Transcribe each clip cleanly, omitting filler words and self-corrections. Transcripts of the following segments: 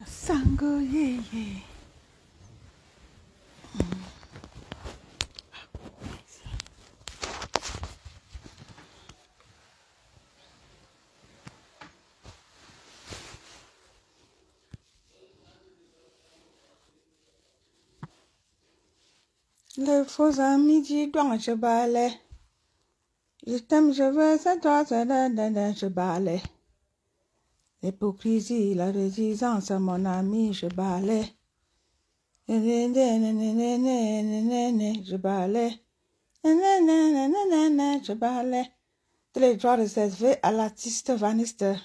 Sango ye ye. Les faux amis disent donc je balais. Je t'aime, je veux, c'est toi, je balais. L'hypocrisie, la résistance, mon ami, je balais. Je balais. Je balais. Tous les droits réservés à l'artiste Vanister.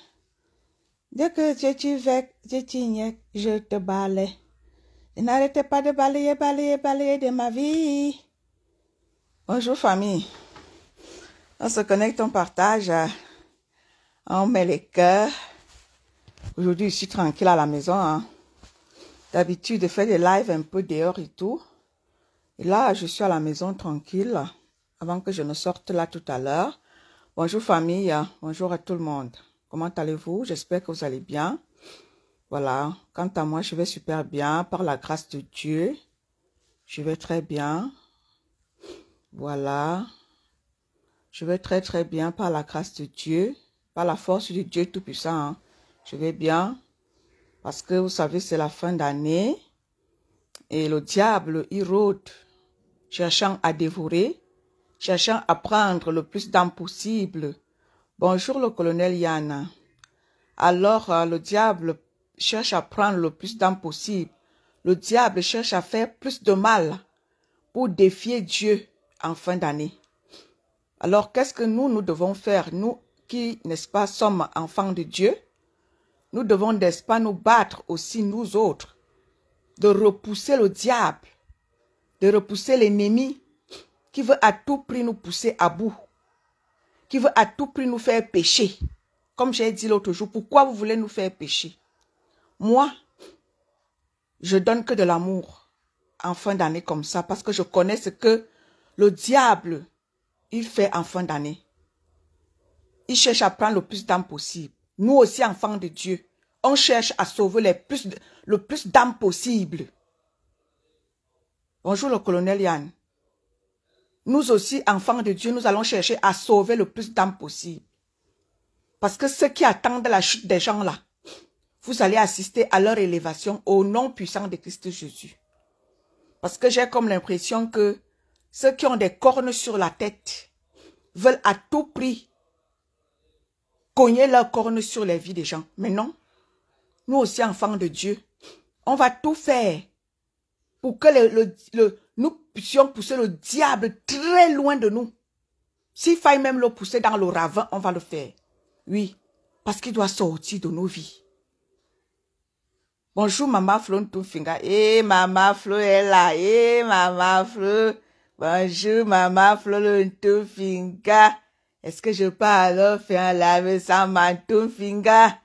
Dès que je te balais. Je n'arrêtais pas de balayer, balayer, balayer de ma vie. Bonjour famille. On se connecte, on partage, on met les cœurs. Aujourd'hui, je suis tranquille à la maison. Hein. D'habitude, je fais des lives un peu dehors et tout. Et là, je suis à la maison tranquille, avant que je ne sorte là tout à l'heure. Bonjour famille, bonjour à tout le monde. Comment allez-vous? J'espère que vous allez bien. Voilà, quant à moi, je vais super bien, par la grâce de Dieu. Je vais très bien. Voilà. Je vais très très bien par la grâce de Dieu, par la force de Dieu Tout-Puissant. Hein. Je vais bien parce que vous savez, c'est la fin d'année et le diable, il rôde, cherchant à dévorer, cherchant à prendre le plus d'âmes possible. Bonjour le colonel Yann. Alors, le diable cherche à prendre le plus d'âmes possible. Le diable cherche à faire plus de mal pour défier Dieu en fin d'année. Alors, qu'est-ce que nous devons faire? Nous qui, n'est-ce pas, sommes enfants de Dieu, nous devons, n'est-ce pas, nous battre aussi, nous autres, de repousser le diable, de repousser l'ennemi qui veut à tout prix nous pousser à bout, qui veut à tout prix nous faire pécher. Comme j'ai dit l'autre jour, pourquoi vous voulez nous faire pécher? Moi, je donne que de l'amour en fin d'année comme ça, parce que je connais ce que le diable, il fait en fin d'année. Il cherche à prendre le plus d'âmes possible. Nous aussi, enfants de Dieu, on cherche à sauver le plus d'âmes possible. Bonjour le colonel Yann. Nous aussi, enfants de Dieu, nous allons chercher à sauver le plus d'âmes possible. Parce que ceux qui attendent la chute des gens là, vous allez assister à leur élévation au nom puissant de Christ Jésus. Parce que j'ai comme l'impression que ceux qui ont des cornes sur la tête veulent à tout prix cogner leurs cornes sur les vies des gens. Mais non, nous aussi, enfants de Dieu, on va tout faire pour que nous puissions pousser le diable très loin de nous. S'il faille même le pousser dans le ravin, on va le faire. Oui, parce qu'il doit sortir de nos vies. Bonjour Maman Flo Ntumfinga. Eh Maman Flo est là. Eh Maman Flo. Bonjour Maman Flo Ntumfinga. Est-ce que je peux alors faire un live sans ma Ntumfinga?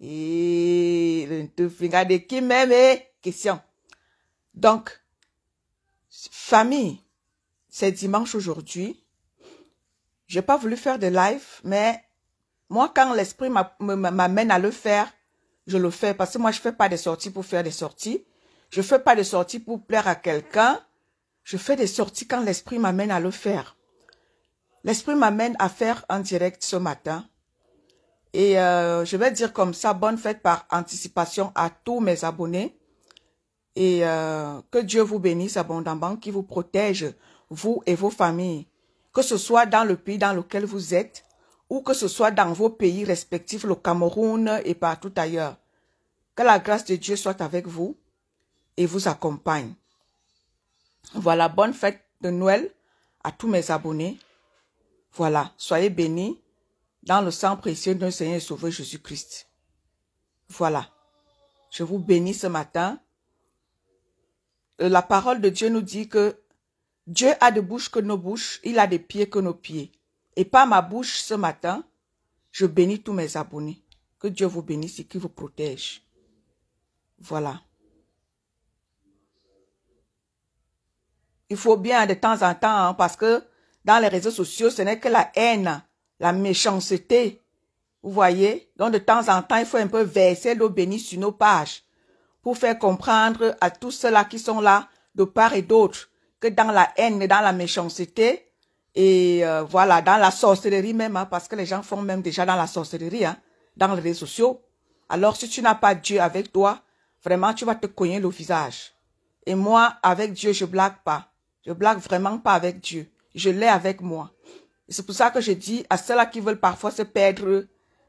Eh le Ntumfinga de qui même? Question. Donc, famille, c'est dimanche aujourd'hui. J'ai pas voulu faire de live, mais moi, quand l'esprit m'amène à le faire, je le fais. Parce que moi, je fais pas des sorties pour faire des sorties. Je fais pas des sorties pour plaire à quelqu'un. Je fais des sorties quand l'esprit m'amène à le faire. L'esprit m'amène à faire un direct ce matin. Et je vais dire comme ça, bonne fête par anticipation à tous mes abonnés. Et que Dieu vous bénisse abondamment, qu'il vous protège, vous et vos familles. Que ce soit dans le pays dans lequel vous êtes, ou que ce soit dans vos pays respectifs, le Cameroun et partout ailleurs. Que la grâce de Dieu soit avec vous et vous accompagne. Voilà, bonne fête de Noël à tous mes abonnés. Voilà, soyez bénis dans le sang précieux de notre Seigneur et Sauveur Jésus-Christ. Voilà, je vous bénis ce matin. La parole de Dieu nous dit que Dieu a de bouches que nos bouches, il a des pieds que nos pieds. Et par ma bouche ce matin, je bénis tous mes abonnés. Que Dieu vous bénisse et qu'il vous protège. Voilà. Il faut bien de temps en temps, hein, parce que dans les réseaux sociaux, ce n'est que la haine, la méchanceté. Vous voyez? Donc de temps en temps, il faut un peu verser l'eau bénie sur nos pages. pour faire comprendre à tous ceux-là qui sont là, de part et d'autre, que dans la haine, dans la méchanceté, et voilà, dans la sorcellerie même, hein, parce que les gens font même déjà dans la sorcellerie, hein, dans les réseaux sociaux. Alors, si tu n'as pas Dieu avec toi, vraiment, tu vas te cogner le visage. Et moi, avec Dieu, je blague pas. Je blague vraiment pas avec Dieu. Je l'ai avec moi. C'est pour ça que je dis à ceux-là qui veulent parfois se perdre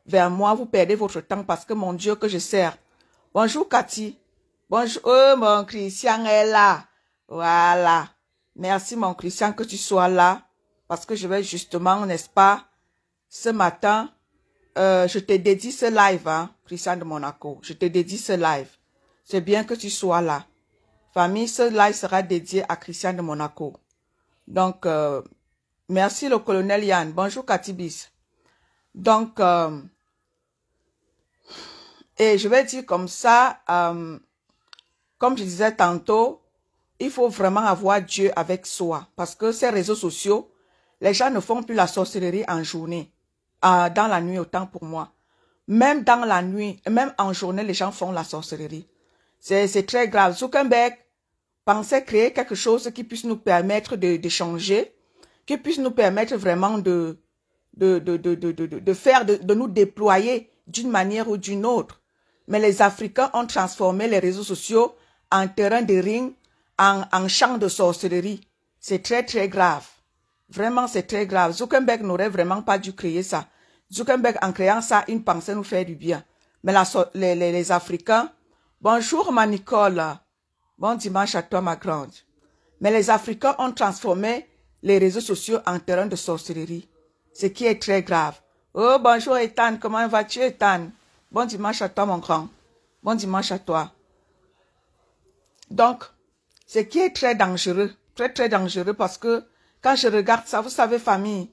vers moi, vous perdez votre temps parce que mon Dieu que je sers. Bonjour Cathy. Bonjour, oh, mon Christian est là. Voilà. Merci mon Christian que tu sois là. Parce que je vais justement, n'est-ce pas, ce matin, je te dédie ce live, hein, Christian de Monaco. Je te dédie ce live. C'est bien que tu sois là. Famille, ce live sera dédié à Christian de Monaco. Donc, merci le colonel Yann. Bonjour Katibis. Donc, et je vais dire comme ça, comme je disais tantôt, il faut vraiment avoir Dieu avec soi. Parce que ces réseaux sociaux, les gens ne font plus la sorcellerie en journée. Dans la nuit, autant pour moi. Même dans la nuit, même en journée, les gens font la sorcellerie. C'est très grave. Zuckerberg pensait créer quelque chose qui puisse nous permettre de changer, qui puisse nous permettre vraiment de nous déployer d'une manière ou d'une autre. Mais les Africains ont transformé les réseaux sociaux en terrain de ring, en champ de sorcellerie. C'est très, très grave. Vraiment, c'est très grave. Zuckerberg n'aurait vraiment pas dû créer ça. Zuckerberg, en créant ça, il pensait nous faire du bien. Mais les Africains, bonjour ma Nicole, bon dimanche à toi ma grande. Mais les Africains ont transformé les réseaux sociaux en terrain de sorcellerie. Ce qui est très grave. Oh, bonjour Ethan, comment vas-tu Ethan? Bon dimanche à toi mon grand. Bon dimanche à toi. Donc, ce qui est très dangereux, très très dangereux parce que quand je regarde ça, vous savez famille,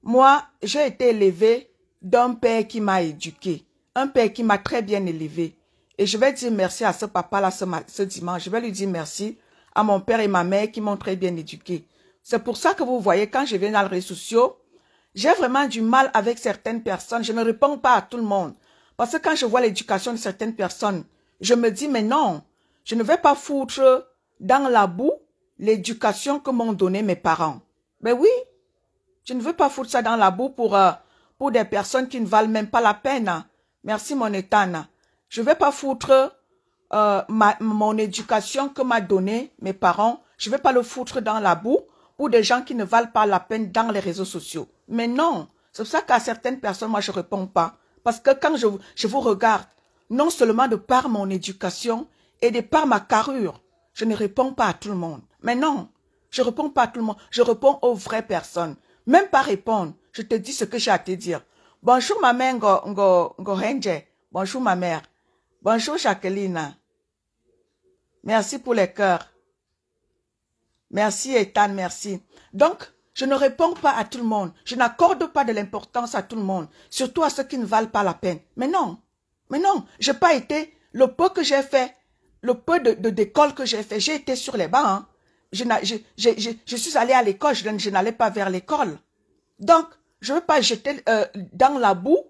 moi j'ai été élevée d'un père qui m'a éduqué, un père qui m'a très bien élevé. Et je vais dire merci à ce papa-là ce dimanche, je vais lui dire merci à mon père et ma mère qui m'ont très bien éduqué. C'est pour ça que vous voyez, quand je viens dans les réseaux sociaux, j'ai vraiment du mal avec certaines personnes, je ne réponds pas à tout le monde. Parce que quand je vois l'éducation de certaines personnes, je me dis mais non, je ne vais pas foutre dans la boue l'éducation que m'ont donné mes parents. Mais oui, je ne veux pas foutre ça dans la boue pour des personnes qui ne valent même pas la peine. Merci mon Ethan. Je ne vais pas foutre mon éducation que m'a donné mes parents. Je ne vais pas le foutre dans la boue pour des gens qui ne valent pas la peine dans les réseaux sociaux. Mais non, c'est pour ça qu'à certaines personnes, moi je ne réponds pas. Parce que quand je vous regarde, non seulement de par mon éducation et de par ma carrure, je ne réponds pas à tout le monde. Mais non, je ne réponds pas à tout le monde. Je réponds aux vraies personnes. Même pas répondre, je te dis ce que j'ai à te dire. Bonjour ma mère Ngohenje. Bonjour ma mère. Bonjour Jacqueline. Merci pour les cœurs. Merci Ethan, merci. Donc, je ne réponds pas à tout le monde. Je n'accorde pas de l'importance à tout le monde. Surtout à ceux qui ne valent pas la peine. Mais non, je n'ai pas été, le peu que j'ai fait, le peu d'école que j'ai fait, j'ai été sur les bancs. Hein. Je suis allée à l'école, je n'allais pas vers l'école. Donc, je ne veux pas jeter dans la boue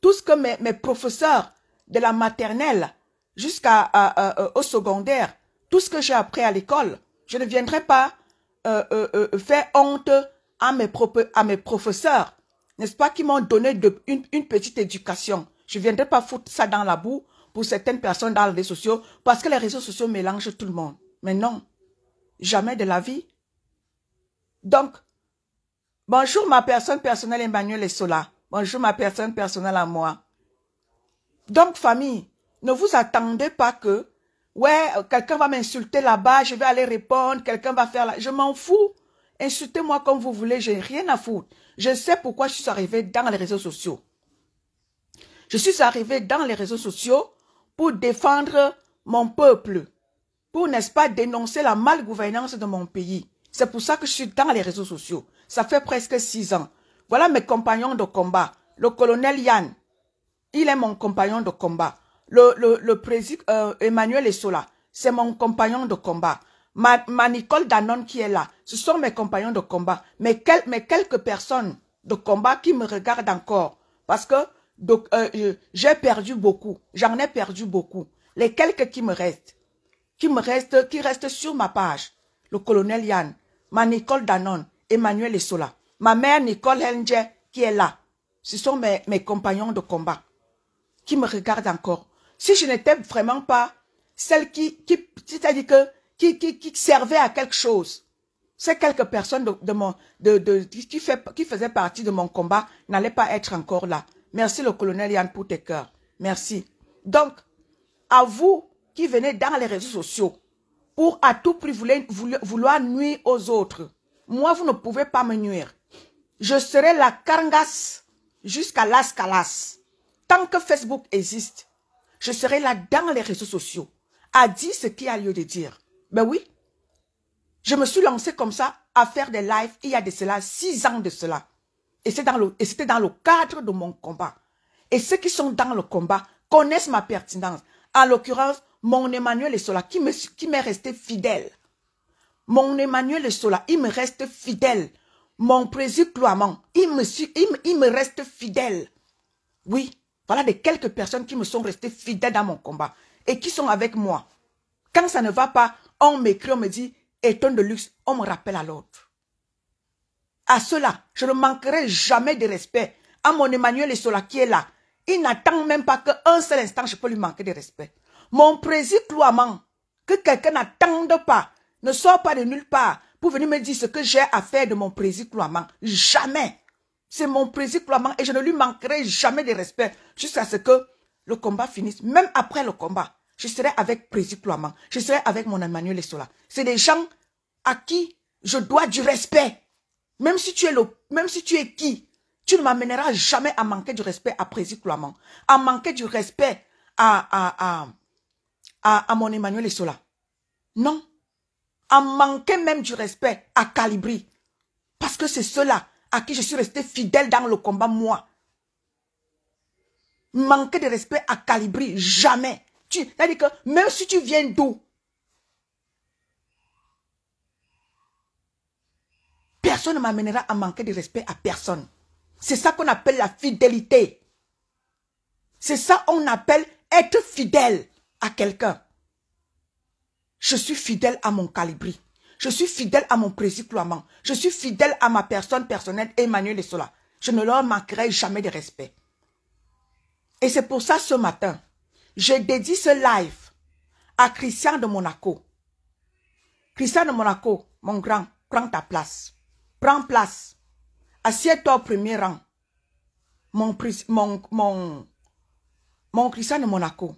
tout ce que mes professeurs de la maternelle jusqu'au secondaire, tout ce que j'ai appris à l'école, je ne viendrai pas faire honte à mes professeurs, n'est-ce pas, qui m'ont donné une petite éducation. Je ne viendrai pas foutre ça dans la boue pour certaines personnes dans les réseaux sociaux, parce que les réseaux sociaux mélangent tout le monde. Mais non, jamais de la vie. Donc, bonjour ma personne personnelle Emmanuel Essola. Bonjour ma personne personnelle à moi. Donc, famille, ne vous attendez pas que, ouais, quelqu'un va m'insulter là-bas, je vais aller répondre, quelqu'un va faire là. Je m'en fous. Insultez-moi comme vous voulez, j'ai rien à foutre. Je sais pourquoi je suis arrivée dans les réseaux sociaux. Je suis arrivée dans les réseaux sociaux pour défendre mon peuple, pour, n'est-ce pas, dénoncer la malgouvernance de mon pays. C'est pour ça que je suis dans les réseaux sociaux. Ça fait presque 6 ans. Voilà mes compagnons de combat. Le colonel Yann, il est mon compagnon de combat. Le président Emmanuel Essola, c'est mon compagnon de combat. Ma Nicole Danone qui est là, ce sont mes compagnons de combat. Mais quelques personnes de combat qui me regardent encore. Parce que j'ai perdu beaucoup. J'en ai perdu beaucoup. les quelques qui restent, qui restent sur ma page, le colonel Yann, ma Nicole Danone, Emmanuel Essola, ma mère Nicole Helge qui est là. Ce sont mes compagnons de combat qui me regardent encore. Si je n'étais vraiment pas celle c'est-à-dire que, qui servait à quelque chose, ces quelques personnes qui faisaient partie de mon combat n'allaient pas être encore là. Merci le colonel Yann pour tes cœurs. Merci. Donc, à vous qui venez dans les réseaux sociaux pour à tout prix vouloir nuire aux autres, moi, vous ne pouvez pas me nuire. Je serai la Karangas jusqu'à Las Calas. Tant que Facebook existe, je serai là dans les réseaux sociaux à dire ce qu'il y a lieu de dire. Ben oui, je me suis lancée comme ça à faire des lives il y a de cela 6 ans de cela. Et c'était dans le cadre de mon combat. Et ceux qui sont dans le combat connaissent ma pertinence. En l'occurrence, mon Emmanuel Essola qui m'est resté fidèle. Mon Emmanuel Essola, il me reste fidèle. Mon président Cloamant, il me reste fidèle. Oui, voilà des quelques personnes qui me sont restées fidèles dans mon combat et qui sont avec moi. Quand ça ne va pas, on m'écrit, on me dit, étonne de luxe, on me rappelle à l'autre. À cela, je ne manquerai jamais de respect à mon Emmanuel Essola qui est là. Il n'attend même pas qu'un seul instant, je peux lui manquer de respect. Mon président Cloamant, que quelqu'un n'attende pas, ne sort pas de nulle part pour venir me dire ce que j'ai à faire de mon président Cloamant. Jamais. C'est mon président Cloamant et je ne lui manquerai jamais de respect jusqu'à ce que le combat finisse. Même après le combat, je serai avec président Cloamant. Je serai avec mon Emmanuel Essola. C'est des gens à qui je dois du respect. Même si tu es qui, tu ne m'amèneras jamais à manquer du respect à président Cloamant. À manquer du respect à mon Emmanuel Essola. Non. À manquer même du respect à Calibri. Parce que c'est ceux-là à qui je suis resté fidèle dans le combat, moi. Manquer de respect à Calibri, jamais. C'est-à-dire que même si tu viens d'où, personne ne m'amènera à manquer de respect à personne. C'est ça qu'on appelle la fidélité. C'est ça qu'on appelle être fidèle à quelqu'un. Je suis fidèle à mon Calibri. Je suis fidèle à mon président Cloamant. Je suis fidèle à ma personne personnelle, Emmanuel Essola. Je ne leur manquerai jamais de respect. Et c'est pour ça, ce matin, je dédie ce live à Christian de Monaco. Christian de Monaco, mon grand, prends ta place. Prends place. Assieds-toi au premier rang. Mon Christian de Monaco.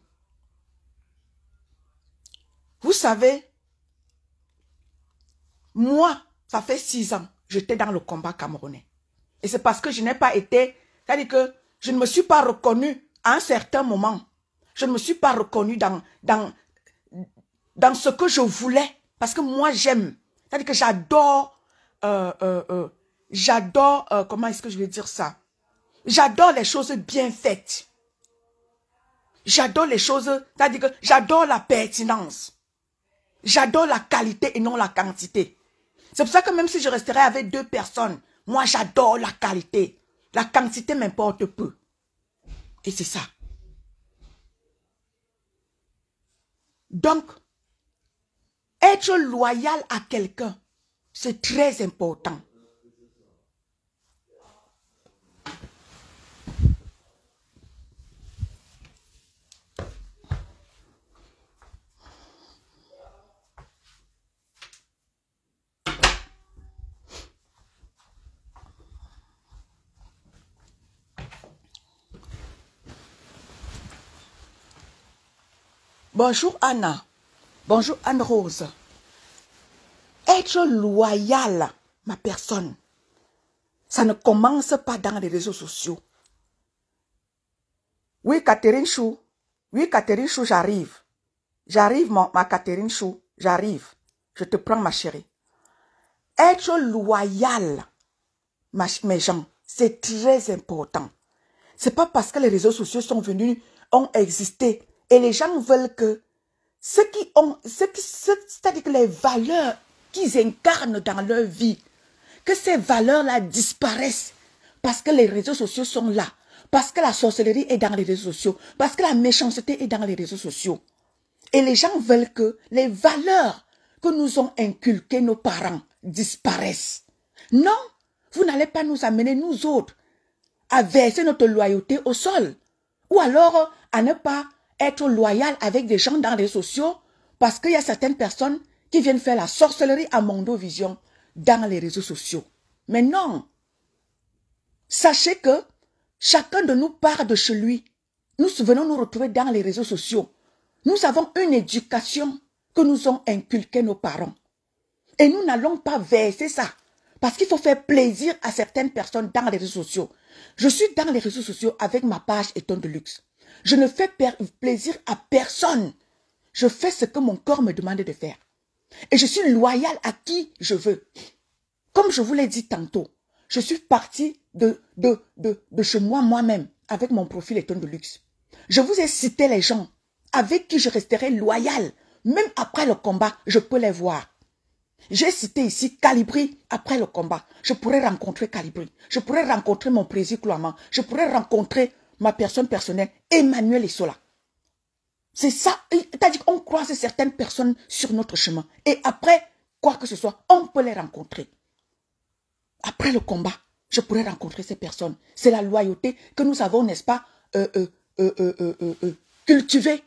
Vous savez, moi, ça fait 6 ans, j'étais dans le combat camerounais. Et c'est parce que je n'ai pas été, c'est-à-dire que je ne me suis pas reconnue à un certain moment. Je ne me suis pas reconnue dans ce que je voulais. Parce que moi, j'aime. C'est-à-dire que j'adore, comment est-ce que je vais dire ça? J'adore les choses bien faites. J'adore les choses, c'est-à-dire que j'adore la pertinence. J'adore la qualité et non la quantité. C'est pour ça que même si je resterai avec 2 personnes, moi j'adore la qualité. La quantité m'importe peu. Et c'est ça. Donc, être loyal à quelqu'un, c'est très important. Bonjour Anna. Bonjour Anne-Rose. Être loyal, ma personne, ça ne commence pas dans les réseaux sociaux. Oui, Catherine Chou. Oui, Catherine Chou, j'arrive. J'arrive, ma Catherine Chou. J'arrive. Je te prends, ma chérie. Être loyal, mes gens, c'est très important. C'est pas parce que les réseaux sociaux sont venus, ont existé. Et les gens veulent que c'est-à-dire que les valeurs qu'ils incarnent dans leur vie, que ces valeurs-là disparaissent parce que les réseaux sociaux sont là, parce que la sorcellerie est dans les réseaux sociaux, parce que la méchanceté est dans les réseaux sociaux. Et les gens veulent que les valeurs que nous ont inculquées nos parents disparaissent. Non, vous n'allez pas nous amener, nous autres, à verser notre loyauté au sol. Ou alors à ne pas être loyal avec des gens dans les réseaux sociaux parce qu'il y a certaines personnes qui viennent faire la sorcellerie à Mondovision dans les réseaux sociaux. Mais non. Sachez que chacun de nous part de chez lui. Nous venons nous retrouver dans les réseaux sociaux. Nous avons une éducation que nous ont inculquée nos parents. Et nous n'allons pas verser ça. Parce qu'il faut faire plaisir à certaines personnes dans les réseaux sociaux. Je suis dans les réseaux sociaux avec ma page Étonne de Luxe. Je ne fais plaisir à personne. Je fais ce que mon corps me demande de faire. Et je suis loyale à qui je veux. Comme je vous l'ai dit tantôt, je suis partie de chez moi-même avec mon profil Étonne de Luxe. Je vous ai cité les gens avec qui je resterai loyale. Même après le combat, je peux les voir. J'ai cité ici Calibri après le combat. Je pourrais rencontrer Calibri. Je pourrais rencontrer mon président Cloamant. Je pourrais rencontrer ma personne personnelle, Emmanuel Essola. C'est ça. C'est-à-dire qu'on croise certaines personnes sur notre chemin. Et après, quoi que ce soit, on peut les rencontrer. Après le combat, je pourrais rencontrer ces personnes. C'est la loyauté que nous avons, n'est-ce pas, cultivée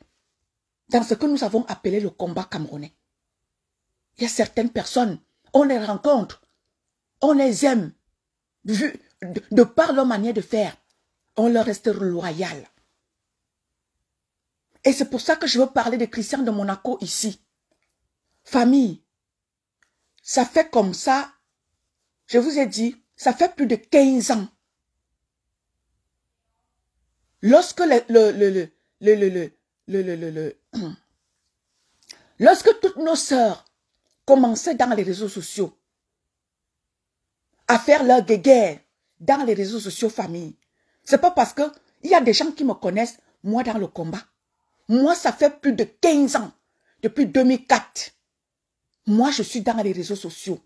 dans ce que nous avons appelé le combat camerounais. Il y a certaines personnes, on les rencontre, on les aime, de par leur manière de faire, on leur reste loyal. Et c'est pour ça que je veux parler de Christian de Monaco ici. Famille, ça fait comme ça, je vous ai dit, ça fait plus de 15 ans. Lorsque lorsque toutes nos sœurs commençaient dans les réseaux sociaux à faire leur guéguerre dans les réseaux sociaux famille, c'est pas parce que il y a des gens qui me connaissent, moi dans le combat. Moi, ça fait plus de 15 ans, depuis 2004. Moi, je suis dans les réseaux sociaux.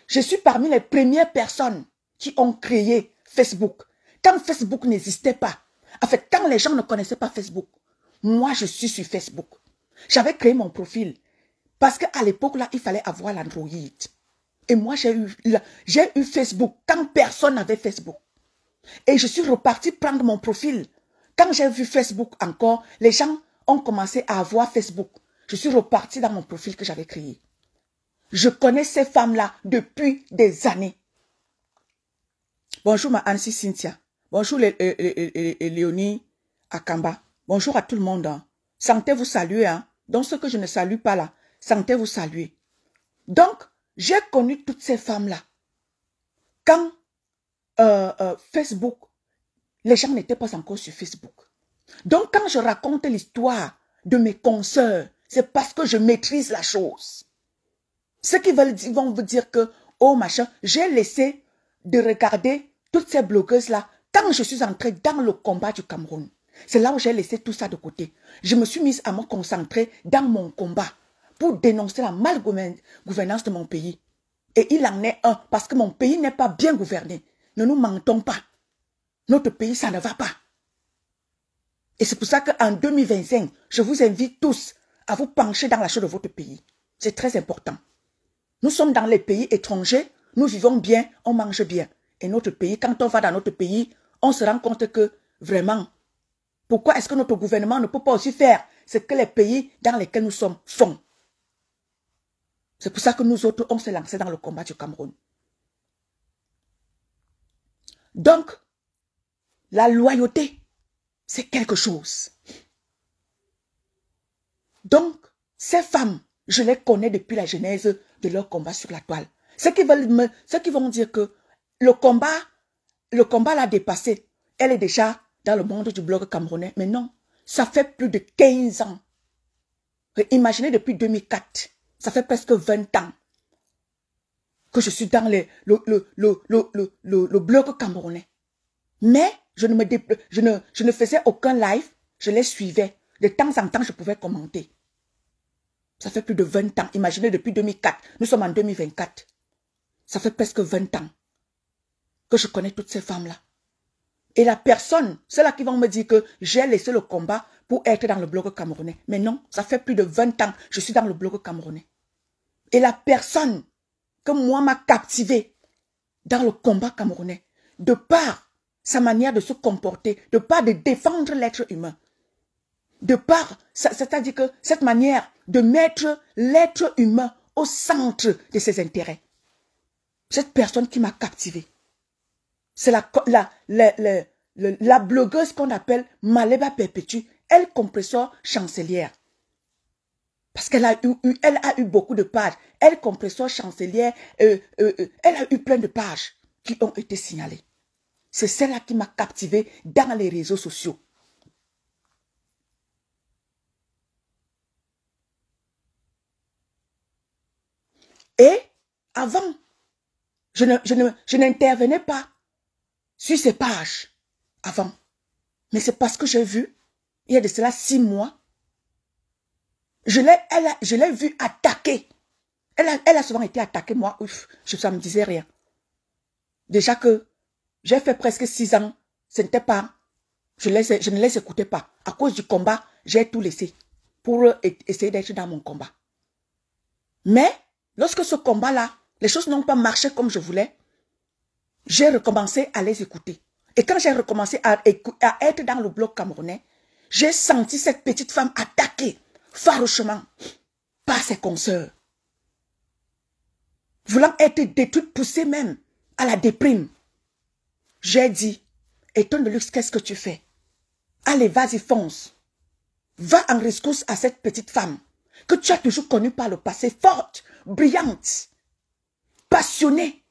Je suis parmi les premières personnes qui ont créé Facebook. Quand Facebook n'existait pas, en fait, quand les gens ne connaissaient pas Facebook, moi, je suis sur Facebook. J'avais créé mon profil parce qu'à l'époque, là, il fallait avoir l'Android. Et moi, j'ai eu Facebook quand personne n'avait Facebook. Et je suis reparti prendre mon profil. Quand j'ai vu Facebook encore, les gens ont commencé à avoir Facebook. Je suis reparti dans mon profil que j'avais créé. Je connais ces femmes-là depuis des années. Bonjour ma Annecy Cynthia. Bonjour Léonie Akamba. Bonjour à tout le monde. Hein. Sentez vous saluer. Hein. Donc ce que je ne salue pas là, sentez vous saluer. Donc, j'ai connu toutes ces femmes-là. Quand Facebook, les gens n'étaient pas encore sur Facebook. Donc, quand je raconte l'histoire de mes consoeurs, c'est parce que je maîtrise la chose. Ceux qui vont vous dire que, oh machin, j'ai laissé de regarder toutes ces blogueuses-là quand je suis entrée dans le combat du Cameroun. C'est là où j'ai laissé tout ça de côté. Je me suis mise à me concentrer dans mon combat pour dénoncer la malgouvernance de mon pays. Et il en est un, parce que mon pays n'est pas bien gouverné. Ne nous mentons pas. Notre pays, ça ne va pas. Et c'est pour ça qu'en 2025, je vous invite tous à vous pencher dans la chose de votre pays. C'est très important. Nous sommes dans les pays étrangers, nous vivons bien, on mange bien. Et notre pays, quand on va dans notre pays, on se rend compte que vraiment, pourquoi est-ce que notre gouvernement ne peut pas aussi faire ce que les pays dans lesquels nous sommes font? C'est pour ça que nous autres, on s'est lancé dans le combat du Cameroun. Donc, la loyauté, c'est quelque chose. Donc, ces femmes, je les connais depuis la genèse de leur combat sur la toile. Ceux qui vont dire que le combat l'a dépassé. Elle est déjà dans le monde du blog camerounais. Mais non, ça fait plus de 15 ans. Imaginez depuis 2004, ça fait presque 20 ans que je suis dans le blog camerounais. Mais je ne faisais aucun live, je les suivais. De temps en temps, je pouvais commenter. Ça fait plus de 20 ans. Imaginez depuis 2004. Nous sommes en 2024. Ça fait presque 20 ans que je connais toutes ces femmes-là. Et la personne, c'est là qui vont me dire que j'ai laissé le combat pour être dans le bloc camerounais. Mais non, ça fait plus de 20 ans que je suis dans le bloc camerounais. Et la personne que moi m'a captivé dans le combat camerounais, de par sa manière de se comporter, de par de défendre l'être humain, de par, c'est-à-dire que cette manière de mettre l'être humain au centre de ses intérêts. Cette personne qui m'a captivé, c'est la blogueuse qu'on appelle Maleba Perpétue, elle compresseur chancelière. Parce qu'elle a eu beaucoup de pages. Elle compresseur chancelière, elle a eu plein de pages qui ont été signalées. C'est celle-là qui m'a captivé dans les réseaux sociaux. Et avant, je n'intervenais pas sur ces pages avant. Mais c'est parce que j'ai vu, il y a de cela 6 mois, je l'ai vu attaquer. Elle a souvent été attaquée, moi, ouf, ça ne me disait rien. Déjà que j'ai fait presque 6 ans, ce n'était pas, je ne les écoutais pas. À cause du combat, j'ai tout laissé pour essayer d'être dans mon combat. Mais, lorsque ce combat-là, les choses n'ont pas marché comme je voulais, j'ai recommencé à les écouter. Et quand j'ai recommencé à être dans le bloc camerounais, j'ai senti cette petite femme attaquée farouchement par ses consoeurs. Voulant être détruite, poussée même à la déprime. J'ai dit, Étonne de luxe, qu'est-ce que tu fais? Allez, vas-y, fonce. Va en rescousse à cette petite femme que tu as toujours connue par le passé, forte, brillante, passionnée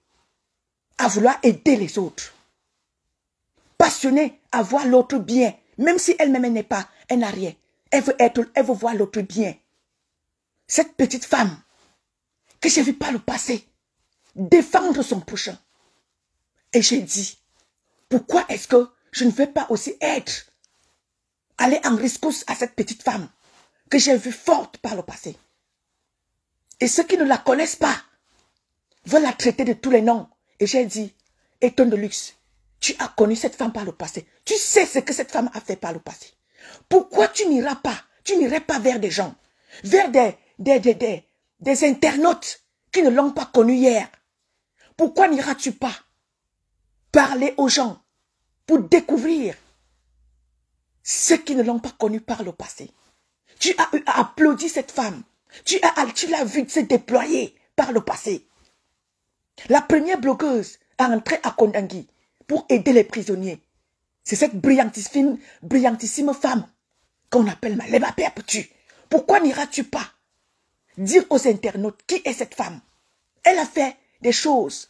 à vouloir aider les autres. Passionnée à voir l'autre bien, même si elle-même n'est pas, elle n'a rien. Elle veut voir l'autre bien. Cette petite femme que j'ai vue par le passé défendre son prochain. Et j'ai dit, pourquoi est-ce que je ne vais pas aussi aller en rescousse à cette petite femme que j'ai vue forte par le passé. Et ceux qui ne la connaissent pas veulent la traiter de tous les noms. Et j'ai dit, Étonne de luxe, tu as connu cette femme par le passé. Tu sais ce que cette femme a fait par le passé. Pourquoi tu n'irais pas vers des gens, vers des internautes qui ne l'ont pas connue hier? Pourquoi n'iras-tu pas parler aux gens pour découvrir ceux qui ne l'ont pas connue par le passé? Tu as applaudi cette femme. Tu l'as vue se déployer par le passé. La première blogueuse à entrer à Kondangui pour aider les prisonniers, c'est cette brillantissime femme qu'on appelle Maleba Perpétue. Pourquoi n'iras-tu pas dire aux internautes qui est cette femme? Elle a fait des choses.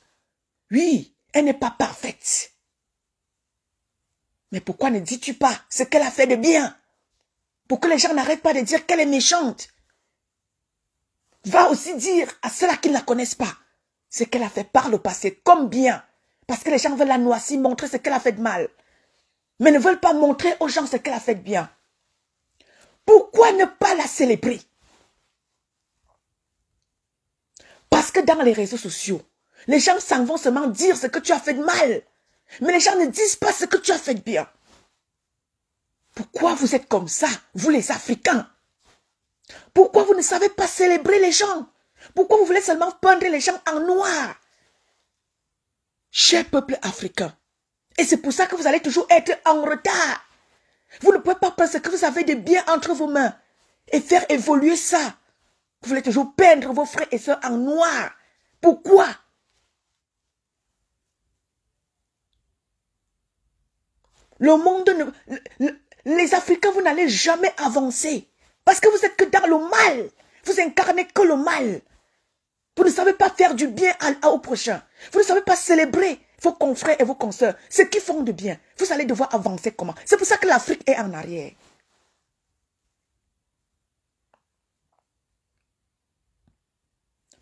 Oui, elle n'est pas parfaite. Mais pourquoi ne dis-tu pas ce qu'elle a fait de bien? Pour que les gens n'arrêtent pas de dire qu'elle est méchante. Va aussi dire à ceux-là qui ne la connaissent pas ce qu'elle a fait par le passé, comme bien. Parce que les gens veulent la noisir, montrer ce qu'elle a fait de mal. Mais ne veulent pas montrer aux gens ce qu'elle a fait de bien. Pourquoi ne pas la célébrer? Parce que dans les réseaux sociaux, les gens s'en vont seulement dire ce que tu as fait de mal. Mais les gens ne disent pas ce que tu as fait de bien. Pourquoi vous êtes comme ça, vous les Africains? Pourquoi vous ne savez pas célébrer les gens? Pourquoi vous voulez seulement peindre les gens en noir? Cher peuple africain, et c'est pour ça que vous allez toujours être en retard. Vous ne pouvez pas prendre ce que vous avez de bien entre vos mains et faire évoluer ça. Vous voulez toujours peindre vos frères et sœurs en noir. Pourquoi? Le monde, les Africains, vous n'allez jamais avancer. Parce que vous êtes que dans le mal. Vous incarnez que le mal. Vous ne savez pas faire du bien au prochain. Vous ne savez pas célébrer vos confrères et vos consoeurs. Ceux qui font du bien. Vous allez devoir avancer comment? C'est pour ça que l'Afrique est en arrière.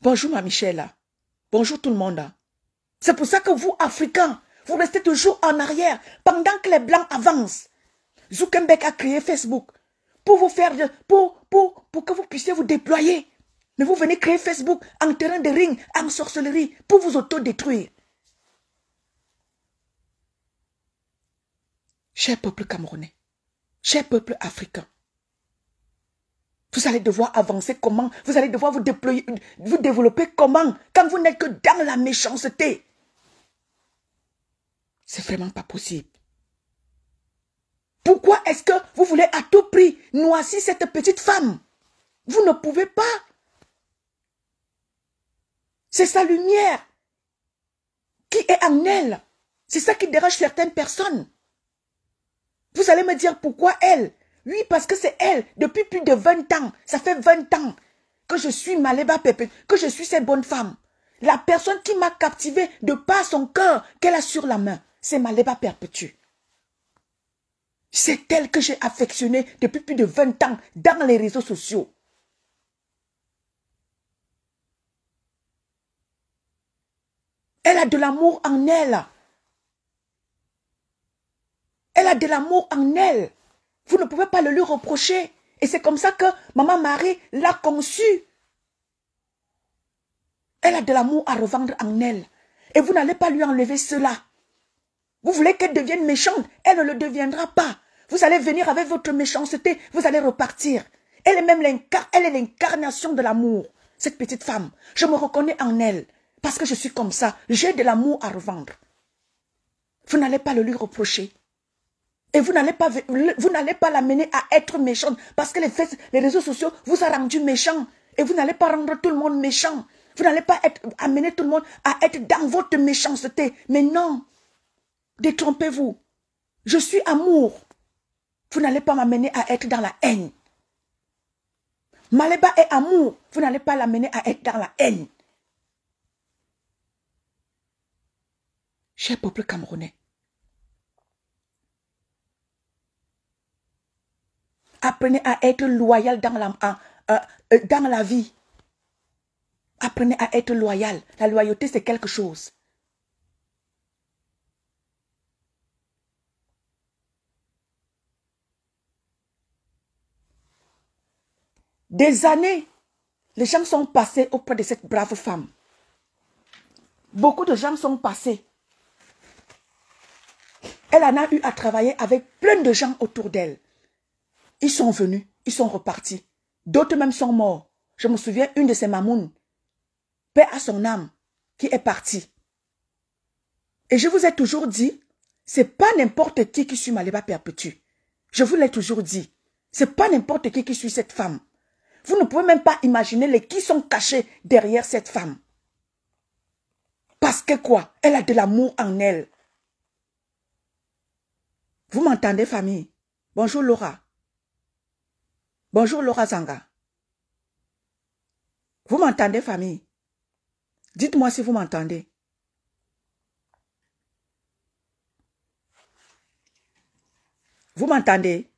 Bonjour ma Michelle. Bonjour tout le monde. C'est pour ça que vous, Africains, vous restez toujours en arrière pendant que les Blancs avancent. Zuckerberg a créé Facebook pour vous faire, pour que vous puissiez vous déployer. Mais vous venez créer Facebook en terrain de ring, en sorcellerie, pour vous autodétruire. Cher peuple camerounais, cher peuple africain, vous allez devoir avancer comment? Vous allez devoir vous déployer, vous développer comment? Quand vous n'êtes que dans la méchanceté. C'est vraiment pas possible. Pourquoi est-ce que vous voulez à tout prix noircir cette petite femme? Vous ne pouvez pas. C'est sa lumière qui est en elle. C'est ça qui dérange certaines personnes. Vous allez me dire pourquoi elle? Oui, parce que c'est elle. Depuis plus de 20 ans. Ça fait 20 ans que je suis Maléba Pépé, que je suis cette bonne femme. La personne qui m'a captivée de par son cœur qu'elle a sur la main, c'est Maléba Perpétue. C'est elle que j'ai affectionnée depuis plus de 20 ans dans les réseaux sociaux. Elle a de l'amour en elle. Elle a de l'amour en elle. Vous ne pouvez pas le lui reprocher. Et c'est comme ça que Maman Marie l'a conçue. Elle a de l'amour à revendre en elle. Et vous n'allez pas lui enlever cela. Vous voulez qu'elle devienne méchante, elle ne le deviendra pas. Vous allez venir avec votre méchanceté, vous allez repartir. Elle est même l'incarnation de l'amour, cette petite femme. Je me reconnais en elle, parce que je suis comme ça. J'ai de l'amour à revendre. Vous n'allez pas le lui reprocher. Et vous n'allez pas l'amener à être méchante, parce que les réseaux sociaux vous a rendu méchant. Et vous n'allez pas rendre tout le monde méchant. Vous n'allez pas amener tout le monde à être dans votre méchanceté. Mais non. Détrompez-vous. Je suis amour. Vous n'allez pas m'amener à être dans la haine. Maléba est amour. Vous n'allez pas l'amener à être dans la haine. Cher peuple camerounais, apprenez à être loyal dans la vie. Apprenez à être loyal. La loyauté, c'est quelque chose. Des années, les gens sont passés auprès de cette brave femme. Beaucoup de gens sont passés. Elle en a eu à travailler avec plein de gens autour d'elle. Ils sont venus, ils sont repartis. D'autres même sont morts. Je me souviens, une de ces mamounes, paix à son âme, qui est partie. Et je vous ai toujours dit, c'est pas n'importe qui suit Maléba Perpétue. Je vous l'ai toujours dit. C'est pas n'importe qui suit cette femme. Vous ne pouvez même pas imaginer les qui sont cachés derrière cette femme. Parce que quoi? Elle a de l'amour en elle. Vous m'entendez, famille? Bonjour Laura. Bonjour Laura Zanga. Vous m'entendez, famille? Dites-moi si vous m'entendez. Vous m'entendez?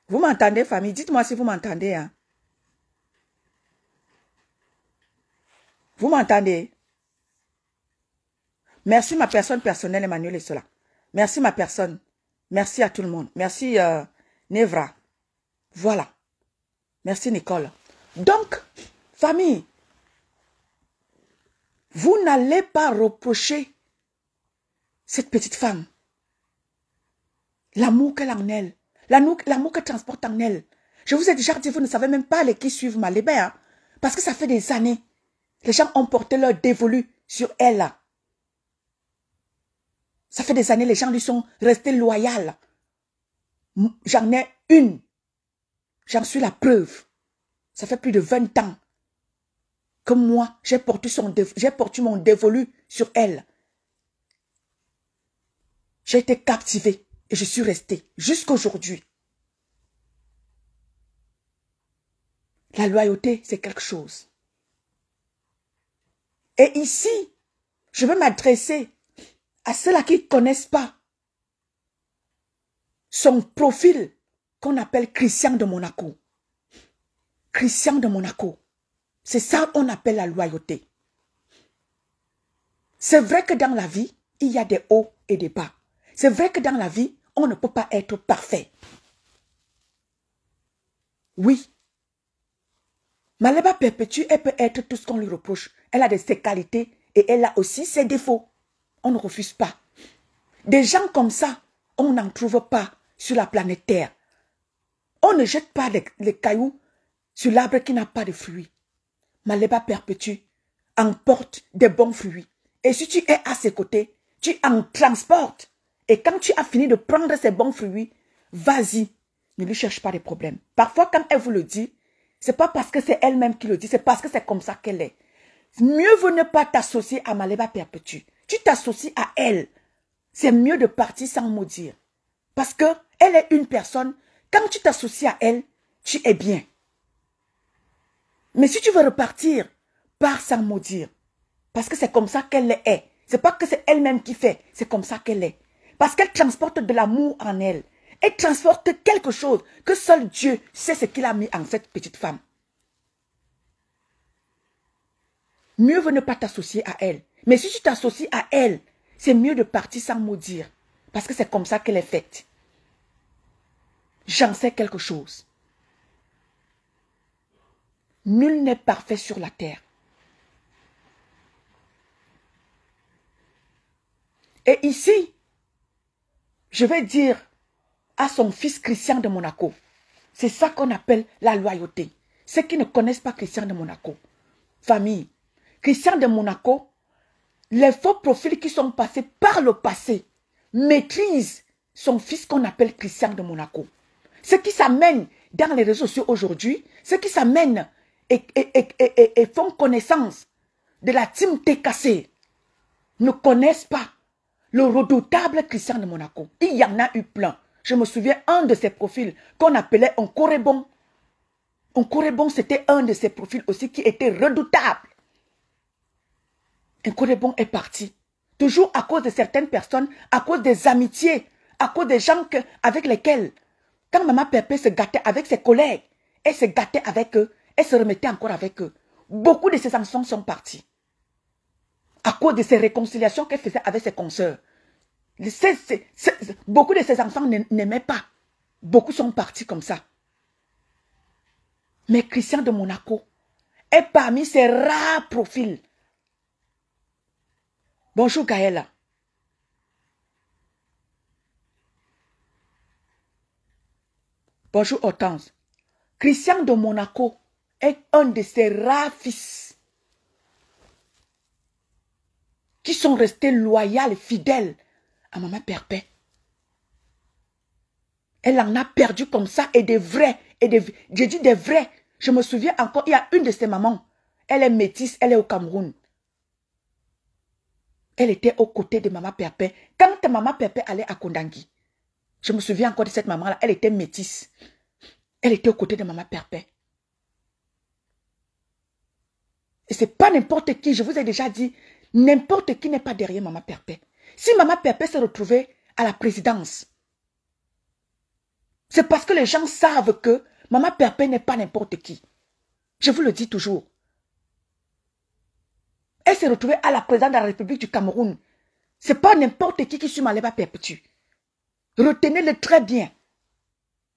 Vous m'entendez, famille? Dites-moi si vous m'entendez. Hein? Vous m'entendez? Merci ma personne personnelle, Emmanuel et cela. Merci ma personne. Merci à tout le monde. Merci Nevra. Voilà. Merci Nicole. Donc, famille, vous n'allez pas reprocher cette petite femme l'amour qu'elle a en elle. L'amour qu'elle transporte en elle. Je vous ai déjà dit, vous ne savez même pas les qui suivent Maléba. Hein, parce que ça fait des années. Les gens ont porté leur dévolu sur elle. Ça fait des années, les gens lui sont restés loyaux. J'en ai une. J'en suis la preuve. Ça fait plus de 20 ans que moi, j'ai porté mon dévolu sur elle. J'ai été captivée et je suis restée jusqu'à aujourd'hui. La loyauté, c'est quelque chose. Et ici, je veux m'adresser à ceux-là qui ne connaissent pas son profil qu'on appelle Christian de Monaco. Christian de Monaco. C'est ça qu'on appelle la loyauté. C'est vrai que dans la vie, il y a des hauts et des bas. C'est vrai que dans la vie, on ne peut pas être parfait. Oui. Maléba Perpétue, elle peut être tout ce qu'on lui reproche. Elle a ses qualités et elle a aussi ses défauts. On ne refuse pas. Des gens comme ça, on n'en trouve pas sur la planète Terre. On ne jette pas les cailloux sur l'arbre qui n'a pas de fruits. Maleba perpétue emporte des bons fruits. Et si tu es à ses côtés, tu en transportes. Et quand tu as fini de prendre ces bons fruits, vas-y, ne lui cherche pas de problèmes. Parfois, quand elle vous le dit, c'est pas parce que c'est elle-même qui le dit, c'est parce que c'est comme ça qu'elle est. Mieux vaut ne pas t'associer à Maleba perpétue. Tu t'associes à elle. C'est mieux de partir sans maudire. Parce que elle est une personne, quand tu t'associes à elle, tu es bien. Mais si tu veux repartir, pars sans maudire. Parce que c'est comme ça qu'elle est. C'est pas que c'est elle-même qui fait, c'est comme ça qu'elle est. Parce qu'elle transporte de l'amour en elle. Elle transporte quelque chose que seul Dieu sait ce qu'il a mis en cette petite femme. Mieux vaut ne pas t'associer à elle. Mais si tu t'associes à elle, c'est mieux de partir sans maudire. Parce que c'est comme ça qu'elle est faite. J'en sais quelque chose. Nul n'est parfait sur la terre. Et ici, je vais dire à son fils Christian de Monaco, c'est ça qu'on appelle la loyauté. Ceux qui ne connaissent pas Christian de Monaco, famille, Christian de Monaco, les faux profils qui sont passés par le passé maîtrisent son fils qu'on appelle Christian de Monaco. Ceux qui s'amènent dans les réseaux sociaux aujourd'hui, ceux qui s'amènent et font connaissance de la team TKC ne connaissent pas le redoutable Christian de Monaco. Il y en a eu plein. Je me souviens, un de ses profils qu'on appelait un corébon. Un corébon, c'était un de ses profils aussi qui était redoutable. Un corébon est parti. Toujours à cause de certaines personnes, à cause des amitiés, à cause des gens avec lesquels, quand Maman Pépé se gâtait avec ses collègues, elle se gâtait avec eux, elle se remettait encore avec eux. Beaucoup de ses enfants sont partis. À cause de ces réconciliations qu'elle faisait avec ses consoeurs. Beaucoup de ses enfants n'aimaient pas. Beaucoup sont partis comme ça. Mais Christian de Monaco est parmi ces rares profils. Bonjour Gaëlla. Bonjour Hortense. Christian de Monaco est un de ces rares fils qui sont restés loyaux et fidèles à Maman Pépé. Elle en a perdu comme ça et des vrais. J'ai dit des vrais. Je me souviens encore, il y a une de ses mamans. Elle est métisse, elle est au Cameroun. Elle était aux côtés de Maman Pépé. Quand Maman Pépé allait à Kondangui, je me souviens encore de cette maman-là, elle était métisse. Elle était aux côtés de Maman Pépé. Et c'est pas n'importe qui, je vous ai déjà dit, n'importe qui n'est pas derrière Maman Pépé. Si Maman Pépé se retrouvait à la présidence, c'est parce que les gens savent que Maman Pépé n'est pas n'importe qui. Je vous le dis toujours. Elle s'est retrouvée à la présidence de la République du Cameroun. Ce n'est pas n'importe qui suit Maleba Perpétue. Retenez-le très bien.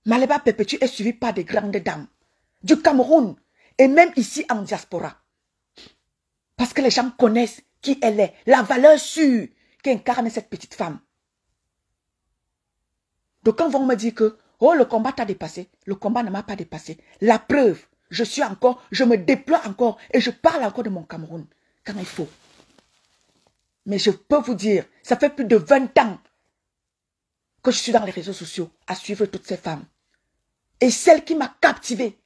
Maleba Perpétue est suivie par des grandes dames du Cameroun et même ici en diaspora. Parce que les gens connaissent qui elle est, la valeur sûre qu'incarne cette petite femme. Donc quand vont me dire que oh, le combat t'a dépassé, le combat ne m'a pas dépassé. La preuve, je me déploie encore et je parle encore de mon Cameroun quand il faut. Mais je peux vous dire, ça fait plus de 20 ans que je suis dans les réseaux sociaux à suivre toutes ces femmes. Et celle qui m'a captivée,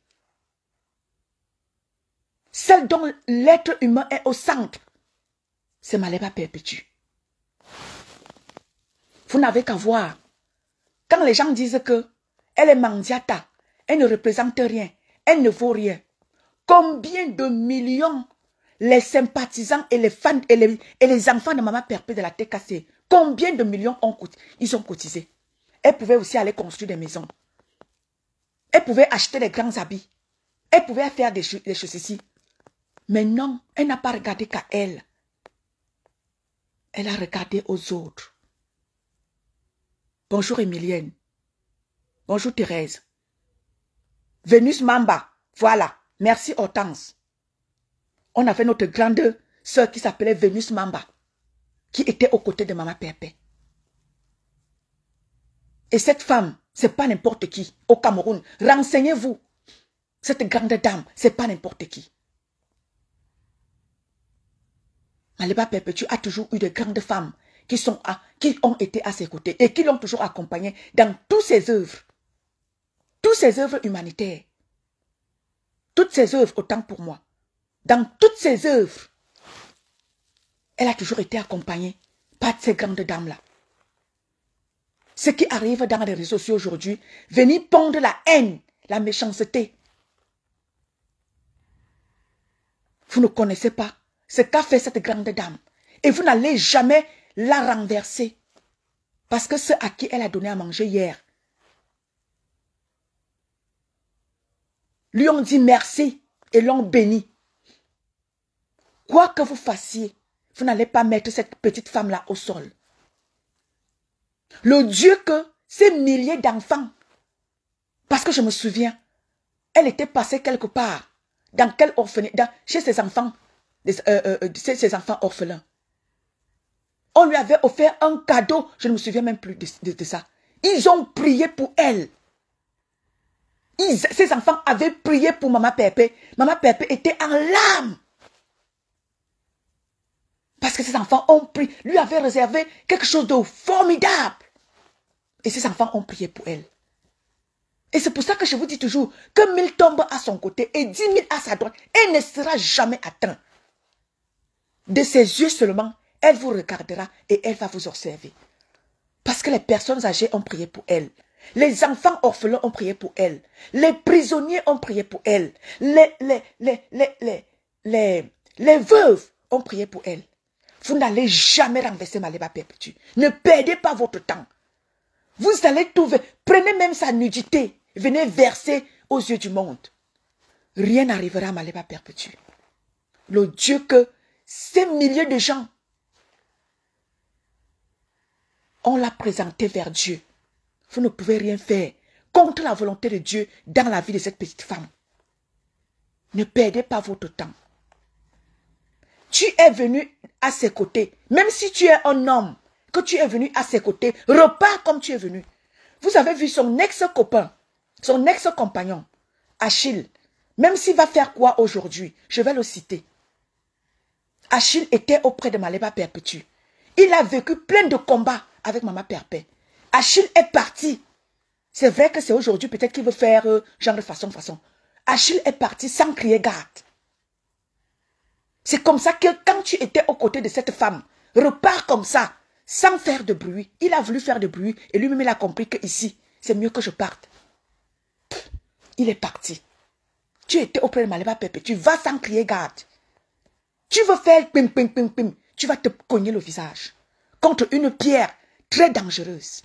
celle dont l'être humain est au centre, c'est Maleba Perpétue. Vous n'avez qu'à voir. Quand les gens disent que elle est mandiata, elle ne représente rien, elle ne vaut rien. Combien de millions les sympathisants et les fans et les enfants de Maman Pépé de la TKC, combien de millions ils ont cotisé? Elle pouvait aussi aller construire des maisons. Elle pouvait acheter des grands habits. Elle pouvait faire des choses ici. Mais non, elle n'a pas regardé qu'à elle. Elle a regardé aux autres. Bonjour Emilienne. Bonjour Thérèse. Vénus Mamba. Voilà. Merci Hortense. On avait notre grande sœur qui s'appelait Vénus Mamba, qui était aux côtés de Maman Pépé. Et cette femme, c'est pas n'importe qui au Cameroun. Renseignez-vous. Cette grande dame, c'est pas n'importe qui. Maliba Perpétue a toujours eu de grandes femmes qui ont été à ses côtés et qui l'ont toujours accompagnée dans toutes ses œuvres. Toutes ses œuvres humanitaires. Toutes ses œuvres, autant pour moi. Dans toutes ses œuvres, elle a toujours été accompagnée par ces grandes dames-là. Ce qui arrive dans les réseaux sociaux aujourd'hui, venir pondre la haine, la méchanceté. Vous ne connaissez pas ce qu'a fait cette grande dame. Et vous n'allez jamais la renverser. Parce que ceux à qui elle a donné à manger hier lui ont dit merci et l'ont béni. Quoi que vous fassiez, vous n'allez pas mettre cette petite femme-là au sol. Le Dieu que ces milliers d'enfants, parce que je me souviens, elle était passée quelque part, dans quel orphelinat, chez ses enfants, ses enfants orphelins. On lui avait offert un cadeau, je ne me souviens même plus de ça. Ils ont prié pour elle. Ces enfants avaient prié pour Maman Pépé. Maman Pépé était en larmes. Parce que ces enfants ont prié, lui avaient réservé quelque chose de formidable. Et ces enfants ont prié pour elle. Et c'est pour ça que je vous dis toujours que 1000 tombent à son côté et 10 000 à sa droite. Elle ne sera jamais atteinte. De ses yeux seulement, elle vous regardera et elle va vous observer. Parce que les personnes âgées ont prié pour elle. Les enfants orphelins ont prié pour elle. Les prisonniers ont prié pour elle. Les veuves ont prié pour elle. Vous n'allez jamais renverser Maliba Perpétue. Ne perdez pas votre temps. Vous allez trouver, prenez même sa nudité, venez verser aux yeux du monde. Rien n'arrivera à Maliba Perpétue. Le Dieu que ces milliers de gens ont l'a présenté vers Dieu. Vous ne pouvez rien faire contre la volonté de Dieu dans la vie de cette petite femme. Ne perdez pas votre temps. Tu es venu à ses côtés, même si tu es un homme, que tu es venu à ses côtés, repars comme tu es venu. Vous avez vu son ex-copain, son ex-compagnon, Achille, même s'il va faire quoi aujourd'hui, je vais le citer. Achille était auprès de Maliba Perpétue. Il a vécu plein de combats avec Maman Perpé. Achille est parti. C'est vrai que c'est aujourd'hui peut-être qu'il veut faire genre de façon. Achille est parti sans crier garde. C'est comme ça que quand tu étais aux côtés de cette femme, repars comme ça, sans faire de bruit. Il a voulu faire de bruit et lui-même il a compris que ici, c'est mieux que je parte. Il est parti. Tu étais auprès de Maliba Pépé, tu vas sans crier garde. Tu veux faire pim pim pim pim, tu vas te cogner le visage contre une pierre très dangereuse.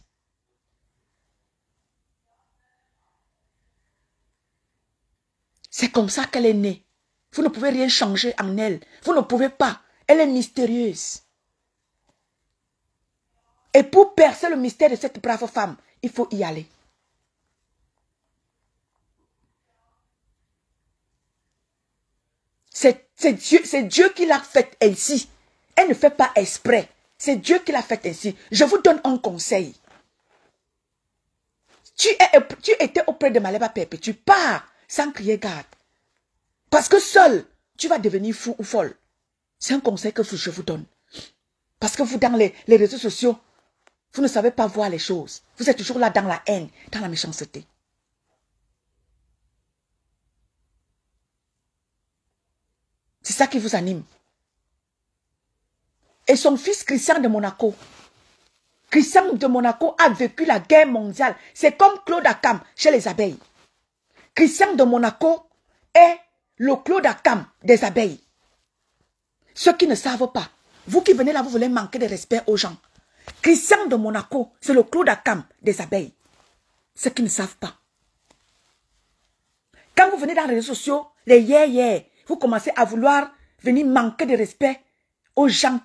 C'est comme ça qu'elle est née. Vous ne pouvez rien changer en elle. Vous ne pouvez pas. Elle est mystérieuse. Et pour percer le mystère de cette brave femme, il faut y aller. C'est Dieu qui l'a fait ainsi. Elle ne fait pas exprès. C'est Dieu qui l'a fait ainsi. Je vous donne un conseil. Tu étais auprès de Maliba Pépé. Tu pars sans crier garde. Parce que seul, tu vas devenir fou ou folle. C'est un conseil que je vous donne. Parce que vous, dans les réseaux sociaux, vous ne savez pas voir les choses. Vous êtes toujours là dans la haine, dans la méchanceté. C'est ça qui vous anime. Et son fils Christian de Monaco. Christian de Monaco a vécu la guerre mondiale. C'est comme Claude Akam chez les abeilles. Christian de Monaco est le Claude Akam des abeilles. Ceux qui ne savent pas, vous qui venez là, vous voulez manquer de respect aux gens. Christian de Monaco, c'est le Claude Akam des abeilles. Ceux qui ne savent pas. Quand vous venez dans les réseaux sociaux, les vous commencez à vouloir venir manquer de respect aux gens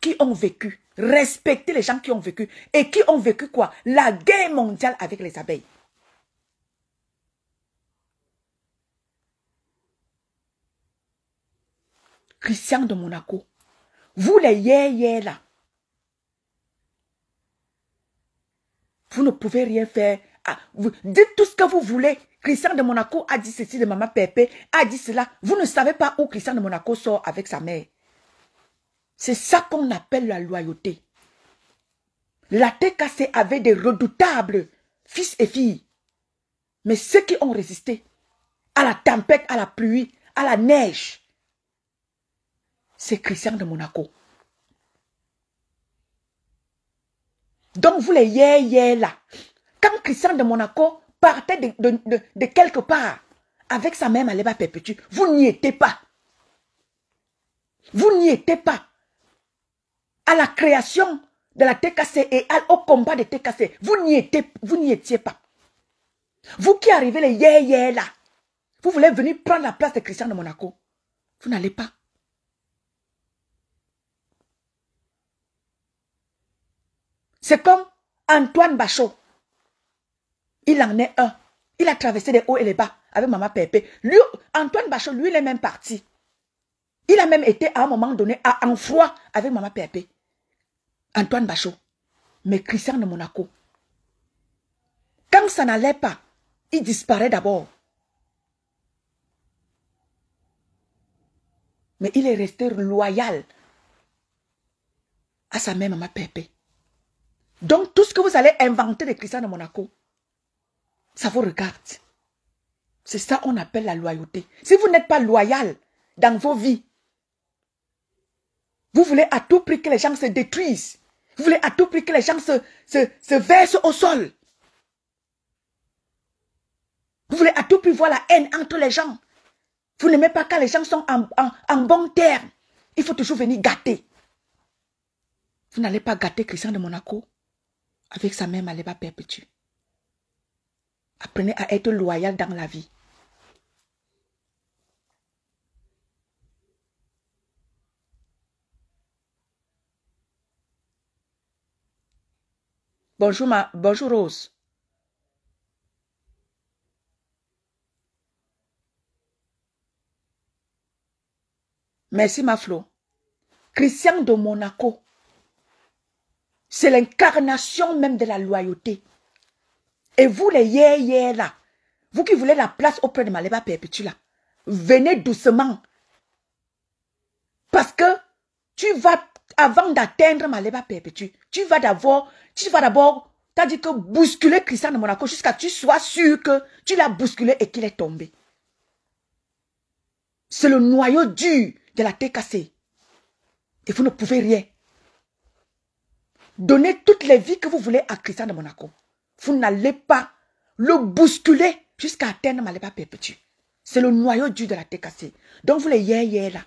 qui ont vécu. Respectez les gens qui ont vécu. Et qui ont vécu quoi? La guerre mondiale avec les abeilles. Christian de Monaco. Vous les là. Vous ne pouvez rien faire. Ah, vous dites tout ce que vous voulez. Christian de Monaco a dit ceci de Maman Pépé, a dit cela. Vous ne savez pas où Christian de Monaco sort avec sa mère. C'est ça qu'on appelle la loyauté. La TKC avait des redoutables fils et filles. Mais ceux qui ont résisté à la tempête, à la pluie, à la neige, c'est Christian de Monaco. Donc vous les yé là, quand Christian de Monaco partait de quelque part avec sa mère Maléba Perpétue, vous n'y étiez pas. Vous n'y étiez pas. À la création de la TKC et au combat de TKC, vous n'y étiez pas. Vous qui arrivez les yé là, vous voulez venir prendre la place de Christian de Monaco. Vous n'allez pas. C'est comme Antoine Bachot. Il en est un. Il a traversé les hauts et les bas avec Maman Pépé. Lui, Antoine Bachot, lui, il est même parti. Il a même été à un moment donné en froid avec Maman Pépé. Antoine Bachot. Mais Christian de Monaco. Quand ça n'allait pas, il disparaît d'abord. Mais il est resté loyal à sa mère Maman Pépé. Donc, tout ce que vous allez inventer de Christian de Monaco, ça vous regarde. C'est ça qu'on appelle la loyauté. Si vous n'êtes pas loyal dans vos vies, vous voulez à tout prix que les gens se détruisent. Vous voulez à tout prix que les gens se versent au sol. Vous voulez à tout prix voir la haine entre les gens. Vous n'aimez pas quand les gens sont en bon terme. Il faut toujours venir gâter. Vous n'allez pas gâter Christian de Monaco avec sa mère Maléba Perpétue. Apprenez à être loyal dans la vie. Bonjour Rose. Merci ma Flo. Christian de Monaco, c'est l'incarnation même de la loyauté. Et vous les yé là, vous qui voulez la place auprès de Maléba Perpétue là, venez doucement. Parce que tu vas, avant d'atteindre Maléba Perpétue, tu vas d'abord, t'as dit que bousculer Christian de Monaco jusqu'à ce que tu sois sûr que tu l'as bousculé et qu'il est tombé. C'est le noyau dur de la TKC. Et vous ne pouvez rien. Donnez toutes les vies que vous voulez à Christian de Monaco. Vous n'allez pas le bousculer jusqu'à atteindre Maléba Perpétue. C'est le noyau dur de la TKC. Donc vous les yé là.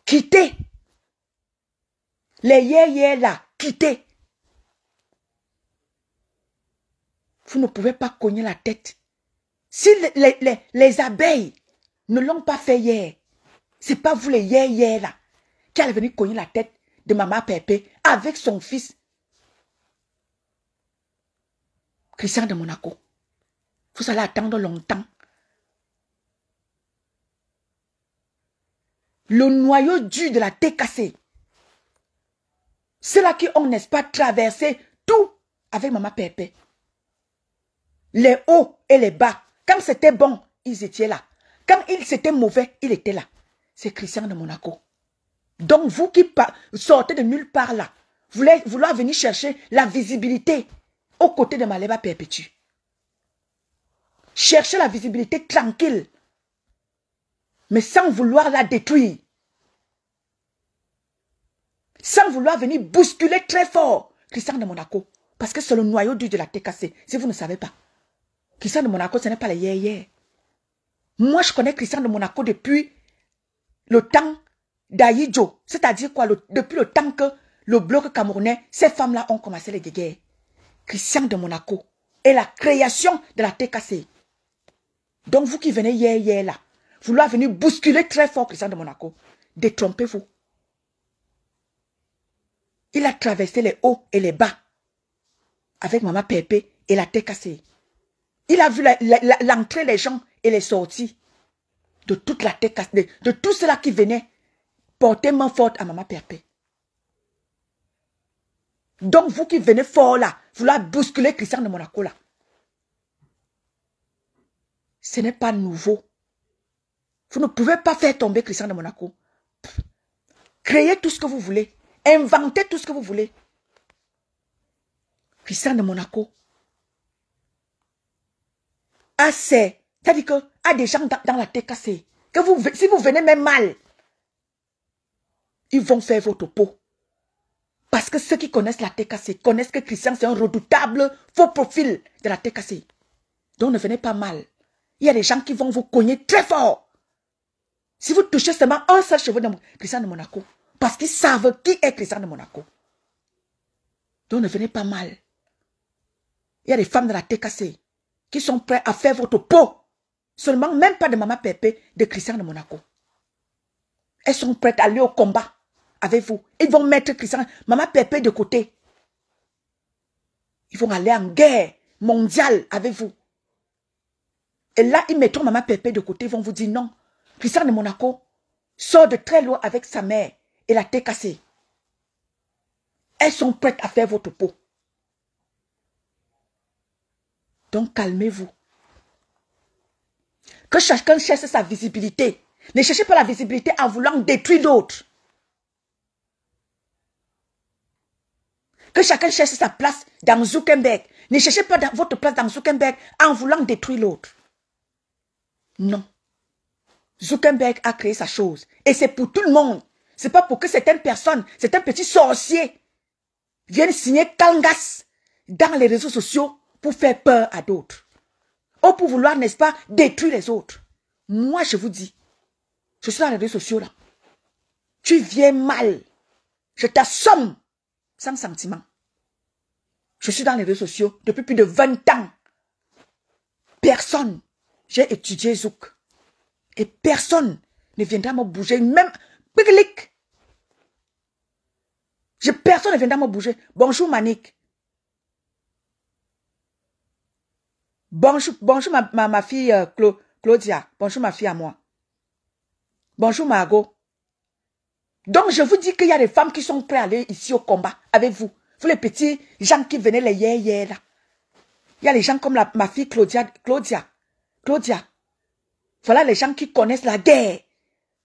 Quittez. Les yé là, quittez. Vous ne pouvez pas cogner la tête. Si les abeilles ne l'ont pas fait hier, c'est pas vous les yé là qui allez venir cogner la tête de Maman Pépé avec son fils Christian de Monaco. Vous allez attendre longtemps. Le noyau dur de la TKC. Ceux-là qui ont, n'est-ce pas, traversé tout avec Maman Pépé. Les hauts et les bas. Quand c'était bon, ils étaient là. Quand c'était mauvais, il était là. C'est Christian de Monaco. Donc vous qui sortez de nulle part là, vouloir venir chercher la visibilité aux côtés de Maléba Perpétue. Cherchez la visibilité tranquille, mais sans vouloir la détruire. Sans vouloir venir bousculer très fort Christian de Monaco. Parce que c'est le noyau dur de la TKC, si vous ne savez pas. Christian de Monaco, ce n'est pas les yé. Moi, je connais Christian de Monaco depuis le temps d'Aïdjo. C'est-à-dire quoi? Depuis le temps que le bloc camerounais, ces femmes-là ont commencé les guerres. Christian de Monaco est la création de la TKC. Donc vous qui venez hier là, vouloir venir bousculer très fort Christian de Monaco, détrompez-vous. Il a traversé les hauts et les bas avec Maman Pépé et la TKC. Il a vu l'entrée des gens et les sorties de toute la TKC, de tout cela qui venait porter main forte à Maman Pépé. Donc, vous qui venez fort là, vouloir bousculer Christian de Monaco là, ce n'est pas nouveau. Vous ne pouvez pas faire tomber Christian de Monaco. Créez tout ce que vous voulez. Inventez tout ce que vous voulez. Christian de Monaco a c'est-à-dire que a des gens dans la tête cassée. Que si vous venez même mal, ils vont faire votre peau. Parce que ceux qui connaissent la TKC connaissent que Christian, c'est un redoutable faux profil de la TKC. Donc ne venez pas mal. Il y a des gens qui vont vous cogner très fort. Si vous touchez seulement un seul cheveu de Christian de Monaco, parce qu'ils savent qui est Christian de Monaco. Donc ne venez pas mal. Il y a des femmes de la TKC qui sont prêtes à faire votre peau. Seulement, même pas de Maman Pépé, de Christian de Monaco. Elles sont prêtes à aller au combat avec vous. Ils vont mettre Christian, Maman Pépé de côté. Ils vont aller en guerre mondiale avec vous. Et là, ils mettront Maman Pépé de côté. Ils vont vous dire non. Christian de Monaco sort de très loin avec sa mère et la tête cassée. Elles sont prêtes à faire votre peau. Donc, calmez-vous. Que chacun cherche sa visibilité. Ne cherchez pas la visibilité en voulant détruire d'autres. Que chacun cherche sa place dans Zuckerberg. Ne cherchez pas votre place dans Zuckerberg en voulant détruire l'autre. Non. Zuckerberg a créé sa chose. Et c'est pour tout le monde. C'est pas pour que certaines personnes, certains petits sorciers viennent signer Kangas dans les réseaux sociaux pour faire peur à d'autres. Ou pour vouloir, n'est-ce pas, détruire les autres. Moi, je vous dis, je suis dans les réseaux sociaux là. Tu viens mal. Je t'assomme sans sentiment. Je suis dans les réseaux sociaux depuis plus de 20 ans. Personne. J'ai étudié Zouk. Et personne ne viendra me bouger. Même clic. Personne ne viendra me bouger. Bonjour Manik. Bonjour ma fille Claudia. Bonjour ma fille à moi. Bonjour Margot. Donc je vous dis qu'il y a des femmes qui sont prêtes à aller ici au combat avec vous. Vous les petits gens qui venaient les hier là. Il y a les gens comme ma fille Claudia. Voilà les gens qui connaissent la guerre.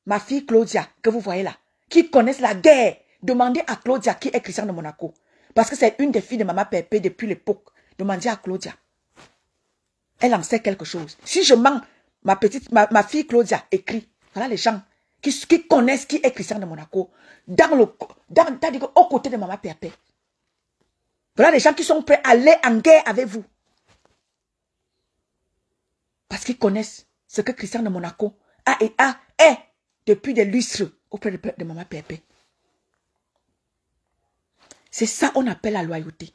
Ma fille Claudia, que vous voyez là. Qui connaissent la guerre. Demandez à Claudia qui est Christian de Monaco. Parce que c'est une des filles de Maman Pépé depuis l'époque. Demandez à Claudia. Elle en sait quelque chose. Si je mens, ma fille Claudia écrit. Voilà les gens qui connaissent qui est Christian de Monaco. Au côté de Maman Pépé. Voilà les gens qui sont prêts à aller en guerre avec vous. Parce qu'ils connaissent ce que Christian de Monaco est depuis des lustres auprès de Maman Pépé. C'est ça qu'on appelle la loyauté.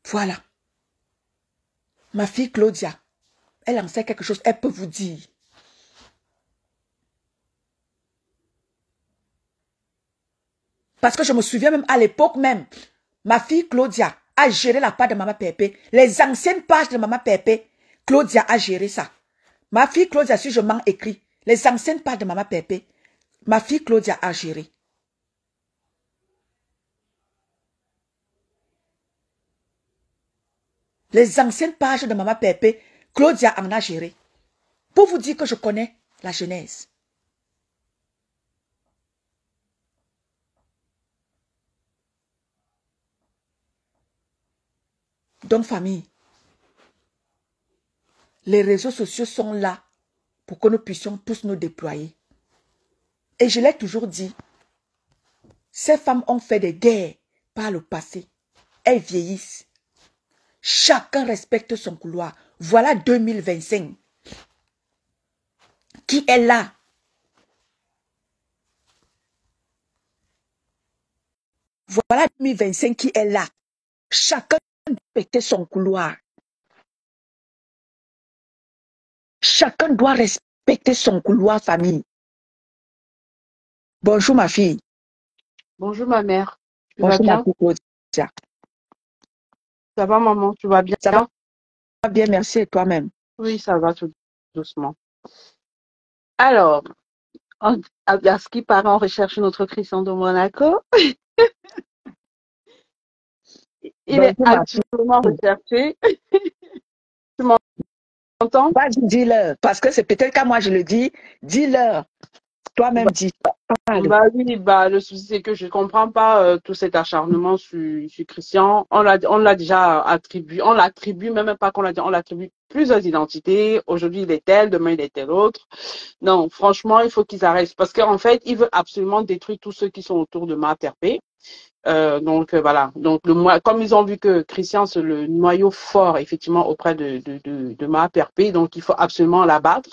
Voilà. Ma fille Claudia, elle en sait quelque chose, elle peut vous dire. Parce que je me souviens même à l'époque même, ma fille Claudia a géré la part de Maman Pépé. Les anciennes pages de Maman Pépé, Claudia a géré ça. Ma fille Claudia, si je m'en écris, les anciennes pages de Maman Pépé, ma fille Claudia a géré. Les anciennes pages de Maman Pépé, Claudia en a géré. Pour vous dire que je connais la genèse. Donc, famille, les réseaux sociaux sont là pour que nous puissions tous nous déployer. Et je l'ai toujours dit, ces femmes ont fait des guerres par le passé. Elles vieillissent. Chacun respecte son couloir. Voilà 2025. Qui est là? Voilà 2025 qui est là. Chacun respecte son couloir. Chacun doit respecter son couloir, famille. Bonjour ma fille. Bonjour ma mère, tu vas Bonjour ma bien? fille Claudia. Ça va maman, tu vas bien? Ça va bien, merci et toi-même. Oui, ça va tout doucement. Alors, à ce qui paraît, on recherche notre Christian de Monaco. Il est Bonjour, ma actuellement fille. recherché. Tu m'entends? Vas-y, dis-leur. Parce que c'est peut-être qu'à moi je le dis. Dis-leur. Toi-même, dis. Parle. Bah oui, bah le souci c'est que je comprends pas tout cet acharnement sur Christian. On l'a déjà attribué, on l'attribue même pas qu'on l'a dit, on l'attribue plusieurs identités. Aujourd'hui il est tel, demain il est tel autre. Non, franchement il faut qu'ils arrêtent parce qu'en fait il veut absolument détruire tous ceux qui sont autour de Materpé. Voilà. Donc comme ils ont vu que Christian c'est le noyau fort effectivement auprès de Materpé, donc il faut absolument l'abattre.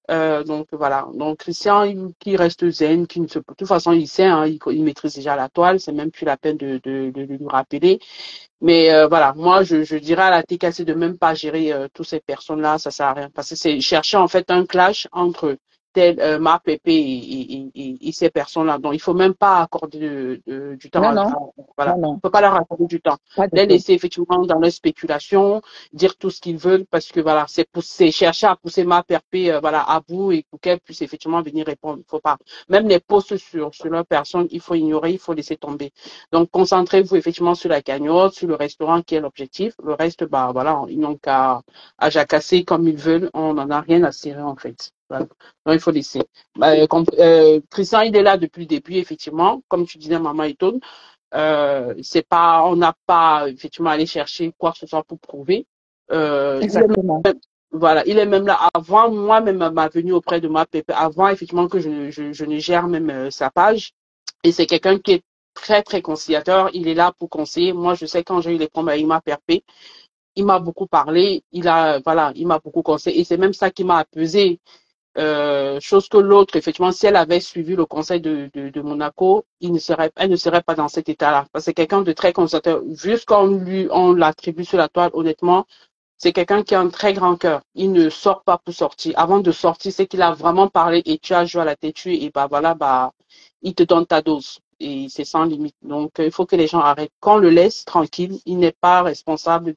Donc voilà. Donc Christian, qui reste zen, qui ne se, de toute façon, il sait, hein, il maîtrise déjà la toile, c'est même plus la peine de lui rappeler. Mais voilà, moi je dirais à la TKC de même pas gérer toutes ces personnes-là, ça sert à rien. Parce que c'est chercher en fait un clash entre Marc Pépé et ces personnes-là. Donc il faut même pas accorder du temps Non, non. voilà. Non, non. Il faut pas leur accorder du temps. Pas du Les tout. laisser effectivement dans leur spéculation, dire tout ce qu'ils veulent, parce que voilà, c'est chercher à pousser Marc Pépé voilà, à bout et pour qu'elle puisse effectivement venir répondre. Il faut pas. Même les posts sur leur personne, il faut ignorer, il faut laisser tomber. Donc, concentrez-vous effectivement sur la cagnotte, sur le restaurant qui est l'objectif. Le reste, bah voilà, ils n'ont qu'à jacasser comme ils veulent. On n'en a rien à cirer en fait. Voilà. Donc, il faut laisser. Tristan, il est là depuis le début, effectivement. Comme tu disais, Maman Etone, c'est pas, on n'a pas effectivement allé chercher quoi que ce soit pour prouver. Exactement. Voilà, il est même là avant moi-même ma venue auprès de moi, avant effectivement que je ne gère même sa page. Et c'est quelqu'un qui est très, très conciliateur. Il est là pour conseiller. Moi, je sais quand j'ai eu les problèmes avec ma PRP, il m'a beaucoup parlé. Voilà, il m'a beaucoup conseillé. Et c'est même ça qui m'a apaisé. Chose que l'autre, effectivement, si elle avait suivi le conseil de Monaco, elle ne serait pas dans cet état-là. Parce que c'est quelqu'un de très conciliateur. Vu ce on l'attribue sur la toile, honnêtement, c'est quelqu'un qui a un très grand cœur. Il ne sort pas pour sortir. Avant de sortir, c'est qu'il a vraiment parlé et tu as joué à la têtue et bah voilà, bah, il te donne ta dose. Et c'est sans limite. Donc, il faut que les gens arrêtent. Qu'on le laisse tranquille, il n'est pas responsable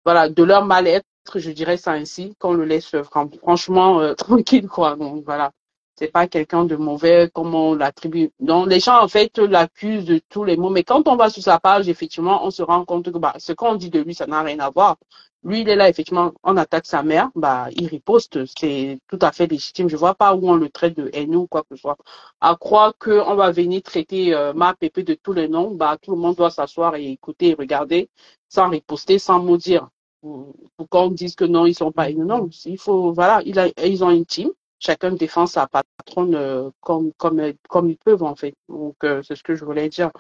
voilà, de leur mal-être, je dirais ça ainsi, qu'on le laisse franchement tranquille, quoi. Donc, voilà. C'est pas quelqu'un de mauvais, comme on l'attribue. Donc, les gens, en fait, l'accusent de tous les mots. Mais quand on va sur sa page, effectivement, on se rend compte que, bah, ce qu'on dit de lui, ça n'a rien à voir. Lui, il est là, effectivement, on attaque sa mère, bah, il riposte. C'est tout à fait légitime. Je vois pas où on le traite de haineux ou quoi que ce soit. À croire qu'on va venir traiter ma pépé de tous les noms, bah, tout le monde doit s'asseoir et écouter et regarder sans riposter, sans maudire pour qu'on dise que non, ils sont pas. Non, il faut, voilà, ils ont une team. Chacun défend sa patronne comme ils peuvent, en fait. Donc, c'est ce que je voulais dire.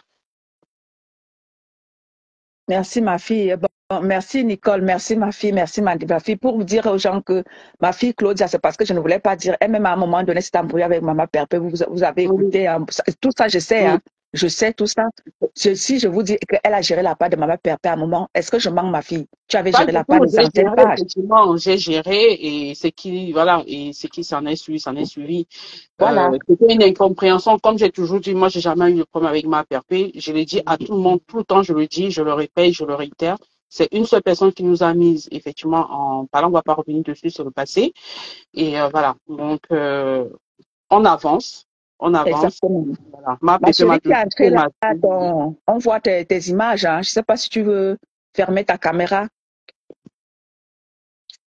Merci, ma fille. Bon, merci, Nicole. Merci, ma fille. Merci, ma fille. Pour vous dire aux gens que ma fille Claudia, c'est parce que je ne voulais pas dire. Elle-même, à un moment donné, s'est embrouillée avec Maman Perpé. Vous avez Oui, écouté. Hein, tout ça, je sais. oui. Hein, je sais tout ça. Si je vous dis qu'elle a géré la part de Maman Perpé à un moment, est-ce que je manque, ma fille? Tu avais Pas géré du la part tout, des j'ai anciennes géré, pages. effectivement, j'ai géré et voilà, et ce qui s'en est suivi. Voilà. C'était une incompréhension. Comme j'ai toujours dit, moi, j'ai jamais eu de problème avec ma PRP. Je l'ai dit à tout le monde, tout le temps, je le dis, je le répète, je le réitère. C'est une seule personne qui nous a mis, effectivement, en parlant, on va pas revenir dessus sur le passé. Et voilà. Donc, on avance, on avance. Exactement. Voilà. Ma Ma PRP m'a chérie qui est entrée là, m'a dit, on voit tes images. Hein. Je ne sais pas si tu veux fermer ta caméra.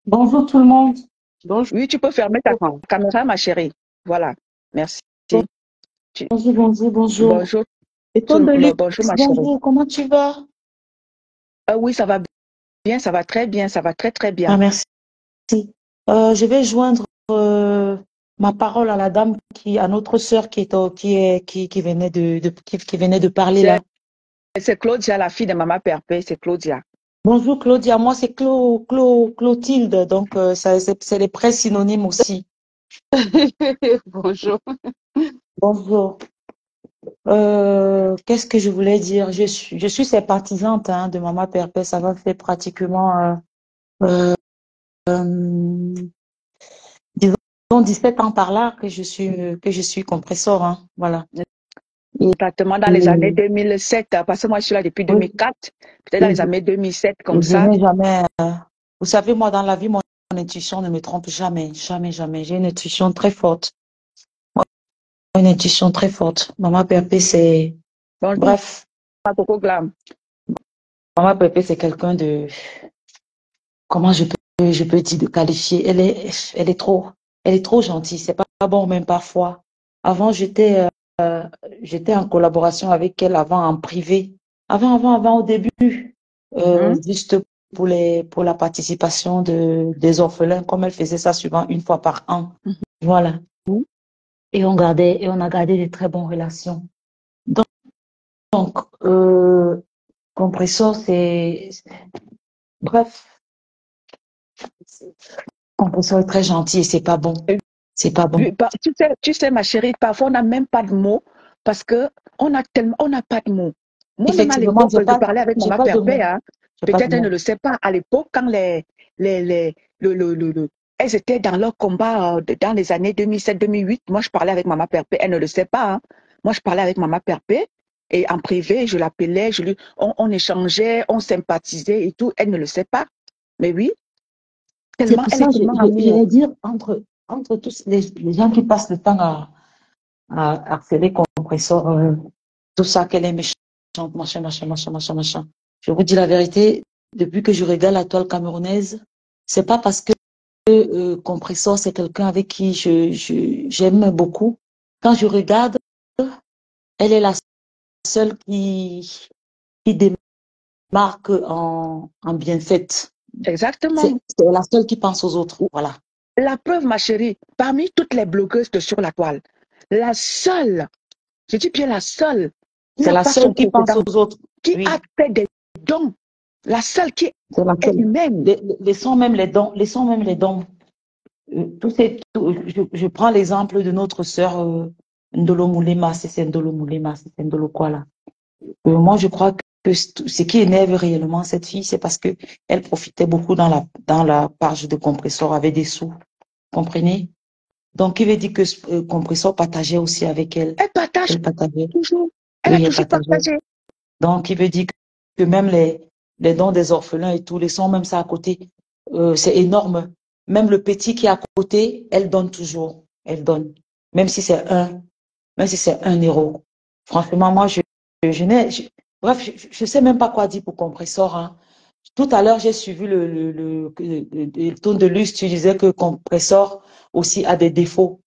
Bonjour tout le monde. bonjour. Oui, tu peux fermer ta caméra, ma chérie. Voilà. Merci. Bonjour, bonjour, bonjour. Bonjour, Étoile de luxe, bonjour, ma chérie. bonjour, comment tu vas? Oui, ça va bien, ça va très bien, ça va très, très Ah, bien. merci. Je vais joindre ma parole à la dame à notre sœur qui venait qui venait de parler là. C'est Claudia, la fille de Maman Perpé, c'est Claudia. Bonjour Claudia, moi c'est Clotilde, donc c'est les prêts synonymes aussi. Bonjour. Bonjour. Qu'est-ce que je voulais dire? Je suis sympathisante hein, de Maman Perpé, ça va faire pratiquement disons 17 ans par là que je suis compresseur, hein, voilà. Exactement dans les années 2007, parce que moi je suis là depuis Oui, 2004, peut-être dans les années 2007 comme je ça. n'ai jamais, vous savez, moi dans la vie, mon intuition ne me trompe jamais, jamais, jamais. J'ai une intuition très forte. Une intuition très forte. Maman Pépé, c'est... Bonjour, Bref, ma Coco Glam. Maman Pépé, c'est quelqu'un de... Comment je peux dire de qualifier? Elle est trop gentille. C'est pas bon même parfois. Avant, j'étais en collaboration avec elle avant en privé. Avant, au début, juste pour la participation des orphelins, comme elle faisait ça souvent une fois par an. Voilà. Et on a gardé de très bonnes relations. Donc, Compressor, bref, Compressor est très gentil et c'est pas bon. C'est pas bon. Tu sais, ma chérie, parfois on n'a même pas de mots parce que on n'a pas de mots. Moi-même à Effectivement, l'époque, je parlais avec Maman pas de mots. Perpé, hein. Peut-être elle ne le sait pas. À l'époque, quand elles étaient dans leur combat dans les années 2007-2008, moi je parlais avec Maman Perpé, elle ne le sait pas, hein. Moi je parlais avec Maman Perpé et en privé, je l'appelais, on échangeait, on sympathisait et tout. Elle ne le sait pas. Mais oui, C'est tellement, pour elle ça est que tellement amour. j'allais dire, entre tous les gens qui passent le temps à harceler Compressor, tout ça, qu'elle est méchante, machin. Je vous dis la vérité, depuis que je regarde la toile camerounaise, c'est pas parce que Compressor, c'est quelqu'un avec qui j'aime beaucoup. Quand je regarde, elle est la seule qui démarque en bienfaite. Exactement. C'est la seule qui pense aux autres. Voilà. La preuve, ma chérie, parmi toutes les blogueuses sur la toile, la seule, je dis bien la seule, qui C'est n'a la pas son seule qui pense précédent, aux autres. qui Oui. a fait des dons, la seule qui C'est est laquelle? humaine. Laissons même les dons. Laissons même les dons. Je prends l'exemple de notre sœur Ndolo Moulema. C'est Ndolo Moulema. C'est Ndolo quoi là? Moi, je crois que ce qui énerve réellement cette fille, c'est parce que elle profitait beaucoup dans la page de Compressor avec des sous. Comprenez? Donc, il veut dire que Compressor partageait aussi avec elle. Elle partage Elle partageait. toujours. Elle a Oui, elle toujours partageait. partagé. Donc, il veut dire que même les dons des orphelins et tout, laissons même ça à côté. C'est énorme. Même le petit qui est à côté, elle donne toujours. Elle donne. Même si c'est même si c'est 1 euro. Franchement, moi, bref, je sais même pas quoi dire pour Compressor, hein. Tout à l'heure, j'ai suivi le ton de luxe. Tu disais que Compressor aussi a des défauts.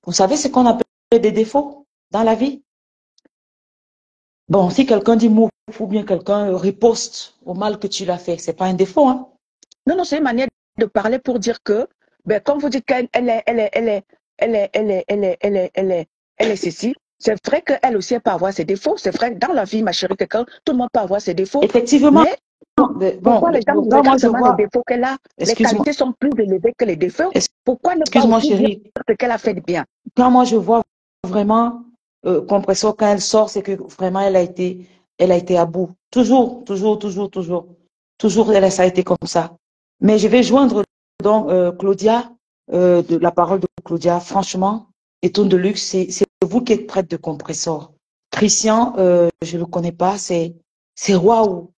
Vous savez ce qu'on appelle des défauts dans la vie? Bon, si quelqu'un dit mot ou bien quelqu'un riposte au mal que tu l'as fait, c'est pas un défaut, hein? Non, c'est une manière de parler pour dire que, ben, comme vous dites qu'elle est ceci, c'est vrai qu'elle aussi elle peut avoir ses défauts. C'est vrai, dans la vie, ma chérie, tout le monde peut avoir ses défauts. Effectivement. Mais Bon, pourquoi les gens vous là, moi, écrivent je seulement les vois. défauts qu'elle a? Les Excuse-moi, qualités sont plus élevées que les défauts. Pourquoi ne pas excuse-moi, aussi dire chérie. ce qu'elle a fait de bien? Quand moi, je vois vraiment Compressor, quand elle sort, c'est que vraiment, elle a été à bout. Toujours, toujours, toujours, toujours. Toujours, ça a été comme ça. Mais je vais joindre donc Claudia, de la parole de Claudia. Franchement, Éton de luxe, c'est vous qui êtes prête de Compressor. Christian, je le connais pas, c'est waouh.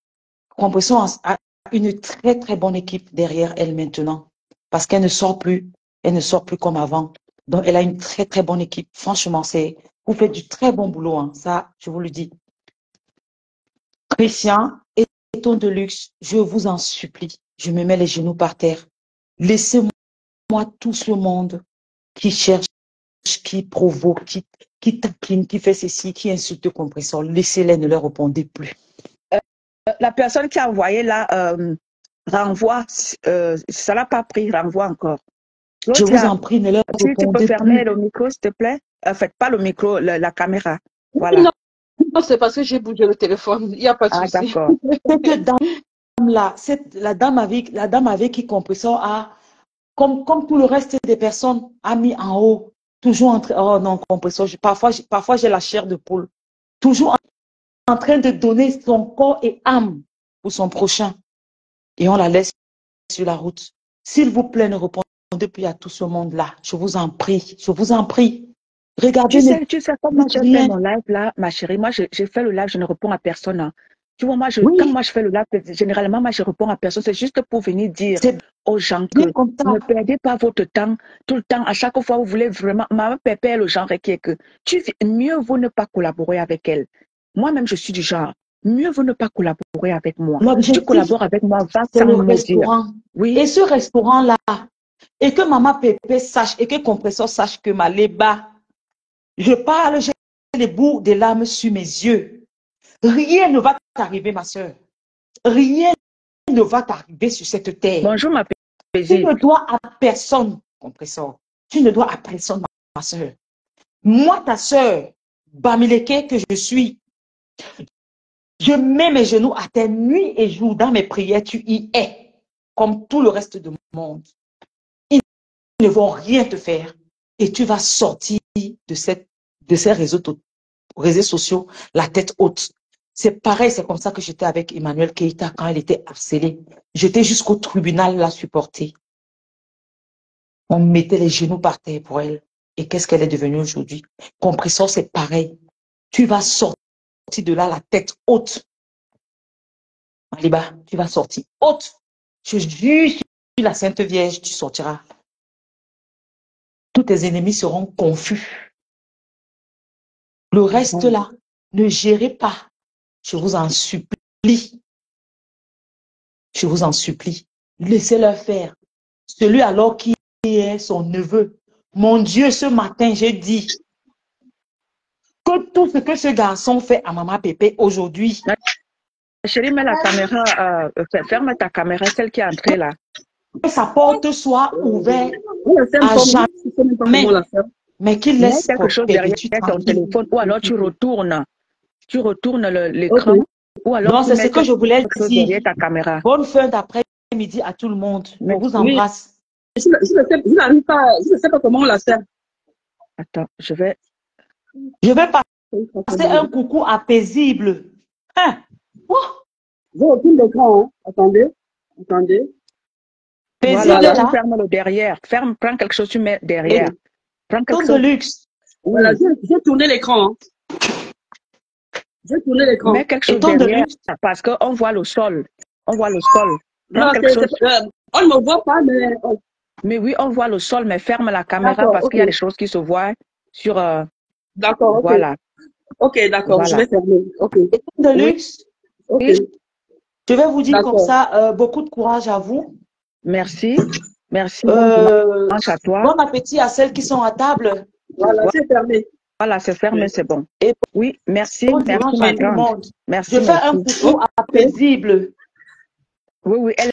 Compressor a une très très bonne équipe derrière elle maintenant, parce qu'elle ne sort plus, elle ne sort plus comme avant. Donc elle a une très très bonne équipe. Franchement, vous faites du très bon boulot, hein. Ça, je vous le dis. Christian, Éton de luxe, je vous en supplie, je me mets les genoux par terre. Laissez-moi tout ce monde qui cherche, qui provoque, qui taquine, qui fait ceci, qui insulte Compressor. Laissez-les, ne leur répondez plus. La personne qui a envoyé là renvoie, ça l'a pas pris, renvoie encore. Je vous Claudia, en prie, ne leur si tu peux répondez fermer plus. le micro, s'il te plaît. Faites pas le micro, la caméra. Voilà. Non, c'est parce que j'ai bougé le téléphone. Il n'y a pas de Ah, souci. d'accord. Cette dame-là, la dame avec qui Compressor a, comme tout le reste des personnes, a mis en haut, toujours entre, oh non, Compressor, parfois j'ai la chair de poule, toujours en train de donner son corps et âme pour son prochain. Et on la laisse sur la route. S'il vous plaît, ne répondez plus à tout ce monde-là. Je vous en prie, je vous en prie. Regardez, Tu sais comment j'ai fait rien. mon live là, ma chérie. Moi, j'ai fait le live, je ne réponds à personne, hein. Tu vois, moi, quand Oui, moi je fais le live, généralement, moi, je réponds à personne. C'est juste pour venir dire c'est aux gens que bien comme ça. ne perdez pas votre temps tout le temps. À chaque fois, vous voulez vraiment. Maman Pépé est le genre qui est que mieux vaut ne pas collaborer avec elle. Moi-même, je suis du genre. Mieux vaut ne pas collaborer avec moi. Tu L'objectif, collabores avec moi, va c'est sans le me dire. restaurant. Oui, Et ce restaurant-là, et que Maman Pépé sache, et que Compresseur sache que Maléba, je parle, j'ai les bouts des larmes sur mes yeux. Rien ne va t'arriver, ma soeur. Rien ne va t'arriver sur cette terre. bonjour ma Tu ne paisible. dois à personne, Compresseur. Tu ne dois à personne, ma soeur. Moi, ta soeur, Bamileke que je suis, je mets mes genoux à terre nuit et jour dans mes prières, tu y es, comme tout le reste du monde. Ils ne vont rien te faire et tu vas sortir de ces réseaux sociaux la tête haute. C'est pareil, c'est comme ça que j'étais avec Emmanuel Keïta quand elle était harcelée. J'étais jusqu'au tribunal la supporter. On mettait les genoux par terre pour elle. Et qu'est-ce qu'elle est devenue aujourd'hui? Compresseur, c'est pareil. Tu vas sortir de là la tête haute. Maliba, tu vas sortir haute. Je jure sur la Sainte Vierge, tu sortiras. Tous tes ennemis seront confus. Le reste là, ne gérez pas. Je vous en supplie. Je vous en supplie. Laissez-leur faire. Celui alors qui est son neveu. Mon Dieu, ce matin, j'ai dit que tout ce que ce garçon fait à Maman Pépé aujourd'hui, Chérie, mets la caméra, ferme ta caméra, celle qui est entrée là. que sa porte soit ouverte On la ferme à comment? Je sais même pas comment jamais, la faire. mais qu'il Mets laisse quelque chose derrière perpétuer ton tranquille. téléphone ou alors tu retournes. Tu retournes Ok. l'écran ou alors Donc, tu c'est ce mets que quelque je voulais chose dire. derrière ta caméra. Bonne fin d'après-midi à tout le monde. Je vous Oui, embrasse. je n'arrive pas, je ne sais pas comment on la faire. Attends, je vais. Je vais passer un coucou à paisible. Hein? Oh, Je retourne l'écran, hein. Attendez, attendez. Voilà, paisible alors est Voilà. tu là. fermes le derrière. Ferme, prends quelque chose, tu mets Et derrière. Prends quelque tonne de chose. luxe. Voilà, Oui, j'ai tourné l'écran, hein. J'ai tourné l'écran. mets quelque Et chose tonne de derrière luxe. parce qu'on voit le sol. On voit le sol. Prends Non, quelque chose. on ne me voit pas, mais Mais oui, on voit le sol, mais ferme la caméra d'accord, parce ok. qu'il y a des choses qui se voient sur. D'accord, ok. Voilà, Ok, d'accord, je voilà. vais fermer. Ok, Et tonne de Oui, luxe. ok, Je vais vous dire comme d'accord. ça, beaucoup de courage à vous. merci. Merci. Bon dimanche à toi. Bon appétit à celles qui sont à table. Voilà, c'est fermé. Voilà, c'est fermé, c'est bon. Et Oui, merci, bon merci dimanche ma à tout le grande. monde. Je Merci, fais un merci. coucou Ok. à paisible. Oui, oui, elle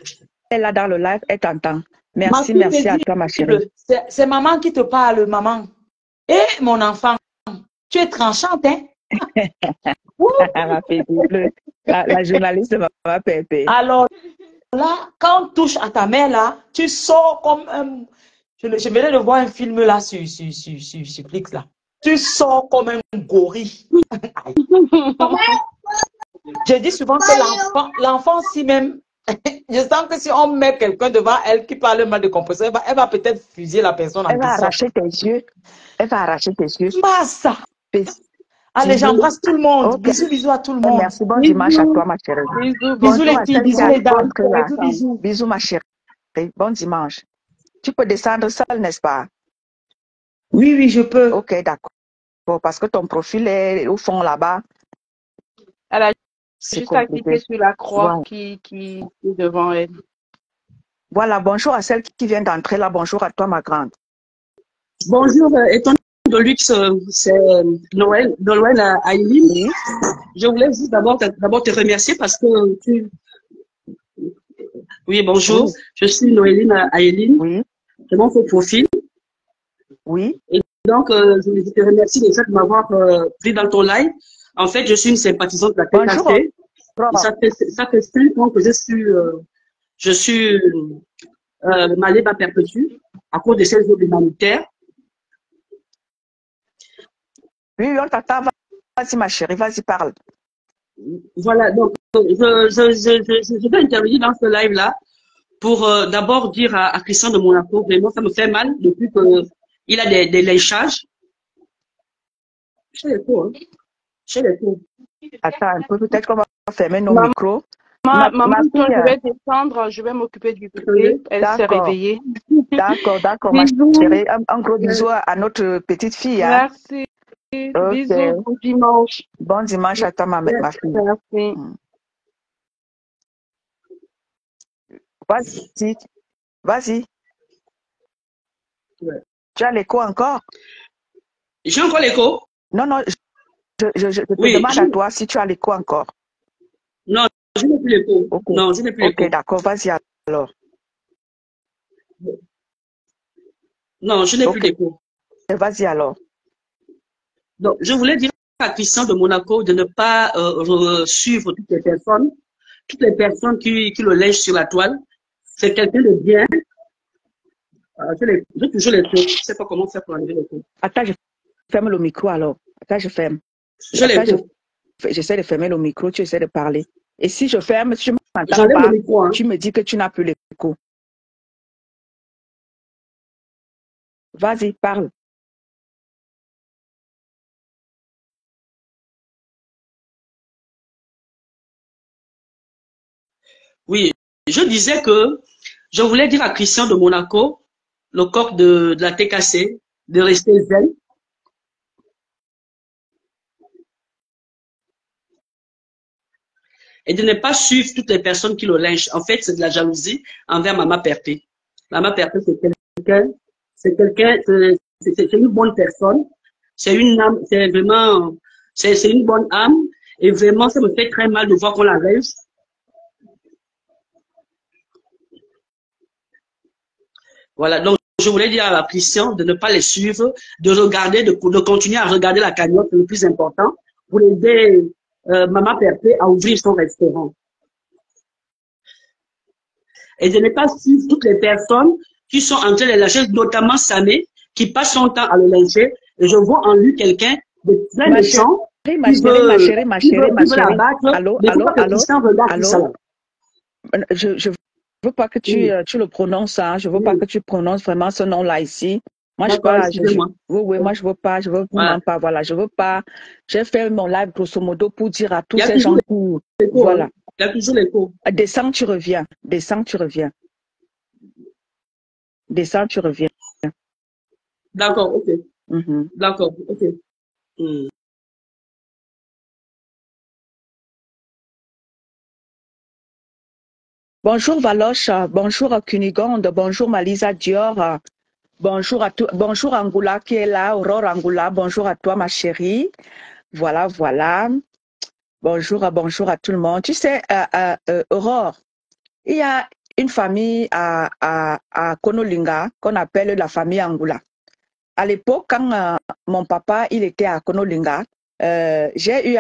est là dans le live, elle t'entend. Ma Merci, fille merci à toi, ma chérie. paisible, c'est maman qui te parle, maman. Et mon enfant, tu es tranchante, hein? Ouh. Ma paisible, la journaliste de Maman Pépé. Alors là, quand on touche à ta mère, là, tu sors comme un... Je venais de voir un film là sur Flix, là. Tu sors comme un gorille. Je dis souvent que l'enfant, si même, je sens que si on met quelqu'un devant elle qui parle mal de compresseur, elle va peut-être fusiller la personne en Elle va glissant. arracher tes yeux. Elle va arracher tes yeux. Massa. Allez, Bisous. j'embrasse tout le monde. Ok, Bisous, bisous à tout le monde. merci. Bon dimanche à Bisous, toi, ma chérie. bisous, bonne Bisous Bisous les à filles, celle qui bisous a les dames. entré là. Bisous, bisous. Bisous, ma chérie. Bon dimanche. Tu peux descendre seule, n'est-ce pas? Oui, oui, je peux. Ok, d'accord. Bon, parce que ton profil est au fond là-bas. Elle a C'est juste à cliquer compliqué. sur la croix Voilà. qui est devant elle. Voilà, bonjour à celle qui vient d'entrer là. Bonjour à toi, ma grande. Bonjour, étant de luxe, c'est Noël Aileen. Oui, Je voulais juste d'abord te remercier parce que oui, bonjour, oui, je suis Noéline Aileen, oui, c'est mon faux profil. oui. Et donc, je te remercie déjà de m'avoir pris dans ton live. En fait, je suis une sympathisante de la Bonjour. TKC. Et Prof. ça fait 5 ans que je suis Maléba perpétue à cause de ces eaux humanitaires. Oui, on t'attend. Vas-y, ma chérie, vas-y, parle. Voilà, donc je vais intervenir dans ce live-là pour d'abord dire à Christian de Monaco, vraiment, ça me fait mal depuis qu'il a des lynchages. Chez les faux, hein. Chez les faux. Attends un peu, peut-être qu'on va fermer nos Maman, micros. maman, Ma toi, fille, je vais descendre, je vais m'occuper du bébé. Attendez. Elle s'est d'accord, réveillée. d'accord, ma Bisous. chérie. Un gros bisou à notre petite fille. Hein. Merci. Ok. Bisous. Bon dimanche. Bon dimanche à toi, ma fille. Merci. Mm. Vas-y, vas-y. Ouais. Tu as l'écho encore? J'ai encore l'écho? Non, non, je te Oui, demande à toi si tu as l'écho encore. non, je n'ai plus l'écho. Ok, Non, je n'ai plus ok, l'écho. d'accord, vas-y alors. Non, je n'ai plus Ok, d'écho. vas-y alors. Donc, je voulais dire à Christian de Monaco de ne pas suivre toutes les personnes qui le lèchent sur la toile. C'est quelqu'un de bien. J'ai toujours l'écho. Je ne sais pas comment faire pour enlever l'écho. Attends, je ferme le micro alors. Attends, je ferme. J'ai Attends, l'écho. j'essaie de fermer le micro, tu essaies de parler. Et si je ferme, si je ne m'entends J'enlève le pas, micro, hein. tu me dis que tu n'as plus l'écho. Vas-y, parle. Oui, je disais que je voulais dire à Christian de Monaco, le coq de la TKC, de rester zen et de ne pas suivre toutes les personnes qui le lynchent. En fait, c'est de la jalousie envers Mama Perpé. Mama Perpé, c'est une bonne personne. C'est une âme, c'est vraiment, c'est une bonne âme. Et vraiment, ça me fait très mal de voir qu'on la lynche. Voilà. Donc, je voulais dire à la Christian de ne pas les suivre, de regarder, de continuer à regarder la cagnotte, c'est le plus important, pour aider Mama Perpé à ouvrir son restaurant. Et de ne pas suivre toutes les personnes qui sont en train de lâcher, notamment Samé, qui passe son temps à le lyncher. Et je vois en lui quelqu'un de très Ma méchant chérie, qui veut l'abattre. Allô, Il ne faut allô, pas que allô, Christian regarde tout ça allô. là. Je veux pas que Oui, tu le prononces, hein. Je veux pas oui. que tu prononces vraiment ce nom-là ici. Moi, je D'accord, pas, excusez-moi. oui, oui, moi, je veux Voilà. vraiment pas, voilà, je veux pas. J'ai fait mon live grosso modo pour dire à tous Il y a ces toujours gens pour, l'écho, hein. voilà. Il y a toujours l'écho. Descends, tu reviens. Descends, tu reviens. Descends, tu reviens. D'accord, ok. Mhm. D'accord, ok. Hmm. Bonjour Valoche, bonjour Kunigonde, bonjour Malisa Dior, bonjour à tout, bonjour Angoula qui est là, Aurore Angoula, bonjour à toi ma chérie. Voilà, voilà. Bonjour à tout le monde. Tu sais, Aurore, il y a une famille à Konolinga qu'on appelle la famille Angoula. À l'époque, quand mon papa il était à Konolinga, j'ai eu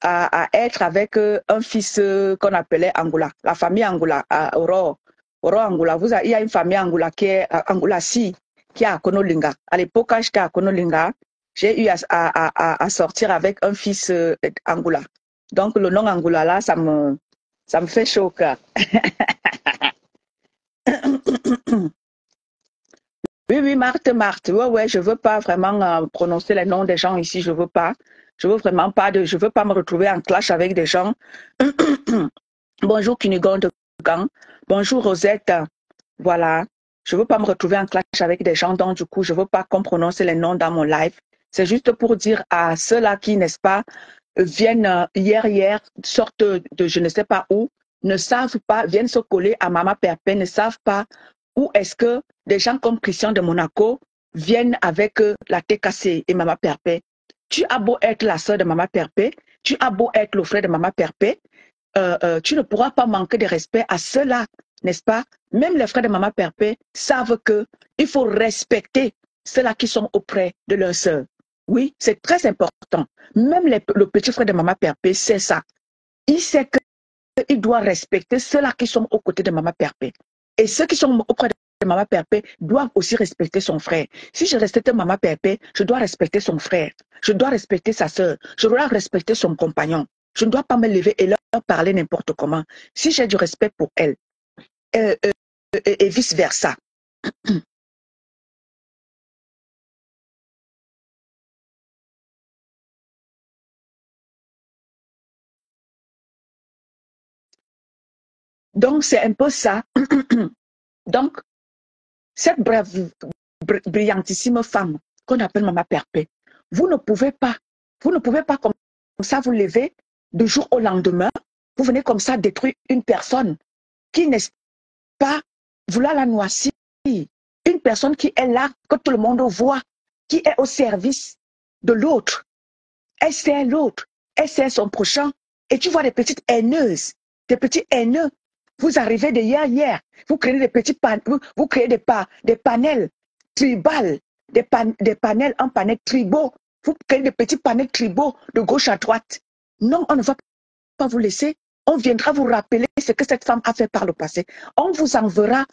à être avec un fils qu'on appelait Angoula, la famille Angoula, à Aurore. Aurore Angoula. Il y a une famille Angoula qui est Angoula si, qui est à Konolinga. À l'époque, quand j'étais à Konolinga, j'ai eu à sortir avec un fils Angoula. Donc le nom Angoula là, ça me fait chaud au cœur. Oui, oui, Marthe. Ouais, ouais, je veux pas vraiment prononcer les noms des gens ici, je veux pas. Je veux vraiment pas je veux pas me retrouver en clash avec des gens. Bonjour Kunigonde Gang. Bonjour Rosette. Voilà. Je veux pas me retrouver en clash avec des gens, donc du coup, je veux pas qu'on prononce les noms dans mon live. C'est juste pour dire à ceux-là qui, n'est-ce pas, viennent hier, sortent de je ne sais pas où, ne savent pas, viennent se coller à Mama Perpé, ne savent pas où est-ce que des gens comme Christian de Monaco viennent avec la TKC et Mama Perpé. Tu as beau être la sœur de Mama Perpé, tu as beau être le frère de Mama Perpé, tu ne pourras pas manquer de respect à ceux-là, n'est-ce pas? Même les frères de Mama Perpé savent que il faut respecter ceux-là qui sont auprès de leur sœur. Oui, c'est très important. Même le petit frère de Mama Perpé sait ça. Il sait qu'il doit respecter ceux-là qui sont aux côtés de Mama Perpé. Et ceux qui sont auprès de Mama Perpé doivent aussi respecter son frère. Si je respecte Mama Perpé, je dois respecter son frère. Je dois respecter sa sœur. Je dois respecter son compagnon. Je ne dois pas me lever et leur parler n'importe comment. Si j'ai du respect pour elle, et vice-versa. Donc, c'est un peu ça. Donc, cette brillantissime femme qu'on appelle Maman Perpé, vous ne pouvez pas comme ça vous lever du jour au lendemain, vous venez comme ça détruire une personne qui, n'est-ce pas, vouloir la noircir. Une personne qui est là, que tout le monde voit, qui est au service de l'autre. Elle sert l'autre, elle sert son prochain. Et tu vois des petites haineuses, des petits haineux. Vous arrivez de hier, vous créez des petits vous créez des panels tribales, des panels, un panel tribaux. Vous créez des petits panels tribaux de gauche à droite. Non, on ne va pas vous laisser. On viendra vous rappeler ce que cette femme a fait par le passé. On vous enverra